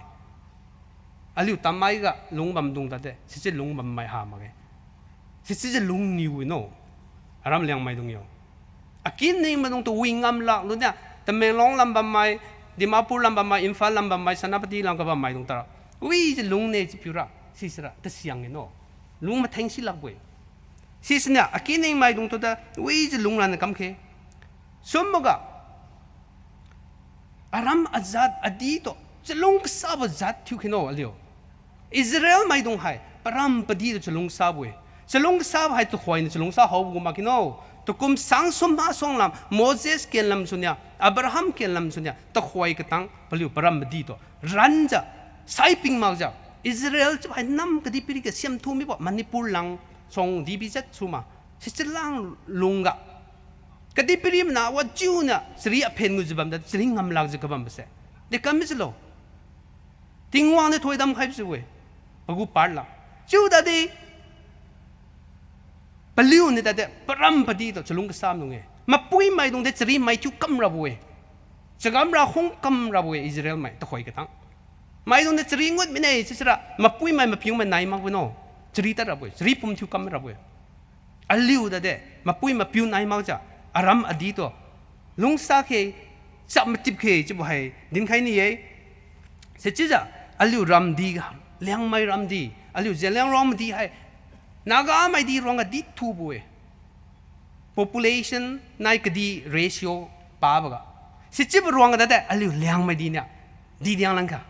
Speaker 10: อลิวตามไม่ก็ลุงบัมดุงตัดเถอะสิจะลุงบัมไม่หามาเกสิจะลุงนิวโน่อารามเลี้ยงไม่ดุงยออากินนิ่มมันดุงตัววิ่งงำลักลุ้นเนี่ยแต่เมืองร้องลำบัมไม่ดิมาปูลำบัมไม่อินฟ้าลำบัมไม่สนามปฏิลำกับบัมไม่ดุงตระอุ้ยจะลุงเนี่ยจะพิวระสิสระแต่เสียงโน่ลุงมาแทงสิลักเว้ยสิสเนี่ยอากินเองไม่ตรงตัวเด้อวิจะลุงรันกำเคสมมติว่าอารามอาจัดอดีตจะลุงสาวจัดที่เขาโน่เลี้ยวอิสราเอลไม่ตรงให้ปรามปดีจะลุงสาวเว้จะลุงสาวให้ตัวควายจะลุงสาวเขาบุกมาคิโน่ ตุกุมสังสมมาสองลำโมเสสเกณฑ์ลำสุนยาอับราฮัมเกณฑ์ลำสุนยาตะควายกตังปลิวปรามดีตัวรันจะไซปิงมากจ้ะอิสราเอลจะไปนำกดีปีกเสียมทุ่มไม่บอกมันนิปูลังทรงดีบิจัดสุมาสิจลังลุงกะกดีปีมนาว่าจูน่ะสรีอเพนกุจบัมดัสริงงำลังจะกบัมเสเด็กกันไม่ใช่หรอทิ้งวางในถ้วยดำใครสิเว้ยปะกูปาร์ละจูดาดีปลิวเนี่ยแต่ปรำปดีตัวจะลุงก็ซ้ำตรงไงมาปุ้ยไม่ตรงเด็ดสรีไม่จุกำระบวยจะกำระคงกำระบวยอิสราเอลไม่ตะคอยกระตังไม่ตรงเด็ดสรีงวดไม่ได้สิสระมาปุ้ยไม่มาพิวมันไหนมากวันโน่สรีตระบวยสรีปุ่มจุกำระบวยอัลลิวแต่มาปุ้ยมาพิวไหนมากจ้ะอารมอดีตัวลุงสักเหจับมาจิบเหจะบ่ให้ดินใครนี่เย่เสร็จจ้ะอัลลิวรำดีกันเลี้ยงไม่รำดีอัลลิวจะเลี้ยงรำดีให้นากาไม่ดีรองกันดีทูบวย population นายก็ดี ratio ป้าบกะสิจิบรองกันแต่อัลลิวเลี้ยงไม่ดีเนี่ยดีเลี้ยงลังค่ะ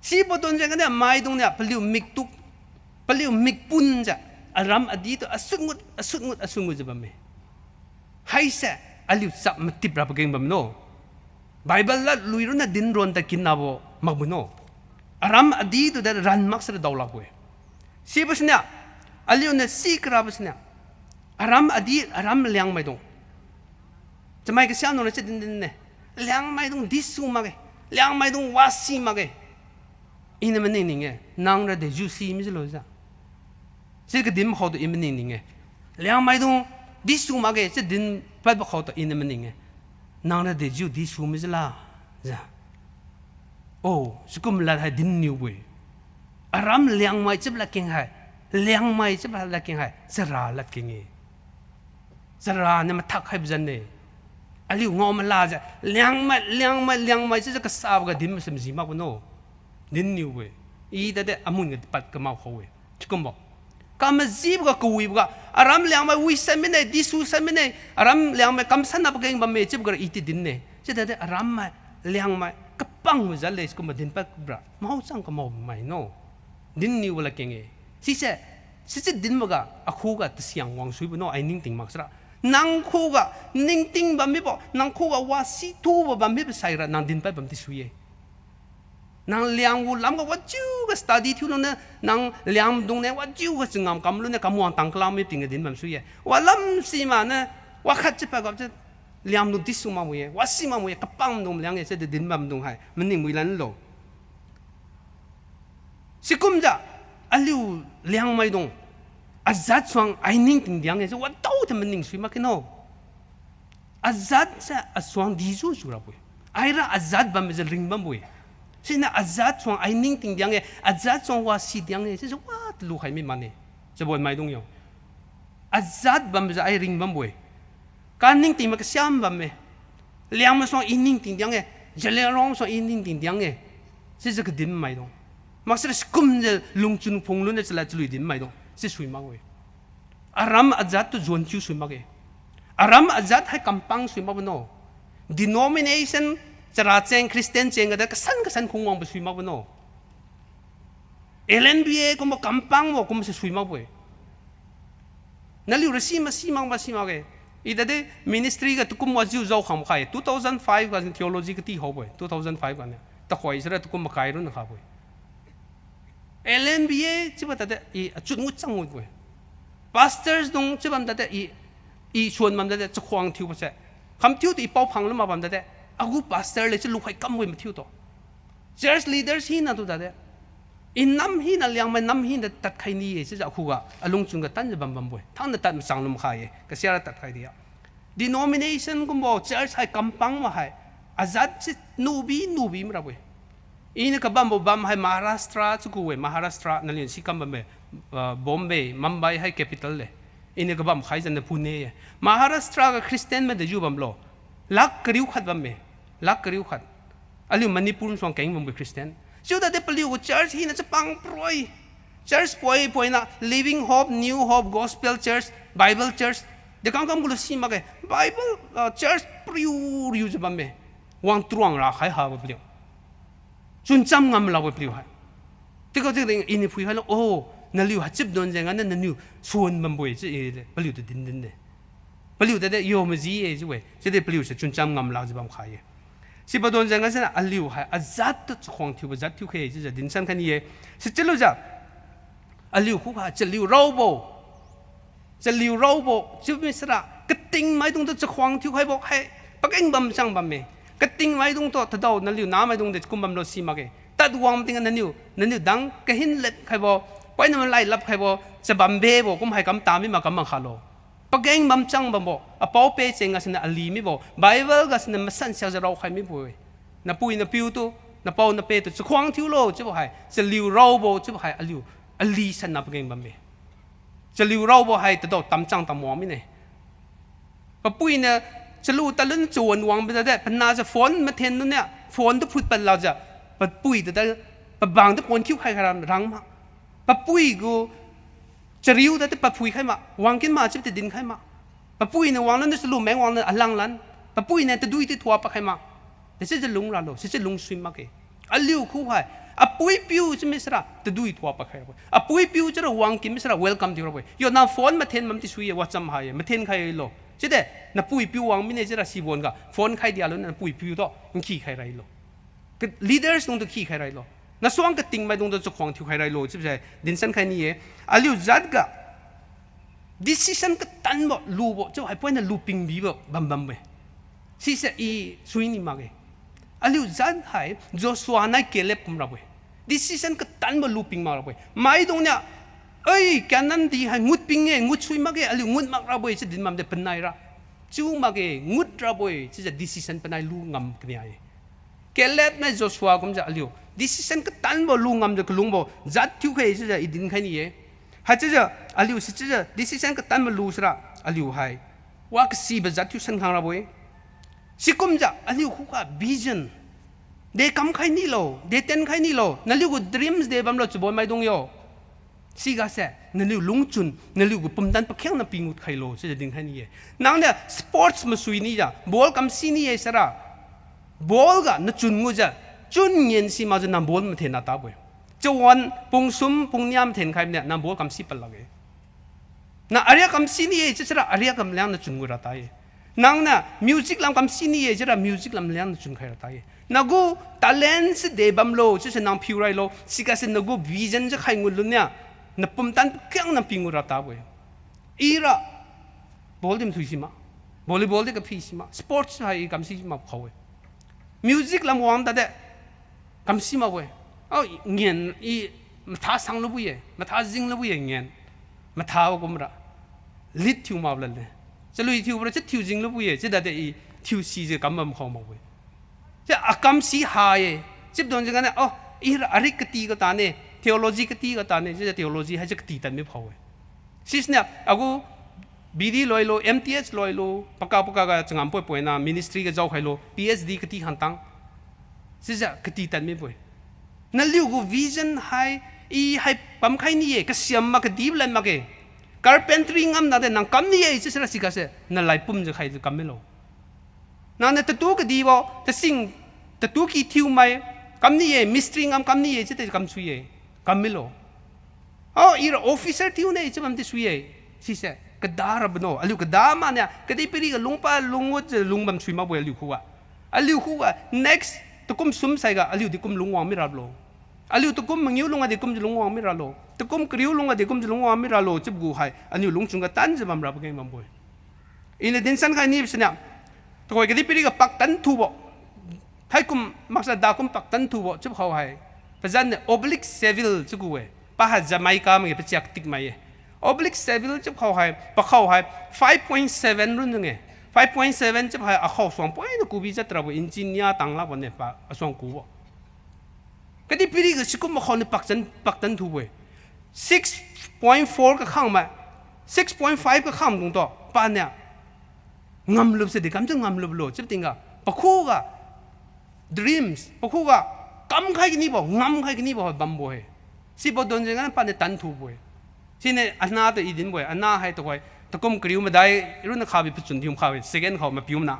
Speaker 10: สิบต้นจังกันเนี่ยไม่ตรงเนี่ยพลิวมิกตุกพลิวมิกปุ่นจ้ะอารมอดีตัวอสุงุดจะบ่เมให้เสอัลลิวสับมาติบรับเก่งบ่โนไบเบิลละลุยรุนดินรอนตะกินนาบ่มักบ่โนอารมอดีตัวแต่รันมักสระดาวลับเว้ยสิบเนี่ยอัลลิวเนี่ยสิกราบเนี่ยอารมอดีอารมเลี้ยงไม่ตรงจะไม่ก็เสียนนจะดินเนี่ยเลี้ยงไม่ตรงดิสูมาเกเลี้ยงไม่ตรงวาสีมาเกอินมันนี่ไงนางระเดจูซีมิสโลจ้ะสิ่งที่ดิมเขาตัวอินมันนี่ไงเลี้ยงไม่ตรงดิสูมาเกจะดินพัดบุเขาตัวอินมันนี่ไงนางระเดจูดิสูมิสลาจ้ะโอ้สกุมลาให้ดินนิวเวอารมเลี้ยงไม่จะละเก่งให้เลี้ยงไม่จะละเก่งให้สระละเก่งสระเนี่ยมันทักให้บุญเนี่ยอันนี้งอมันลาจ้ะเลี้ยงไม่จะกระซาบกับดิมสมสีมากกว่าโน่ดินนิวเวอีแต่เด็กอามุนกับปัดกับมาเขาเวชิคกี้พายกำมันจีบกับกุยบกับอารามเลี้ยงไม่วิสัยไม่ได้ดิสูสัยไม่ได้อารามเลี้ยงไม่กำสันนับกันบ่เมจิบกับอีติดินเนี่ยจะแต่เด็กอารามไม่เลี้ยงไม่กระปังมันจะเลยชิคกี้พายดินปัดกับเราไม่เอาจังกับมาไม่โน่ดินนิวละเก่งสิเจดินมันก็อาคูก็ตัวเสียงวางสุยบ่โน่ไอ้นิ่งติงมากสระนังคูก็นิ่งติงบ่ไม่บอกนังคูก็ว่าสิทูบ่ไม่ไปใส่ระนังดินปัดบ่ติสุยนางเลี้ยงวุ้นล้ำก็ว่าจิ้วก็สตาร์ดี้ที่นู้นเนี่ยนางเลี้ยงตรงเนี่ยว่าจิ้วก็จึงงามกำลุ้นเนี่ยกำวางตังกลางไม่ติงกับดินแบบสุยว่าล้ำสีมาเนี่ยว่าขัดจะไปกับจะเลี้ยงตรงที่สูงมามุยว่าสีมามุยกับปังตรงเลี้ยงเนี่ยจะดินแบบตรงให้มันนิ่งมุยลันโลสิกุมจ้ะอันลิวเลี้ยงไม่ตรงอาจัดสว่างไอ้นิ่งติงเลี้ยงเนี่ยจะว่าเต้าแต่มันนิ่งสุยมากแค่โน่อาจัดจะสว่างดีจู่จู่ระบุยไอ้ระอาจัดบัมจะริงบัมบุยสินะอาจัดส่วนไอ้นิ่งติงยังไงอาจัดส่วนว่าสิยังไงจะว่าลูกให้ไม่มันเนี่ยจะบ่นไม่ตรงยองอาจัดบัมจะไอ้ริงบัมบ่อยการนิ่งติงมันก็ซ้ำบัมเนี่ยเลี้ยงมาส่วนไอ้นิ่งติงยังไงจะเลี้ยงร้องส่วนไอ้นิ่งติงยังไงจะก็ดิ้นไม่ตรงมักจะสกุมจะลุงจุนพงลุนจะละจะลุยดิ้นไม่ตรงจะสวยมากเว้ยอารามอาจัดตัวจวนคิวสวยมากเว้ยอารามอาจัดให้กำปังสวยมากโน่ denominationจะราเจงคริสเตียนเจงก็ได้ก็สันคงวางไปสวยมากโน่ LNBA ก็มากำปังว่าก็มันจะสวยมากเว้ยนั่นลิวรสีมาสีมากเว้ยอีแต่เด ministry ก็ตุกุมว่าจิวเจ้าขำใคร2005ก็ theology ก็ตีเขาเว้ย2005กันเนี่ยแต่ขวายสุดตุกุมมาขายรุ่นนะครับเว้ย LNBA ที่ว่าแต่เดอีจุดงุดจังงุดเว้ย pastors ตรงที่ว่าแต่เดอีชวนมันแต่เดจะควงทิวไปเสียคำทิวที่เป้าพังแล้วมาบันแต่เดอากู pastor เลยจะลุกให้กำเว้ยมาทิวต่อ church leaders หินะตัวแต่เดอินน้ำหินะเลี้ยงมันน้ำหินะตัดใครนี่จะอากูก็อารมณ์จุงก็ตั้งจะบัมเว้ยทั้งนั้นตัดมันสั่งลมขายก็เสียตัดใครเดียว denomination ก็บอก church ให้กำปังมาให้อาจัดจะนูบีมารับเว้ยอีนี่ก็บัมให้มหาราชตราจุกูเว้ยมหาราชตรานั่นเองสิกำบัมเว้ยบอมเบย์มุมไบให้ capital เลยอีนี่ก็บัมใครจะในพูเน่มหาราชตราก็คริสเตียนไม่ได้อยู่บัมโลลักกริวขัดบัมเว้ยลักกริวขัดอันนี้มันนี่พูดส่วนเก่งบัมเว้ยคริสเตียนจุดที่เปลี่ยว church หินะจะปังปล่อย church ปล่อยนะ living hope new hope gospel church bible churchเด็กคำกุลสีมาเก bible church ปลิวจะบัมเว้ยวางตรวงราคาหาบัมเปลี่ยวจนจำงำเราไปเปลี่ยวให้ที่เขาจะเรียกอินฟุยให้เราโอ้นั่นลิวหัดจิบโดนอย่างนั้นนั่นลิวส่วนบัมบวยจะเปลี่ยวตัวดินเนี่ย ปลิวแต่เดโยมจีเอช่วยจะได้ปลิวเสจุนจำงำลาวจะบังขายสิบโดนจังกันเสนะอัลลิวให้อาจัดตัวของทิวจัดทิวเคจะดินสันคันนี้สิจะรู้จักอัลลิวคู่ว่าจะลิวเราโบจะลิวเราโบจะไม่สระกระติงไม้ตรงตัวจะของทิวให้บอกให้ปักเองบัมจังบัมเมกระติงไม้ตรงตัวถ้าเรานั่นลิวน้ำไม้ตรงเด็กกุมบัมโลซีมาเกตัดวางติงนั่นลิวดังกระหินเล็ดใครบอกไปนั่นมันไล่ลับใครบอกจะบัมเบ้บอกกุมให้กำตามไม่มากำมังขาโลปักเองบัมจังบัมบอกอ่ะป้อเป้เจงกันสินะอัลลีไม่บอกไบเบิลกันสินะมันสั่นเสียจะเราใครไม่บอกนับปุยนับปิวตัวนับป้อนับเป้ตัวจะควงทิวโลจะบอกให้จะลิวเราบอกจะบอกให้อัลลิวอัลลีสันนับปักเองบัมเบ้จะลิวเราบอกให้แต่ดอกตำจังตำหมอไม่เนี่ยปัปุยเนี่ยจะรู้ตะลึงจวนวางไปแต่พนาจะฝนมาเทนนู่นเนี่ยฝนต้องพูดเป็นเราจะปัปุยแต่ปะบางที่ฝนคิ้วใครกันรังมาปัปุยกูจะริ้วแต่ปัปุยใครมาวางกินมาจะติดดินใครมาปัปุยเนี่ยวางนั้นจะรู้แมงวางนั้นอลังลันปัปุยเนี่ยจะดูที่ทัวร์ปะใครมาแต่จะลุงเราจะลุงสวิมมาเกอัลลิวคู่ให้อะปุยปิวจะไม่สระจะดูทัวร์ปะใครไปอะปุยปิวจะระวังกินไม่สระเวลคัมที่เราไปโยนน้ำฝนมาเทนมันที่สุยว่าจำหายมาเทนใครโลใช่ไหมนับปุยปิววางไม่เนี่ยจะระสีบนกับฝนใครเดียวแล้วนับปุยปิวต่อมันขี้ใครไรโลก็ leaders ตรงตัวขี้ใครไรโลนับส่วนก็ติงไปตรงตัวเจ้าของที่ใครไรโลใช่ไหมดินสันใครนี่อัลลิวจัดกับ decision ก็ตันบ่ลูบ่เจ้าให้พวกนั้นลูปิงบีบ่บัมไปสิเสียอีสุยนี่มาเกอัลลิวจัดให้โจชัวน่าเกล็บกุมรับเว้ย decision ก็ตันบ่ลูปิงมารับเว้ยไม่ตรงเนี้ยเอ้ยแกนั่นดีให้งุดปิงเองงุดช่วยมากเองอัลลิวงุดมากรับเว้ยจะดินมันเด็ดเป็นไงละจู่มากเองงุดรับเว้ยจะ decision เป็นไงลูงำกันยังเกล็บในโจชัวกุมจะอัลลิว decision ก็ตันบ่ลูงำจะกลุงบ่จัดทิวเคยจะอีดินแค่นี้ให้จะอัลลิวสิจะ decision ก็ตันบ่ลูสระอัลลิวให้ว่าก็สีแบบจัดทิวสันขังรับเว้ยสิกุมจะอัลลิวคู่กับ visionเด็กคำใครนี่โลเด็กเต้นใครนี่โลนั่นลิวกู dreams เด็กบัมโลจะบอกไม่ตรงโยสิกาเซ่นั่นลิวลุงจุนนั่นลิวกูปุ่มดันปะเขียงนั่นปิงุดใครโลจะจะดึงใครนี่นั่งเนี่ย sports มาสุยนี่จ้ะบอลคำซีนี่สระบอลกะนั่นจุนงูจ้ะจุนเงินสิมาจะนั่งบอลมาเทนน่าตาบุยจะวันปุ่งซุ่มปุ่งยามเทนใครเนี่ยนั่งบอลคำซีปะละเกนั่นอะไรคำซีนี่จะสระอะไรคำเลี้ยงนั่นจุนงูระตายนั่งเนี่ย music ลำคำซีนี่จะสระ music ลำเลี้ยงนั่นจุนใครระตายนักู talent เดบัมโลจะเป็นนางพิวไรโลสิกาเซนักู vision จะใครงุลุเนี่ยนับปุ่มตันเกี่ยงนับปิงุระตาบุยอีระบอลดิมทุยสิมาบอลลีบอลดิกับพี่สิมา sports ให้กำซีมาเขาเว้ย music ลำวางแต่เด็กกำซีมาเว้ยเอาเงี้ยอีมาท้าสังลูบุยมาท้าจิงลูบุยเงี้ยมาท้าว่ากุมระลิดทิวมาบลันเลยจะลุยทิวประจะทิวจิงลูบุยจะได้แต่อีทิวซีจะกำมันเขามาเว้ยจะอากรรมสีหายจิบโดนจังกันเนี่ยอ๋ออีระอริกตีก็ตาเนี่ย theology ก็ตีก็ตาเนี่ยจะ theology ให้จะกตีตันไม่พอเว้ยสิสเนี่ยอากูบีดีลอยโล MTH ลอยโลปากกาก็จังงั้นป่วยนะ ministry ก็เจ้าใครโล PhD ก็ตีหันตังสิจะกตีตันไม่ป่วยนั่นลิวกู vision ให้อีให้ปั๊มใครนี่ก็เสียมมาก็ดีเลยมาเก carpentry งั้นนั่นแต่นังกำนี่จะสิ่งสิกาเสนั่นไล่ปุ่มจะใครจะกำไม่โลนั่นเนี่ยตัวก็ดีบ่แต่สิ่งแต่ตัวกี่ทิวไม่คำนี้มิสตรีงคำนี้จะได้คำสุยคำไม่รู้อ๋ออีระออฟฟิเซอร์ทิวเนี่ยจะมันได้สุยสิเสกระดารับโน่อัลลิวกระดามันเนี่ยกระดิ่งไปรีกับลุงป้าลุงวัดลุงบัมสุยมาบ่อยอัลลิวคู่ว่า next ตุกุมซุ่มใส่กับอัลลิวตุกุมลุงวางไม่รับโลอัลลิวตุกุมมังยิวลุงอะตุกุมจะลุงวางไม่รับโลตุกุมกริวลุงอะตุกุมจะลุงวางไม่รับโลจะกูให้อันนี้ลุงจุงกับตันจะบัมรับกันบัมบ่อยอินเดียนสันใครนี่เป็นเนี่ยตัวก็ที่ปีนี้ก็ปักตันทูบ่ให้กุมมักจะด่ากุมปักตันทูบ่จุดเขาให้เพราะฉะนั้น oblique seville จุดกูเอ๋ป้าหัดจะไม่กล้ามันก็เป็นจักรติกไม่ oblique seville จุดเขาให้ปักเขาให้ 5.7 รุ่นนึงเอ๋ 5.7 จุดให้อ่ะเขาส่งไปนู่นกูวิจัยตระบอินจิเนียร์ต่างละวันเนี่ยป้าส่งกูบ่ก็ที่ปีนี้ก็ชิคุมมาเขาเนี่ยปักตันทูเอ๋ 6.4 ก็ข้างมา 6.5 ก็ข้างตรงต่อป้าเนี่ยงำลุบเสด็จกำจังงำลุบโลจะเป็นไงปะคู่กับ dreams ปะคู่กับกำใครกันนี่บ่งำใครกันนี่บ่บัมบ่อยสิบ่โดนจังงั้นปานเนี่ยตันทูบ่อยที่เนี่ยอันน่าตัวอีดินบ่อยอันน่าให้ตัวไว้ตะกุมกริวมาได้รุ่นนักข่าวไปประจุนที่ผมข่าว second เขามาพิวนะ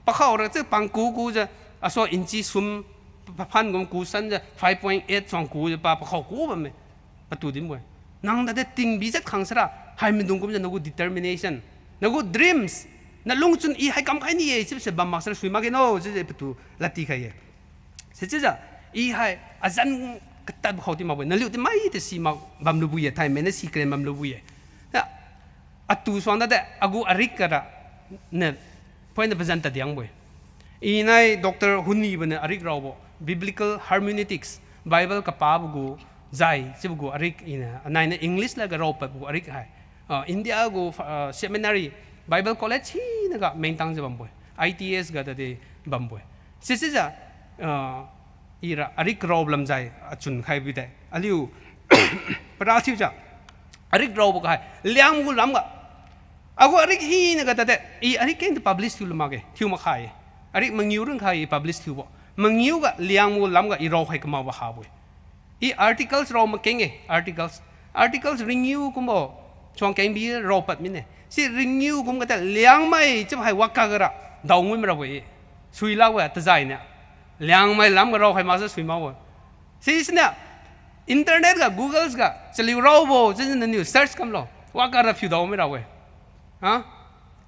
Speaker 10: ปะเข้าเราจะปังกูจะอ่ะส่วนอินจีซุ่มพันของกูสันจะ 5.8 สองกูจะปะเข้ากูแบบนี้ประตูดินบ่อยนั่งแต่ติงบีจัดขังสระให้มันดุงกูจะนักกู determinationนักกู dreams นั่นลุงจุนอีให้กำใครนี่เองจะบัมมักสระสวยมากเนาะจะประตูลัทธิใครเสียจะอีให้อาจารย์ก็ตัดเขาที่มาวันนั่นเรื่องที่ไม่ได้สิมาบัมลูบุยไทยไม่ได้สิเกรนบัมลูบุยเนี่ยอัตุสวงนั่นแหละอากูอาริกกระเนี่ยพอยนั่นเป็นจันทร์ยังบ่อีนายด็อกเตอร์ฮุนีบันอาริกเราบ่ biblical hermeneutics Bible กับป้าบุกูใจจะบุกูอาริกอีนะนายใน English แล้วก็เราไปบุกูอาริกให้อินเดียกู seminary Bible college ที่นั่นก็เมนตังจะบัมบ่ ITS ก็ได้บัมบ่เสียจะอีระอาริกเราลำใจจุนใครบิดอันนี้ประราชิวจ้ะอาริกเราบุกให้เลี้ยงกูล้ำก็อากูอาริกฮีนั่นก็ได้อีอาริกเก่งที่ publish ทิวลมาเกทิวมาขายอาริกมังยิวเรื่องใคร publish ทิวบ่มังยิวก็เลี้ยงกูล้ำก็อีเราให้ก็มาว่าหาบ่อี articles เรามาเก่งarticles renew กูบ่ช่วงเก่งบีเราปัดมินเนี่ยสิ renew กูก็แต่เลี้ยงไม่จะให้วักกะกระดาวงุ้ยมาบ่สุยเล่าว่าตะใจเนี่ยเลี้ยงไม่ล้ำก็เราให้มาซะสุยมาบ่สิเนี่ยอินเทอร์เน็ตกับ Google กับจะเลี้ยงเราบ่จะนั่นนี่ search กันเราวักกะระผิวดาวไม่เราเว้ยฮะ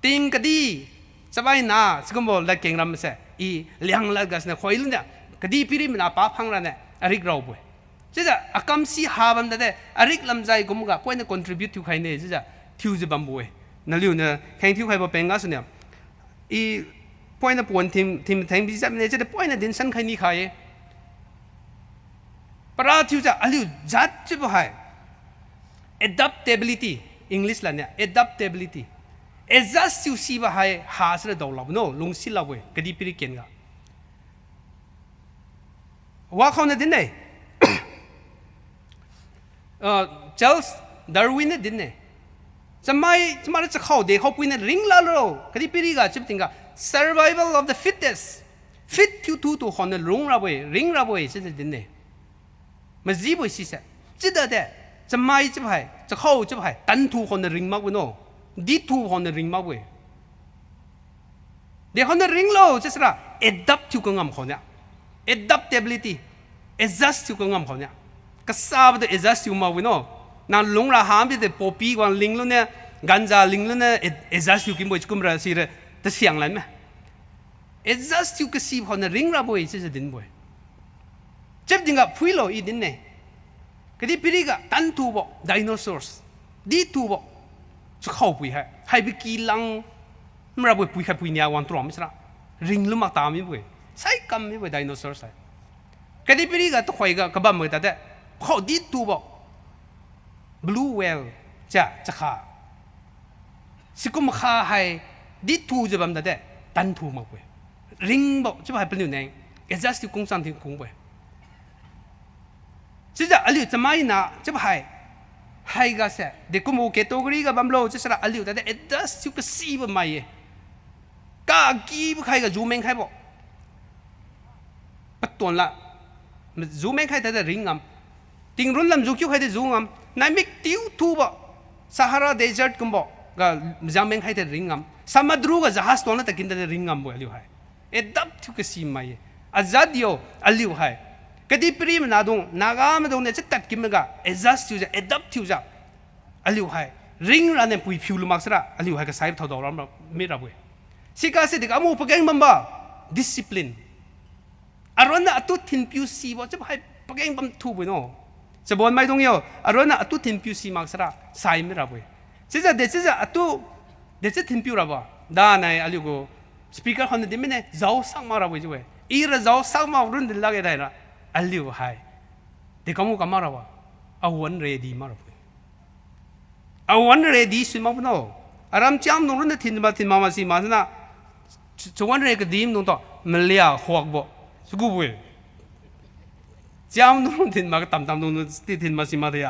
Speaker 10: ติงกะดีสบายน่ะสกุลบ่ละเก่งรำเสอีเลี้ยงละกัสเนี่ยคอยลุ้นเนี่ยกะดีปีริมน่ะป้าพังละเนี่ยอาริกเราบ่จะอากำสีหาบันแต่อาริกลำใจกูมึงก็ควรจะ contribute ที่ใครเนี่ยจะทิวจะบัมบ่นั่นเรื่องเนี่ยแข่งที่ใครบ่เป็นก็สุดเนี่ยอีพอยน่ะปวนทีมแทงบิจับเนี่ยจะพอยน่ะดินสันใครนี่ใครปราทิวจะอันนี้จัดจะบ่ให้ adaptability English ละเนี่ย adaptability adjust อยู่สิบ่ให้หาสระดาวลับโน่ลงสิลับเว้ยกะดีปีริเก่งก็ว่าเขาเนี่ยดินเนี่ยCharles Darwin เนี่ยดินเนี่ยจะไม่จะเข้าเด็กเขาพูดเนี่ยริงละโลคดีปีรีก็จะเป็นก็ survival of the fittest fit ที่ตัวคนเนี่ยริงระเบิดจะดินเนี่ยมันจีบไว้สิเสจะเด็ดจะไม่จะไปจะเข้าจะไปตันทูคนเนี่ยริงมากเว้ยโน่ดีทูคนเนี่ยริงมากเว้ยเด็กคนเนี่ยริงโลจะสระ adapt ที่กับงามคนเนี่ย adaptability adjust ที่กับงามคนเนี่ยก็ทราบว่า adjust อยู่มาเว้ยโน่นั่นลงละหามที่แต่ poppy กว่าลิงลุ่นเนี่ยกันจาลิงลุ่นเนี่ย adjust อยู่กินบ่อยกุมราศีเลยแต่เสียงอะไรไหม adjust อยู่ก็สีพอเนี่ยริงระบ่อยจะดินบ่อยเจ็บจริงกับพุยโลอีดินเนี่ยก็ที่ปีนี้ก็ตันทูบ่ dinosaurs ดีทูบ่จะเข้าปุยให้ไปกี่ลังมันระบ่อยปุยให้ปุยเนี่ยวันตรอมไม่ใช่หรอริงลุ่มมาตามไม่บ่อยใช่กำไม่บ่อย dinosaurs ใช่ก็ที่ปีนี้ก็ต้องคอยก็บ้ามือแต่เขาดีทูบ่blue whale จะขาสิกุมขาให้ดิทูจะบัมได้ตันทูมาเว้ยริงบอกจะไปเป็นอยู่ไหน adjust ที่กงสันที่กงเว้ยจะอะไรจะไม่น่ะจะไปให้ก็เสเด็กกูมูเกตโตกรีกับบัมโลจะสระอะไรแต่ adjust ที่ก็สีบไม่กากีบใครก็จูเมงใครบอกปัดตัวละมันจูเมงใครแต่ริงงามติงรุ่นลำจูคิวใครแต่จูงามนายมิกติวทูบ่ซาฮาราเดสเซอร์ตกุมบ่ก็จำเป็นใครแต่ริงงามสามารถรู้ก็จะหาสตัวนั้นแต่กินแต่ริงงามบ่อะไรวะเอ็ดดับทุกสิ่งไม่อาจจะเดียวอะไรวะก็ที่พรีมนาดงนากามดงเนี่ยจะตัดกิมก็เอ็ดจัสติวจะเอ็ดดับติวจะอะไรวะริงรันเนี่ยปุยพิวลุมักสระอะไรวะก็ใส่เท่าดอลลาร์ไม่รับเว้ยสิกาสิเด็กอามูปะเก่งมันบ่ discipline อารมณ์น่ะตุทินพิวซีบ่จะไปปะเก่งบัมทูบ่เนาะจะบอกไม่ต้องเยอะอารมณ์น่ะตุทินพิวซีมักสระใส่ไม่รับเว้ยเดี๋ยวจะทิ้งพิวรับว่าด้านในอะไรก็สปีกเกอร์คนเดียวไม่เนี่ยเจ้าสังมารับเว้ยจ้ะอีระเจ้าสังมารุ่นเดียวละกันได้นะอะไรวะให้เด็กเขามุกมารับว่าเอาวันเรดีมารับเว้ยเอาวันเรดีสิมาพูดเนาะอารามจำตรงนั้นทิ้งมาสิมาสินะชวันเรก็ดีมตรงต่อมันเลี้ยหัวบ่สุกุบเว้ยจำตรงนั้นทิ้งมาก็ตรงนั้นทิ้งมาสิมาเดีย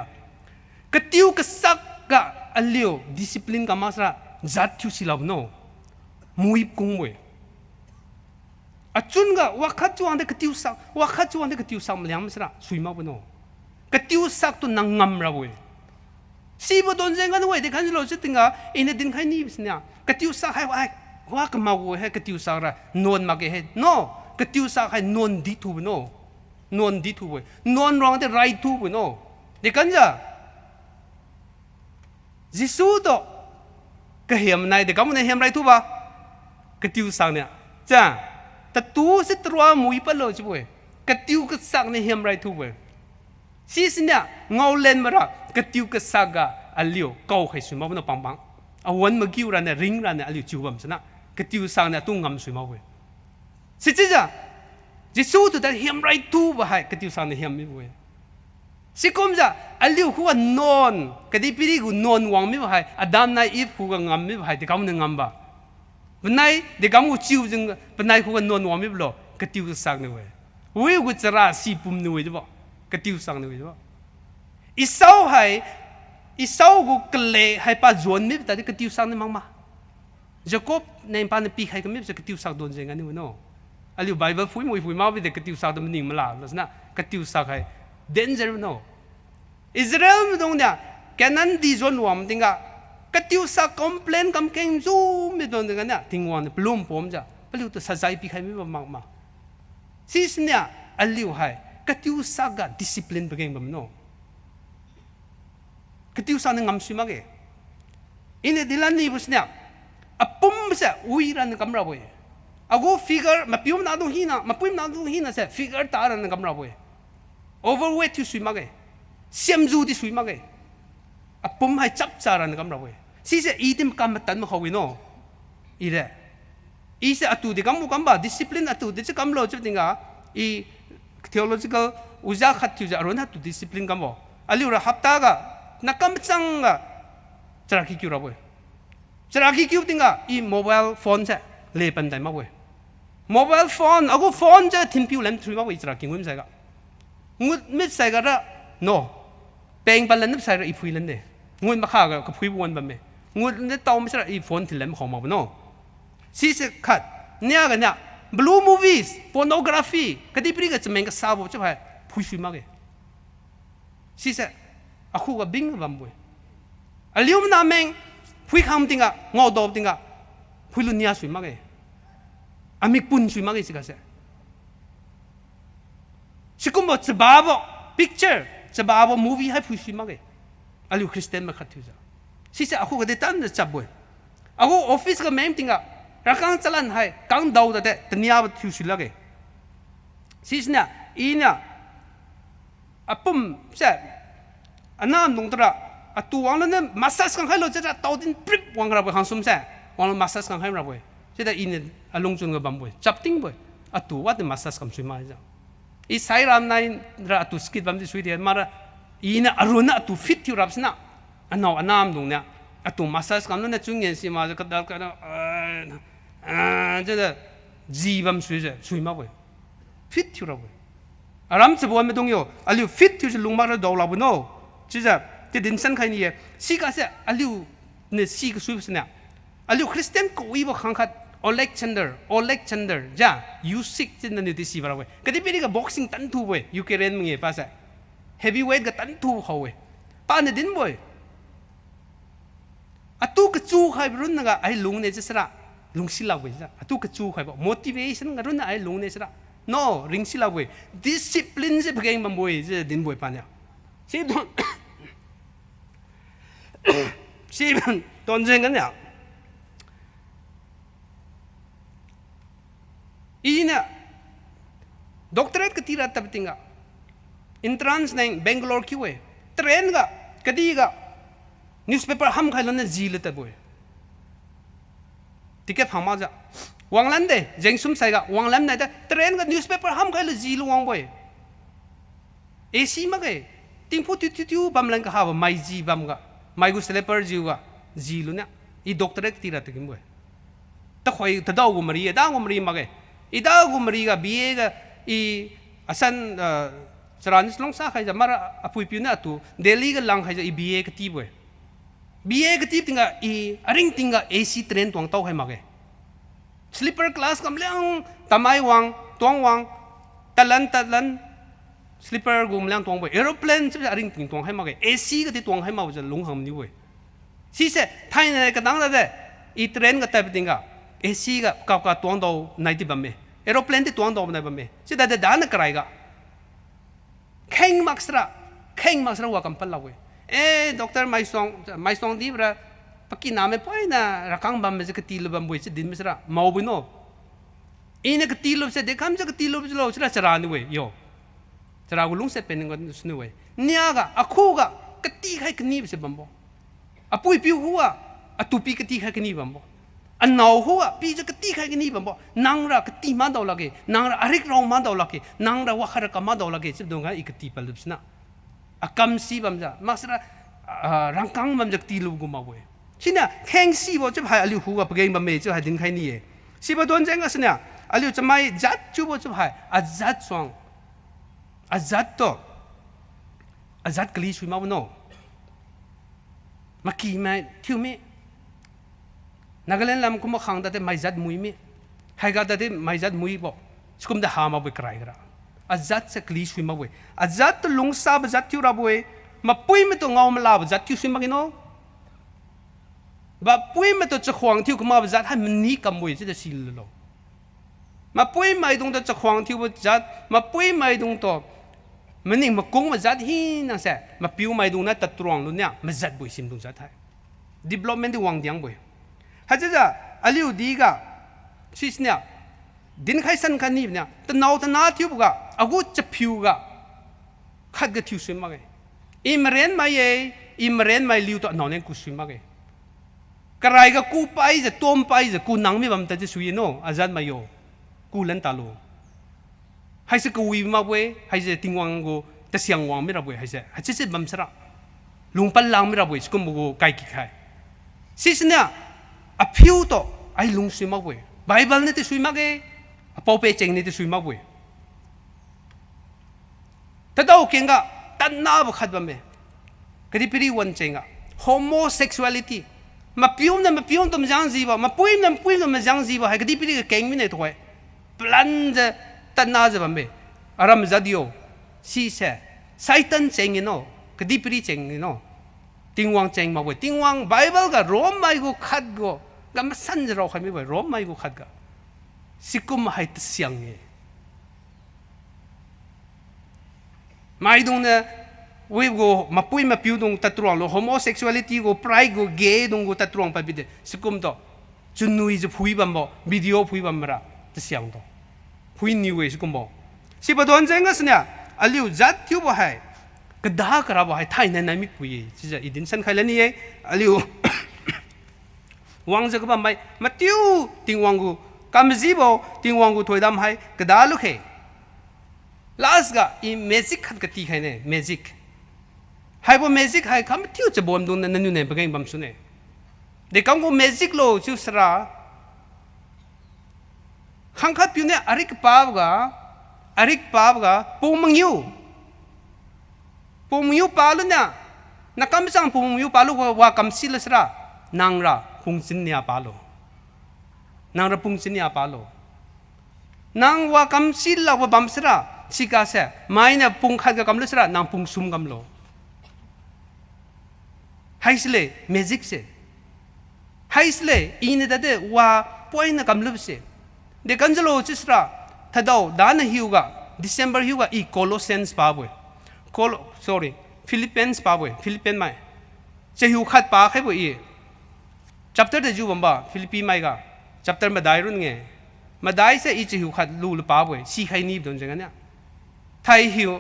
Speaker 10: ก็ติวก็สักก็อันเลี้ยว discipline กับมาสระจัดทิวสิลาบโน่มุยกุ้งเว้ยอาจุนก็ว่าขัดจวนเด็กติวสักว่าขัดจวนเด็กติวสักมันยังไม่สระสุยมาบ่โน่ก็ติวสักตัวนังงามระเว้ยสีบต้นเจงกันเว้ยเด็กขันเราจะถึงอ่ะอินเดียนใครนี่สิเนี่ยก็ติวสักให้ว่าก็มาเว้ยให้ก็ติวสักระนวลมาเกให้โน่ก็ติวสักให้นวลดีทูบ่โน่นวลดีทูเว้ยนวลรองแต่ไรทูบ่โน่เด็กกันจ้ะจิสูโตก็เหี่ยมในเด็กก็มันเหี่ยมไรทุบะ กติวสักเนี่ยจ้าแต่ตัวสิตัวมวยปะเลยช่วยกติวก็สักเนี่ยเฮียมไรทุกเว้ยซีสิเนี่ยเงาเล่นมาละกติวก็สักกะอันเลี้ยวเก่าให้สวยมาวันปังปังเอาวันมากิ้วรันเนี่ยริงรันเนี่ยอันเลี้ยวจิวบัมสนะกติวสักเนี่ยตุ้งงำสวยมาเว้ยสิจ้าจิสู้ตัวแต่เฮียมไรทุกบ่ให้กติวสักเนี่ยเฮียมไม่เว้ยสิคมจ้าอันเลี้ยวหัวนอนกติปีนี้กูนอนวางไม่บ่ให้อดัมนายอีฟหัวงำไม่บ่ให้แต่เขาเนี่ยงำบ่วันไหนเด็กเขาจิวจึงวันไหนหัวนอนวางไม่บ่กติวสักเนี่ยเว้ยเว้ยกูจะราศีปุ่มเนี่ยเว้ยจ้ะกติวสังเนี่ยจ้ะอีสาวกูกเล่ให้ป้าจวนมิบแต่กติวสังเนี่ยมั่งมาจะกบในป้าเนี่ยปีให้ก็มิบจะกติวสังโดนเจงกันนี่วะเนาะอันนี้ไบเบิลฟุยมาวิเดกติวสังตัวมันนิ่งมาละแล้วนะกติวสังให้เดนเจอร์เนาะอิสราเอลมันตรงเนี่ยแค่นั้นดีจวนวามติงกะกติวสังคอมเพลนคำเก่งจูไม่โดนกันเนี่ยทิ้งวันปลุ่มผมจ้ะปลุ่มตัวสัจใจปีให้มิบมั่งมาซีสเนี่ยอันนี้ให้กติวสักกะดิสซิปลินเป็นยังไงบ้างเนาะกติวสักเนี่ยงำสุมาเกอินเดียนี่บุษเนี่ยอ่ะปุ่มบุษอุยรันกำรับเว้ยอ่ะกูฟิกเกอร์มาพิมพ์นาดูหินะมาพิมพ์นาดูหินะเสร็จฟิกเกอร์ตารันกำรับเว้ยโอเวอร์เวทที่สุมาเกเสียมจูที่สุมาเกอ่ะปุ่มให้จับจารันกำรับเว้ยซีเสอีดิมกำมาตันมาเขาเว้ยเนาะอีเร่อีเสอ่ะตัวเด็กกำมุกำบ้าดิสซิปลินอ่ะตัวเด็กจะกำรับจะเป็นไงอี theological uja khat tu ja ron ha tu discipline kam bo ali ura hafta ga nakam chang ga charaki kyu ra boy charaki kyu tinga I mobile phone cha le pan dai ma boy mobile phone ago phone ja thin piu lem thrui ma boy charaki ngum sa ga ngut mit sai ga ra no peng pan lan sai ra I phui lan de ngut ma kha ga ka phui bon ba me ngut ne taw ma sa I phone thin lem kho ma bo no si se khat nya ga nya blue movies pornography kadi pri ga chmeng ka sabo cha bhai phui sui ma ge si se aku ga bing bam boy alium na meng phui kham tinga ngau do tinga phui lu nia sui ma ge amik pun sui ma ge si ka se sikum bo chbabo picture chbabo movie hai phui sui ma ge aliu christian ma khathu ja si se aku ga de tan cha boy aku office ga mem tinga rakang chalan hai kang dau da de tania ba thu sil lage sisna ina apum sa anam nong tra atu wang la massage kang hai lo cha tau din prip wang ra ba hang sum sa wang massage kang hai ra boy se da in along chun ga bam boy chap ting boy atu wa de massage kam sui ma ja I sai ram nai ra atu skit bam di sui de mara ina aruna atu fit thi rap sna anau anam nong nya atu massage kam no na chung yen si ma ka dal ka这个基本水嘛喂 fit 掉了喂，啊，咱们这边没东西，啊，溜 fit 就是龙马的道了不喏，就是这人生开你，西个是啊溜那西个水不是呢，啊溜 Christian 古一部看看 Alexander 呀，U6 真的你得西巴喂，可是别那个 boxing 单突喂，UK 人么嘢巴塞 ，heavyweight 个单突好喂，把那点喂，啊，都个猪还不run那个哎龙呢就是啦。lung sila we ja atu ka chu khai ba motivation ngarun ai lung ne sira no ring sila we discipline je bhageng bam boy je din boy pa nya si don si don jeng kan ya ina doctorate ka tira tab tinga entrance nang Bangalore ki we train ga kadi ga newspaper ham khai lon na ji le ta boy ticket phama ja wanglan de jengsum sai ga wanglan na da train ga newspaper ham khai le ji lu wang boy AC ma ge ting pu tu bam lang ka ha mai ji bam ga mai gu sleeper ji ga ji lu na I doctorate tira ta kim boy ta khoi ta daw gu mari ma ge I daw gu mari ga BA ga I asan charan long sa khai ja mara apui pi na tu Delhi ga lang khai ja I BA ka ti boy BA ka tip tinga I aring tinga AC train tuang tau hai mage sleeper class kam lang tamai wang tuang wang talan sleeper gum lang tuang boy aeroplane chip aring ting tuang hai mage AC ka ti tuang hai ma ja lung ham ni boy si se thai na ka dang da de I train ka type tinga AC ka ka tuang dau nai ti bamme aeroplane ti tuang dau nai bamme si da na karai ga kheng maksra wa kam pal la boy doctor mai song di bra ปักกินน้ำไม่ไปนะรักงบัมมันจะกตีลบัมบุยจะดินไม่ใช่ละเมาบุญโนอีนี่กตีลบเสด็จคำจะกตีลบจะเราจะจรานี่เว้ยโยจรากุลุงเสร็จเป็นกันสนุเว้ยเนี่ยกะอาคู่กะกตีใครกันนี่ไปเสบัมบ่อาปุยปิวหัวอาตุปีกตีใครกันนี่บัมบ่อันนาวหัวปีจะกตีใครกันนี่บัมบ่นางระกตีมาดาวลักเกนางระอริกรองมาดาวลักเกนางระวะขระกมาดาวลักเกจะดงกันอีกตีปลุบสนะอากำซีบัมจ้ะมักสระรังกังบัมจะตีลูกกูมาเว้ยชินะแข่งซีบ่จะพายอลิหัวปะเกงบัมเมจะพายดินใครนี่ซีบ่โดนเจงก็สเนี่ยอลิจะไม่จัดจูบ่จะพายอาจัดสวงอาจัดโตอาจัดกลีสุยมาบ่โนมากี่มาทิวมีนักเล่นลำกุมขังแต่ไม่จัดมวยมีให้กันแต่ไม่จัดมวยบ่สกุมเดหามาบ่ไกลกระอาจัดสักลีสุยมาบ่อาจัดลุงซาบจัดทิวราบ่มาปุ้ยไม่ต้องเอามาลาบจัดทิวสุยมากินโนบ่ปุ้ยไม่ต้องจะขวางทิวก็มาบจัดให้มันนี่กำบ่จะสิลโลมาปุ้ยไม่ต้องจะขวางทิวบจัดมาปุ้ยไม่ต้องต่อมันนี่มากุ้งมาจัดหินนั่นแหละมาปิ้วไม่ดูนะตัดตรวงลุ้นเนี่ยมาจัดบ่อยสิมดูจัดให้ development ที่วางเดียงบ่อยฮัจจะอลิวดีกะชิสเนี่ยดินใครสันกันนี่เนี่ยแต่นาวแต่นาทิวกะอากูจะพิวกะขัดกะทิวสวยมากเลยอิมเรนไม่อิมเรนไม่ลิวตัวนาวเนี่ยกูสวยมากเลยกระไรก็กูไปจะต้มไปจะกูนังไม่บัมแต่จะสวยโน่อาจารย์ไม่โยกูเล่นตาลูให้สกูวีมาเว้ยให้จะติงวังกูแต่เสียงวังไม่รับเว้ยให้จะบัมสระลุงปัลลังไม่รับเว้ยสกุมกูไกลกี่ใครสิสเนี่ยอภิวโตไอ้ลุงสวยมากเว้ยไบเบิลเนี่ยที่สวยมากเลยปอเปเจงเนี่ยที่สวยมากเว้ยแต่ถ้าโอเคงะตันน่าบุคคลบัมเม่ก็ที่พี่วันเจงะ homosexuality มาพิวเนี่ยมาพิวตัวมันยังจีบมาปุ้ยเนี่ยปุ้ยตัวมันยังจีบให้ก็ที่พี่ก็เก่งมิเนี่ยตัวพลันจะตันน่าจะบัมเม่อารามจะดิโอซีเซ่ไซตันเจงเนาะก็ที่พี่เจงเนาะติงวังเจงมาเว้ยติงวังไบเบิลก็โรมไม่กูขัดกูก็มาสั่นจะเราใครไม่เว้ยโรมไม่กูขัดก็สิกุมให้ตัดเสียงเงี้ยไม่ตรงเนี่ยเว้ยกูมาปุ้ยมาพิวตรงตัดตรวงโล homosexuality กู pride กู gay ตรงกูตัดตรวงไปบิดสิกุมต่อจุนนุยจะพูดบัมบ่วิดีโอพูดบัมมาละตัดเสียงต่อพูดนิวเว้ยสิกุมบ่สิบตัวเจงก็สิเนี่ยอลิวจัดทิวบ่ให้ก็ด่ากระบ่ให้ไทยในมิปุยที่จะอีดินสันใครแล้วนี่อลิววังจะก็บัมไปมาทิวติงวังกูกำจีบ่ติงวังกูถอยดำให้ก็ด่าลูกให้ลาสก็อีเมจิกขัดกตีใครเนี่ยเมจิกให้บ่เมจิกให้คำทิวจะบ่มดูนั่นนู่นเนี่ยเป็นไงบัมสุเนี่ยเด็กคำกูเมจิกโลชิวสระขังขัดพิวเนี่ยอาริกปาบกะปูมังยูปาลุเนี่ยนักคำสั่งปูมังยูปาลุว่าคำสิลสระนางระพุงสินเนี่ยปาลุนางระพุงสินเนี่ยปาลุนางว่าคำสิลว่าบัมสระสิกาเสไม่เนี่ยพุงขัดกับคำลสระนางพุงซุ่มคำโลให้สิเลยเมจิกเสให้สิเลยอีเนี่ยแต่ว่าป่วยนะคำลบเสเด็กกันจะโลจิสระถ้าดาวด้านหิวกะ December หิวกะอีโคโลเซนส์ป่าวเว้ยฟิลิปปินส์ป่าวเว้ยฟิลิปปินส์ไม่จะหิวขัดป่าใครบ่อี chapter เดจูบัมบ่ฟิลิปปินส์ไม่กะ chapter มาได้รุ่นไงมาได้เสียอีจะหิวขัดลูลป่าวเว้ยสีใครนี่โดนจังกันเนี่ยไทยหิว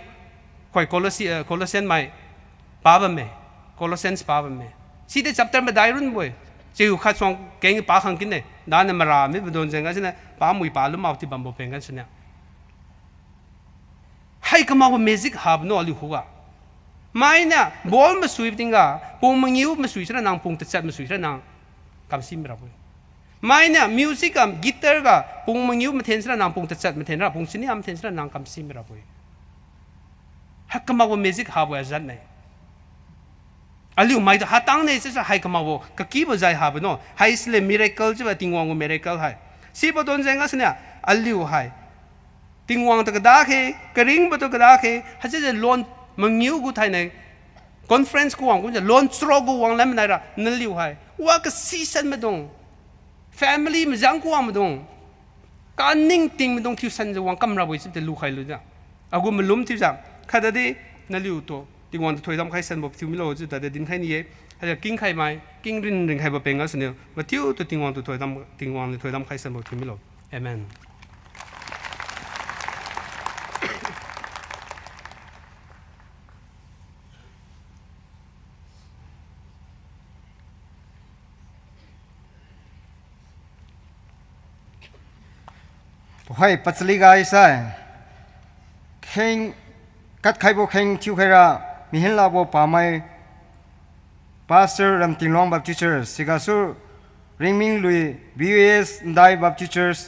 Speaker 10: คอยโคโลเซนไม่ป่าวไม่โคโลเซนส์ป่าวไม่สีเด chapter มาได้รุ่นเว้ยจะหิวขัดส่งเก่งป่าขังกินเนี่ยด้านนั้นมาราไม่โดนจังกันใช่ไหมป่ามุยป่าลุ่มเอาที่บัมบ่เป็นกันใช่ไหมให้ก็มาว่าเมจิกหาบโนอลิหัวไม่เนี่ยบอลมาสุยติงกะปงมังยิวมาสุยชนะนางปงตัดจัดมาสุยชนะนางคำซิมรับเลยไม่เนี่ยมิวสิกกับกีตาร์กะปงมังยิวมาเทนชนะนางปงตัดจัดมาเทนรับปงซินี่มาเทนชนะนางคำซิมรับเลยให้ก็มาว่าเมจิกหาบว่าจัดเนี่ยอลิวไม่ต้องหาตังเนี่ยจะให้ก็มาว่าก็กี่บ่ใจหาบโนให้สเลมิเรเคิลจะว่าติงวังว่ามิเรเคิลให้สิบต้นเจงก็สิเนี่ยอลิวให้ติงวังตะกดาเคกระริงบตะกดาเคฮัจจะลอนมังยิวกูไทยในคอนเฟรนซ์กูวังกูจะลอนสโตรกูวังแล้วมันอะไรนั่นลิวให้ว่าก็ซีซันมาดงแฟมิลี่มันยังกูวังมาดงการนิ่งติงมาดงทิวซันจะวังกำรับไว้สิแต่ลูกใครรู้จักอากูมันล้มทิวจังข้าแต่ดีนั่นลิวตัวติงวังถอยทำใครซันบอกทิวมิโลจุดแต่ดินใครนี่ฮั hay là kinh khai mai kinh rin khai bờ bèn cái sự mà thiếu tụi tiếng hoàng thôi đâm khai sân một kimi lo amen.
Speaker 7: Hoi patsli gai sai kheng kat khai bo kheng thiu khaira mi hin la bo pa mai pastor ram tinglong baptist church sigasur ringming lui bus dai baptist church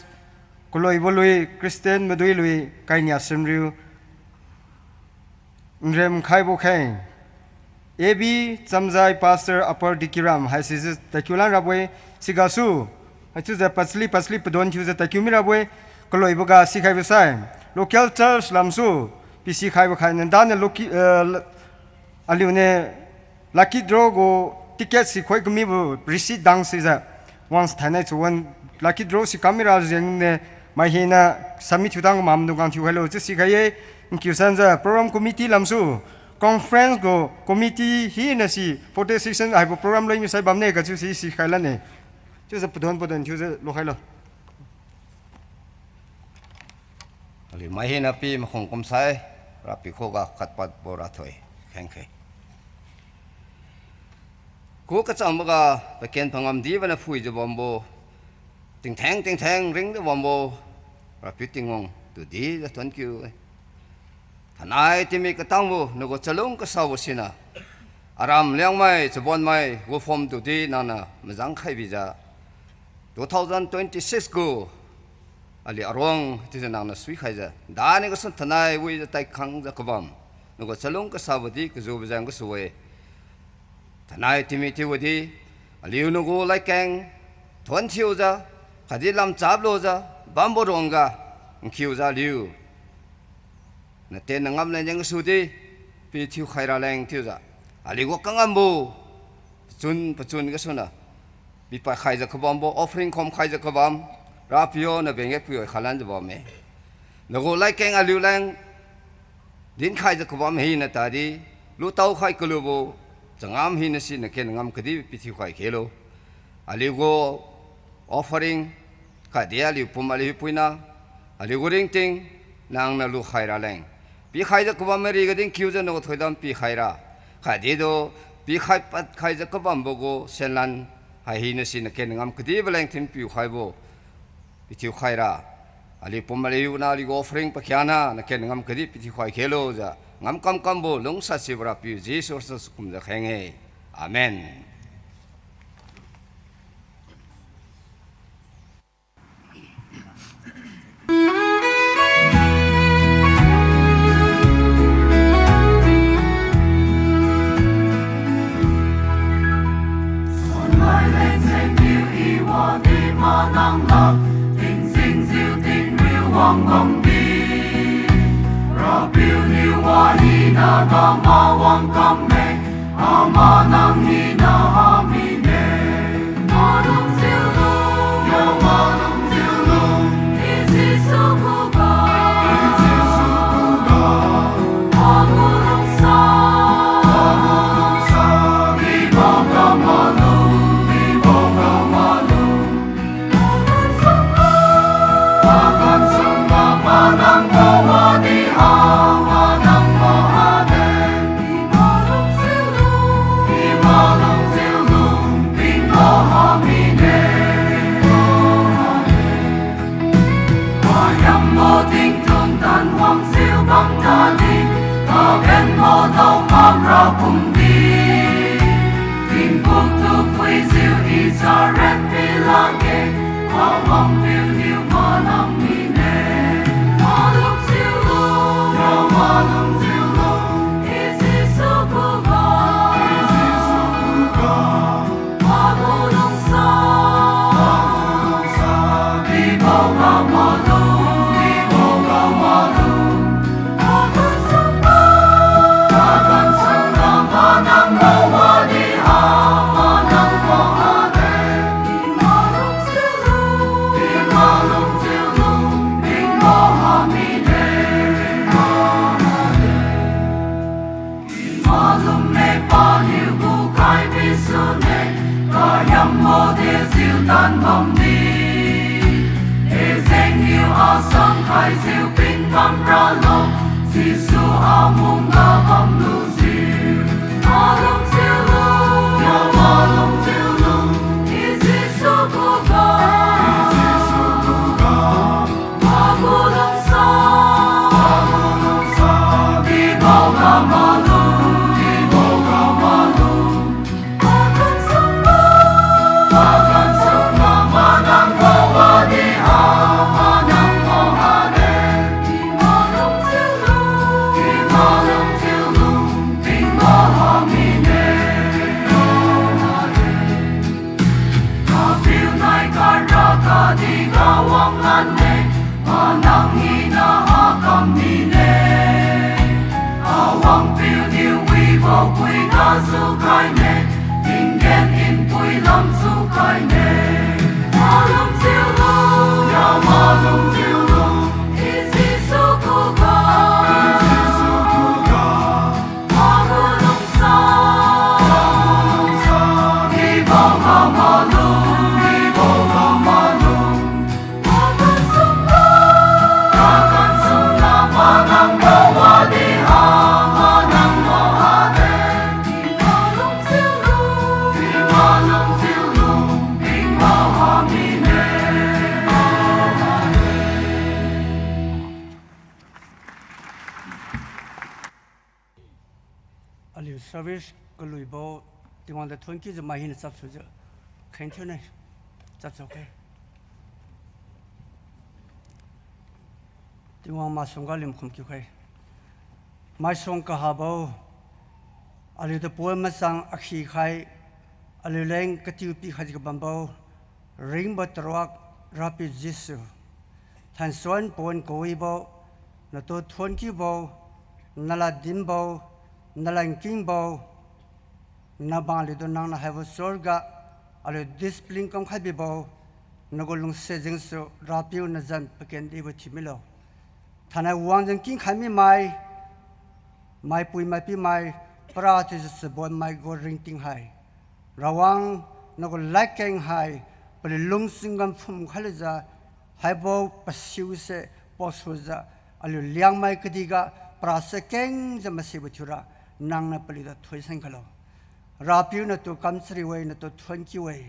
Speaker 7: koloi bolui christian medui lui kainia semriu ngrem khai bo kheng ab chamjai pastor upper dikiram hai sis takulan rabwe sigasu hachu za patsli pedon thiu za takumi rabwe koloi boga si khai besai local church lamsu pc khai bo khai nan dan loki aliune lucky draw go ticket si khoi kumi bu receipt dang si za once thanai chu one lucky draw si camera jeng ne mai hina submit thudang mam du gang thu hello chu si khai kyusan za program committee lamsu conference go committee hi na si photo session ai bo program loi mi sai bam ne ka chu si khai la ne chu za podon chu za lo khai lo
Speaker 8: ali mai hina pi ma khong kom sai rapi khoga khatpat bora thoi kheng khe ko ka chamaga peken phangam di bana phui je bombo ting thang ring de bombo rapi tingong tu di da ton kyu thanai timi ka tangbu no go chalung ka saw sina aram leng mai chbon mai go form tu di nana majang khai bija 2026 go ali arong tijanang na sui khaija dani ko san thanai wi ja tai khang ja kabam no go chalung ka sabadi ka zo bajang ko suwe thanai timi ti wadi ali no go lai kang thon thiu ja khadi lam chap lo ja bambo ronga khiu ja liu na te na ngam le jang su di pi thiu khaira leng thiu ja ali go kangam bu chun ga suna bi pa khai ja kabam bo offering khom khai ja kabam rapio na benge pio khalan jo me logo lai keng aliu lang din khai ja kabam hi na ta di lu tau khai kulu bo changam hi na si na ken ngam kadi pithi khai khelo aliu go offering ka dia liu pum ali puina aliu go ring ting nang na lu khai ra lang pi khai ja kabam me ri ga ding kyu ja no thoidam pi khai ra ka di do pi khai pat khai ja kabam bo go senlan hai hi na si na ken ngam kadi beleng tin pi khai bo pithi khaira ali pomali una ali offering pakhyana na ken ngam kadi pithi khai khelo ja ngam kam bo long sa sibra pi jesus kum ja khenge amen.
Speaker 11: Hãy subscribe cho kênh Ghiền Mì Gõ để không bỏ lỡ tan bom đi e danh yêu a sang khai siêu pin bom ra lo Giêsu a mung ga bom lu siêu a long siêu lu ya ma long siêu lu e Giêsu cô ga ma cô long sa đi bao ga ma lu đi bao ga ma lu a con sông ga a con sông ga ma nang go wa đi ha ma nang go ha de đi ma long siêu lu đi ma long siêu lu ping ma ha mi ne ha de ka phiêu nai ka ra ka đi ga wang lan ne ma nang hi na ha kam mi ne a wang phiêu niu wi bo quy ga su kai ne in gen in pui lam su kai ne ma long siêu lu ya ma long siêu lu i si su ku ga ma gu long sa đi bao ga ma lu đi bao ga ma lu ma con sông ga ma nang go wa đi ha ma nang go ha de đi ma long siêu lu đi ma long siêu lu ping ma ha mi ne
Speaker 2: aliu service ko lui bo tingwan da thon ki je ma hin sap su je khain thyo ne chap chok ke tingwan ma song ga lim khum ki khai mai song ka ha bo aliu da po ma sang akhi khai aliu leng ka tiu pi khaji ka bam bo ring ba trawak rapi jisu than suan pon ko i bo na to thon ki bo nala dim bo nalang king bo na bang le do nang na have sorga ale discipline kam khabi bo nagolung se jing so rapiu na jan paken de bo thimilo thana wang jing king khami mai pui mai pi mai pra ti se bon mai go ring ting hai rawang nagol lakeng hai pale lung singam phum khaleja hai bo pasiu se posuza ale liang mai kadiga pra se keng jama se buthura nang na pali da thoi sang khalo rapiu na to kamsri wei na to thon ki wei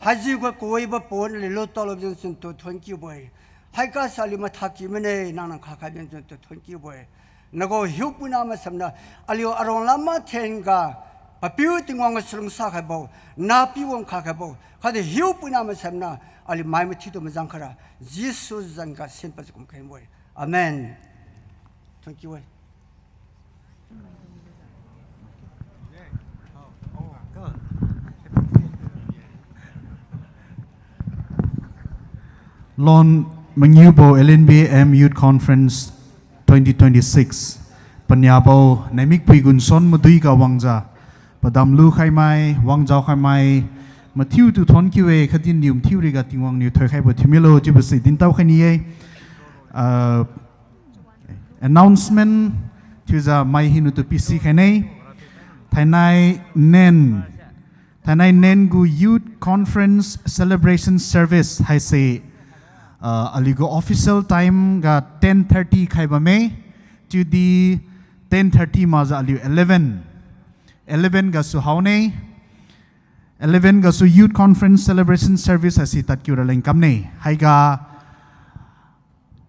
Speaker 2: haji ko koi ba pon le lo to lo jin sun to thon ki wei hai ka sali ma thaki mene nang nang kha kha jin to thon ki wei nago hiu puna ma samna alio arong lama thenga papiu tingwang slung sa kha bo na pi wong kha kha bo kha de hiu puna ma samna ali mai ma thi to ma jang khara Jesus janga simple kum kai wei amen thank you wei
Speaker 12: Lon Manyubo LNBM Youth Conference 2026 Panyabo Namik Pigun Son Madui ka Wangja Padam Lu Khai Mai Wangjao Khai Mai Matthew tu Thon Kiwe Khatin Nium Theory ga Tingwang New Thoi Khai Bo Thimilo Jibasi Din Tau Khani announcement Thuza Mai Hinu tu PC Khanai Thainai Nen gu Youth Conference Celebration Service Hai se aligo official time ga 10:30 khaiba me to the 10:30 maza aliu 11 ga su haune 11 ga su youth conference celebration service asi tat kyura leng kamne haiga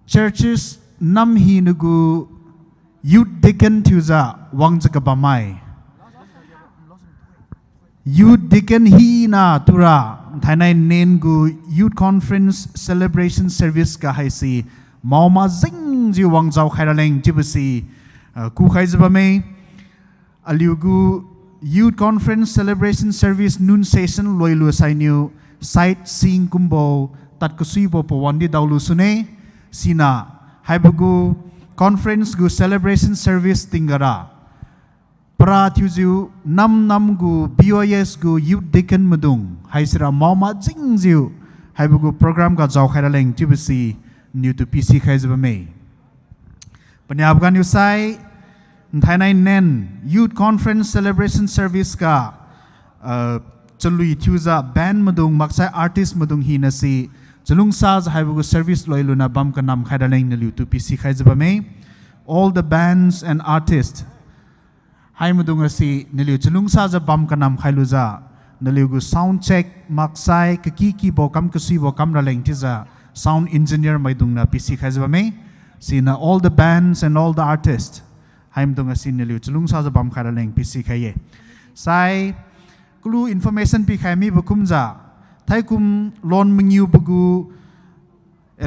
Speaker 12: churches nam hi nugu youth deacon thuza wangjaga bamai youth deacon hi na tura Thainai Nengu Youth Conference Celebration Service ka haisi mauma zing ji wangjau khairaleng jibasi ku khaizaba me aliugu Youth Conference Celebration Service noon session loilu sainu site seeing kumbo tatkusui bo powandi daulu sune sina haibugu conference gu celebration service tingara pra thuju nam gu BOS gu youth deacon madung haisra mama jingjiu haibugu program ga jaw khairaleng tibisi new to PC khaizba me Panyab gan usai Thainai Nen Youth Conference Celebration Service ka chalui thuza band madung maksai artist madung hi na si chalung sa za haibu service loiluna bam ka nam khaida leng naliu tu pc khai jaba me all the bands and artists hai madung si naliu chalung sa za bam ka nam khailu za naliu gu sound check maksai ka ki bo kam ka si bo kam ra leng tiza sound engineer mai dung na pc khai jaba me si na all the bands and all the artists hai madung si naliu chalung sa za bam khaida leng pc khai ye sai kulu information pi khai mi bukum za thai kum lon mingyu bugu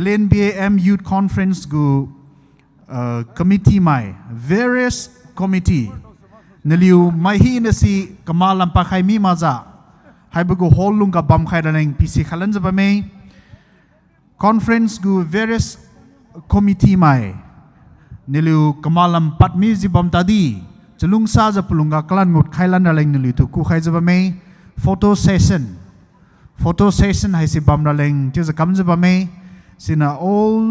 Speaker 12: LNBAM youth conference gu committee mai various committee naliu mai hi na si kamal lampa khai mi ma za hai bugu hol lung ka bam khai raneng pc khalan za ba me conference gu various committee mai naliu kamal lampat mi ji bam tadi chalung sa za pulunga klan ngot khailan ra leng nali tu ku khai jaba me photo session hai si bam ra leng ti za kam jaba me sina all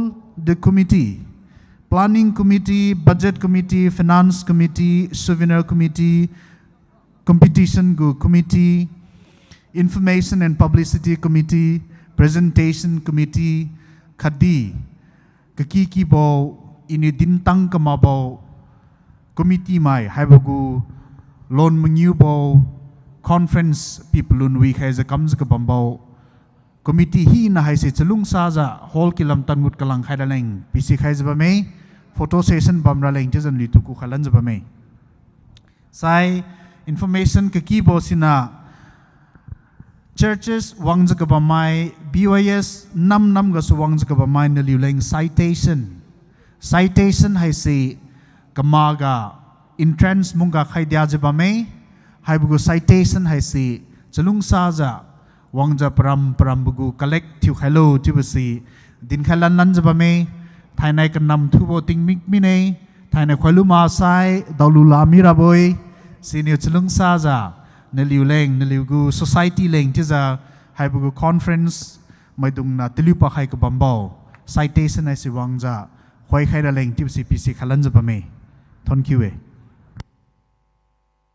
Speaker 12: the committee planning committee budget committee finance committee souvenir committee competition go committee information and publicity committee presentation committee khadi ki bo ini dintang kamabo committee mai haibagu lon mingyu bo conference people un week has a comes ka bambao committee hi na hai se chalung sa za hall kilam tangut kalang khaida leng pc khai jaba me photo session bamra leng jan li tu ku khalan jaba me sai information ka ki bo sina churches wangja ka ba mai bys nam ga su wangja ka ba mai na liu leng citation hai se kamaga entrance munga khaidia jaba me haibugu citation hai si chalung sa za wangja pram bugu collect thu hello tibasi din khalan nan jaba me thainai kan nam thubo ting mik mi nei thainai khwalu ma sai daulu la mi ra boy senior chalung sa za naliu gu society leng tiza haibugu conference maidung na tilipa khai ka bambao citation ai si wangja khoi khai ra leng tibasi pc khalan jaba me Thank you.